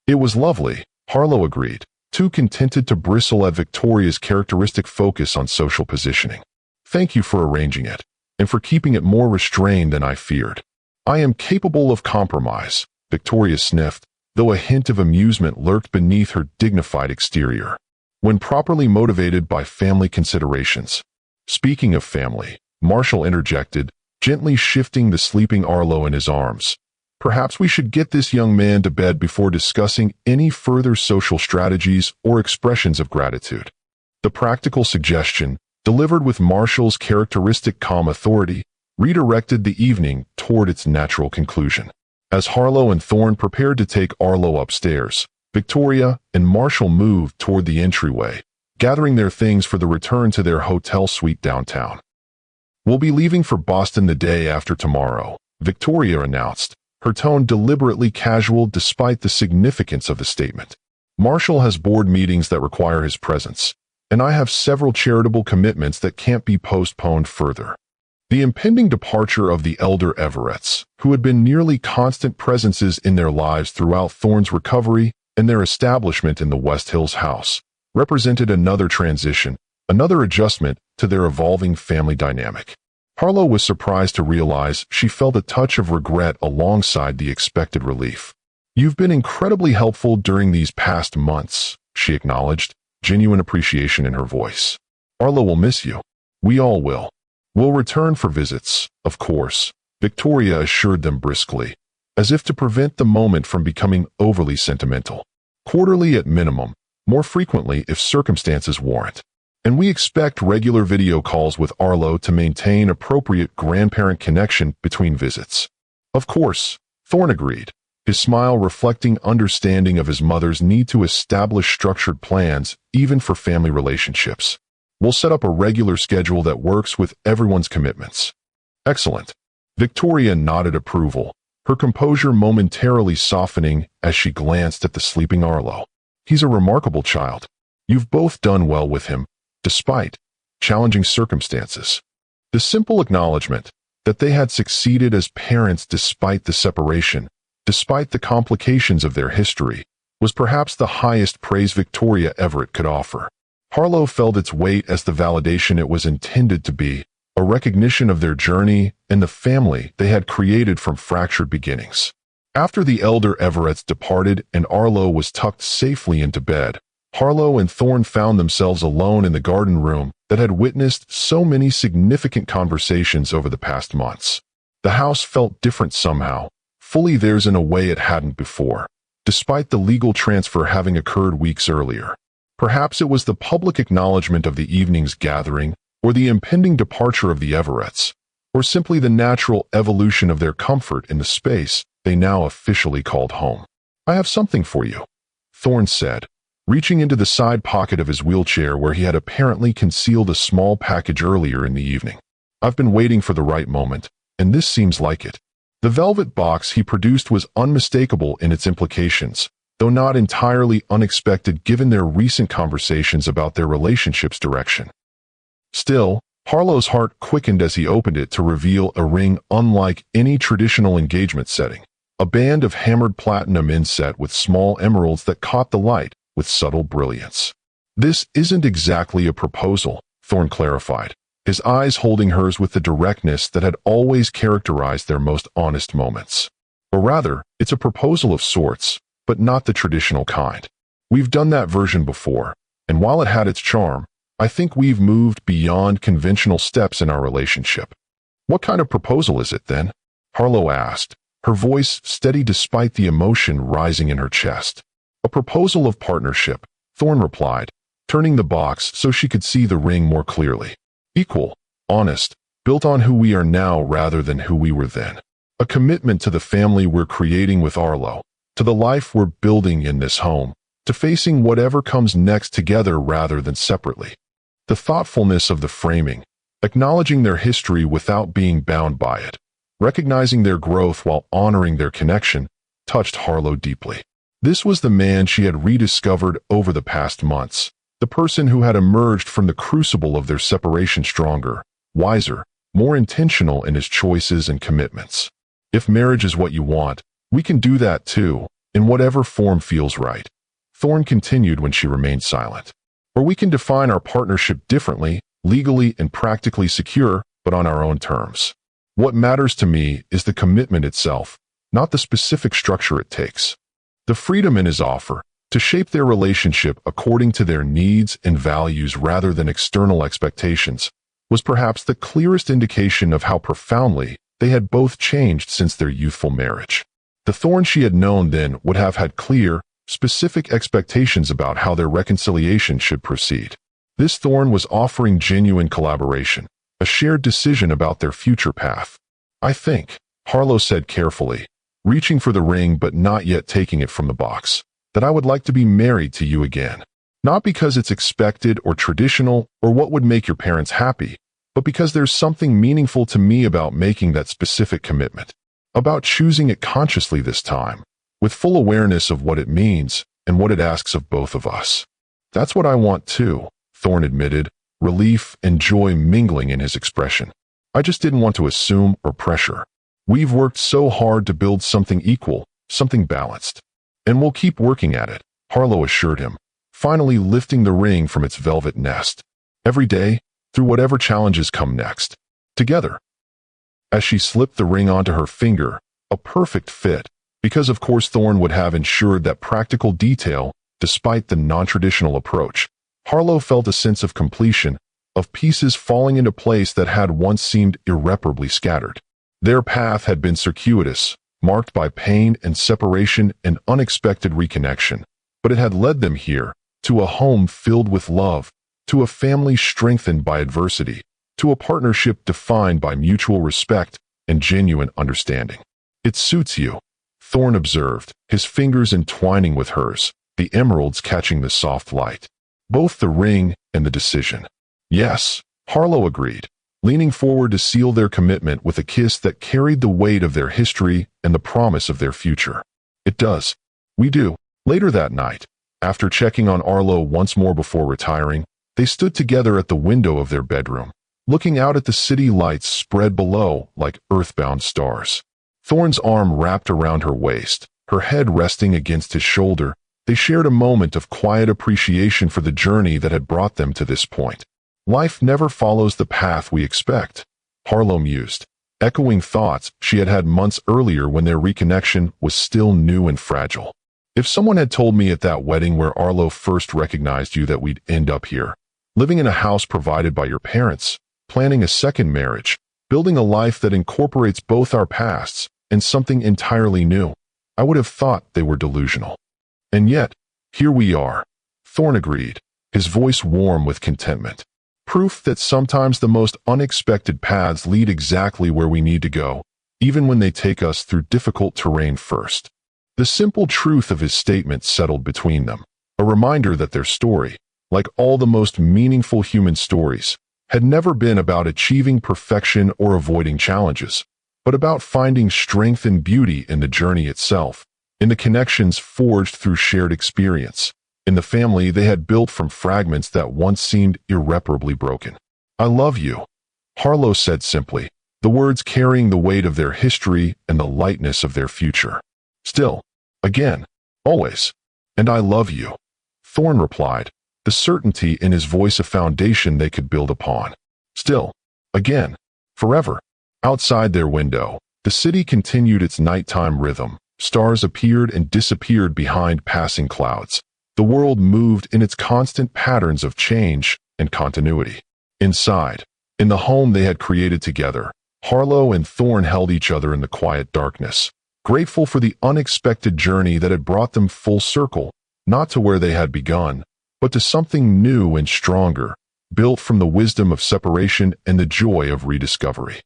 "It was lovely," Harlow agreed, too contented to bristle at Victoria's characteristic focus on social positioning. "Thank you for arranging it, and for keeping it more restrained than I feared." "I am capable of compromise," Victoria sniffed, though a hint of amusement lurked beneath her dignified exterior. "When properly motivated by family considerations." "Speaking of family," Marshall interjected, gently shifting the sleeping Harlow in his arms, "perhaps we should get this young man to bed before discussing any further social strategies or expressions of gratitude." The practical suggestion, delivered with Marshall's characteristic calm authority, redirected the evening toward its natural conclusion. As Harlow and Thorne prepared to take Harlow upstairs, Victoria and Marshall moved toward the entryway, gathering their things for the return to their hotel suite downtown. "We'll be leaving for Boston the day after tomorrow," Victoria announced, her tone deliberately casual despite the significance of the statement. "Marshall has board meetings that require his presence, and I have several charitable commitments that can't be postponed further." The impending departure of the elder Everetts, who had been nearly constant presences in their lives throughout Thorne's recovery and their establishment in the West Hills house, represented another transition, another adjustment to their evolving family dynamic. Harlow was surprised to realize she felt a touch of regret alongside the expected relief. "You've been incredibly helpful during these past months," she acknowledged, genuine appreciation in her voice. "Harlow will miss you. We all will. We'll return for visits, of course," Victoria assured them briskly, as if to prevent the moment from becoming overly sentimental. "Quarterly at minimum, more frequently if circumstances warrant. And we expect regular video calls with Arlo to maintain appropriate grandparent connection between visits." "Of course," Thorne agreed, his smile reflecting understanding of his mother's need to establish structured plans even for family relationships. "We'll set up a regular schedule that works with everyone's commitments." "Excellent." Victoria nodded approval, her composure momentarily softening as she glanced at the sleeping Arlo. "He's a remarkable child. You've both done well with him, despite challenging circumstances." The simple acknowledgement that they had succeeded as parents despite the separation, despite the complications of their history, was perhaps the highest praise Victoria Everett could offer. Harlow felt its weight as the validation it was intended to be, a recognition of their journey and the family they had created from fractured beginnings. After the elder Everetts departed and Arlo was tucked safely into bed, Harlow and Thorne found themselves alone in the garden room that had witnessed so many significant conversations over the past months. The house felt different somehow, fully theirs in a way it hadn't before, despite the legal transfer having occurred weeks earlier. Perhaps it was the public acknowledgement of the evening's gathering, or the impending departure of the Everetts, or simply the natural evolution of their comfort in the space they now officially called home. "I have something for you," Thorne said, reaching into the side pocket of his wheelchair where he had apparently concealed a small package earlier in the evening. "I've been waiting for the right moment, and this seems like it." The velvet box he produced was unmistakable in its implications, though not entirely unexpected given their recent conversations about their relationship's direction. Still, Harlow's heart quickened as he opened it to reveal a ring unlike any traditional engagement setting, a band of hammered platinum inset with small emeralds that caught the light with subtle brilliance. "This isn't exactly a proposal," Thorne clarified, his eyes holding hers with the directness that had always characterized their most honest moments. "Or rather, it's a proposal of sorts, but not the traditional kind. We've done that version before, and while it had its charm, I think we've moved beyond conventional steps in our relationship." "What kind of proposal is it, then?" Harlow asked, her voice steady despite the emotion rising in her chest. "A proposal of partnership," Thorne replied, turning the box so she could see the ring more clearly. "Equal, honest, built on who we are now rather than who we were then. A commitment to the family we're creating with Arlo, to the life we're building in this home, to facing whatever comes next together rather than separately." The thoughtfulness of the framing, acknowledging their history without being bound by it, recognizing their growth while honoring their connection, touched Harlow deeply. This was the man she had rediscovered over the past months, the person who had emerged from the crucible of their separation stronger, wiser, more intentional in his choices and commitments. "If marriage is what you want, we can do that too, in whatever form feels right," Thorne continued when she remained silent. "Or we can define our partnership differently, legally and practically secure, but on our own terms. What matters to me is the commitment itself, not the specific structure it takes." The freedom in his offer, to shape their relationship according to their needs and values rather than external expectations, was perhaps the clearest indication of how profoundly they had both changed since their youthful marriage. The Thorne she had known then would have had clear, specific expectations about how their reconciliation should proceed. This Thorne was offering genuine collaboration, a shared decision about their future path. "I think," Harlow said carefully, reaching for the ring but not yet taking it from the box, "that I would like to be married to you again. Not because it's expected or traditional or what would make your parents happy, but because there's something meaningful to me about making that specific commitment, about choosing it consciously this time, with full awareness of what it means and what it asks of both of us." "That's what I want too," Thorne admitted, relief and joy mingling in his expression. I just didn't want to assume or pressure. We've worked so hard to build something equal, something balanced. And we'll keep working at it, Harlow assured him, finally lifting the ring from its velvet nest. Every day, through whatever challenges come next. Together. As she slipped the ring onto her finger, a perfect fit, because of course Thorne would have ensured that practical detail, despite the non-traditional approach. Harlow felt a sense of completion, of pieces falling into place that had once seemed irreparably scattered. Their path had been circuitous, marked by pain and separation and unexpected reconnection, but it had led them here, to a home filled with love, to a family strengthened by adversity, to a partnership defined by mutual respect and genuine understanding. It suits you, Thorne observed, his fingers entwining with hers, the emeralds catching the soft light. Both the ring and the decision. Yes, Harlow agreed, leaning forward to seal their commitment with a kiss that carried the weight of their history and the promise of their future. It does. We do. Later that night, after checking on Arlo once more before retiring, they stood together at the window of their bedroom, looking out at the city lights spread below like earthbound stars. Thorne's arm wrapped around her waist, her head resting against his shoulder. They shared a moment of quiet appreciation for the journey that had brought them to this point. Life never follows the path we expect, Harlow mused, echoing thoughts she had had months earlier when their reconnection was still new and fragile. If someone had told me at that wedding where Arlo first recognized you that we'd end up here, living in a house provided by your parents, planning a second marriage, building a life that incorporates both our pasts and something entirely new, I would have thought they were delusional. And yet, here we are, Thorne agreed, his voice warm with contentment. Proof that sometimes the most unexpected paths lead exactly where we need to go, even when they take us through difficult terrain first. The simple truth of his statement settled between them, a reminder that their story, like all the most meaningful human stories, had never been about achieving perfection or avoiding challenges, but about finding strength and beauty in the journey itself, in the connections forged through shared experience, in the family they had built from fragments that once seemed irreparably broken. I love you, Harlow said simply, the words carrying the weight of their history and the lightness of their future. Still, again, always, and I love you, Thorne replied, the certainty in his voice a foundation they could build upon. Still, again, forever. Outside their window, the city continued its nighttime rhythm. Stars appeared and disappeared behind passing clouds. The world moved in its constant patterns of change and continuity. Inside, in the home they had created together, Harlow and Thorne held each other in the quiet darkness, grateful for the unexpected journey that had brought them full circle, not to where they had begun, but to something new and stronger, built from the wisdom of separation and the joy of rediscovery.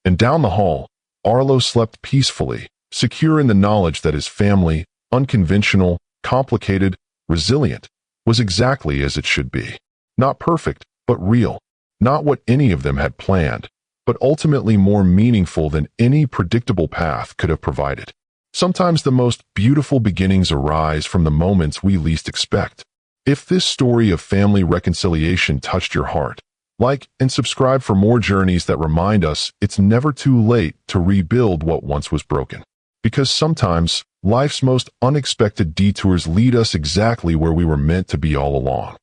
And down the hall, Arlo slept peacefully, secure in the knowledge that his family, unconventional, complicated, resilient, was exactly as it should be. Not perfect, but real. Not what any of them had planned, but ultimately more meaningful than any predictable path could have provided. Sometimes the most beautiful beginnings arise from the moments we least expect. If this story of family reconciliation touched your heart, like and subscribe for more journeys that remind us it's never too late to rebuild what once was broken. Because sometimes, life's most unexpected detours lead us exactly where we were meant to be all along.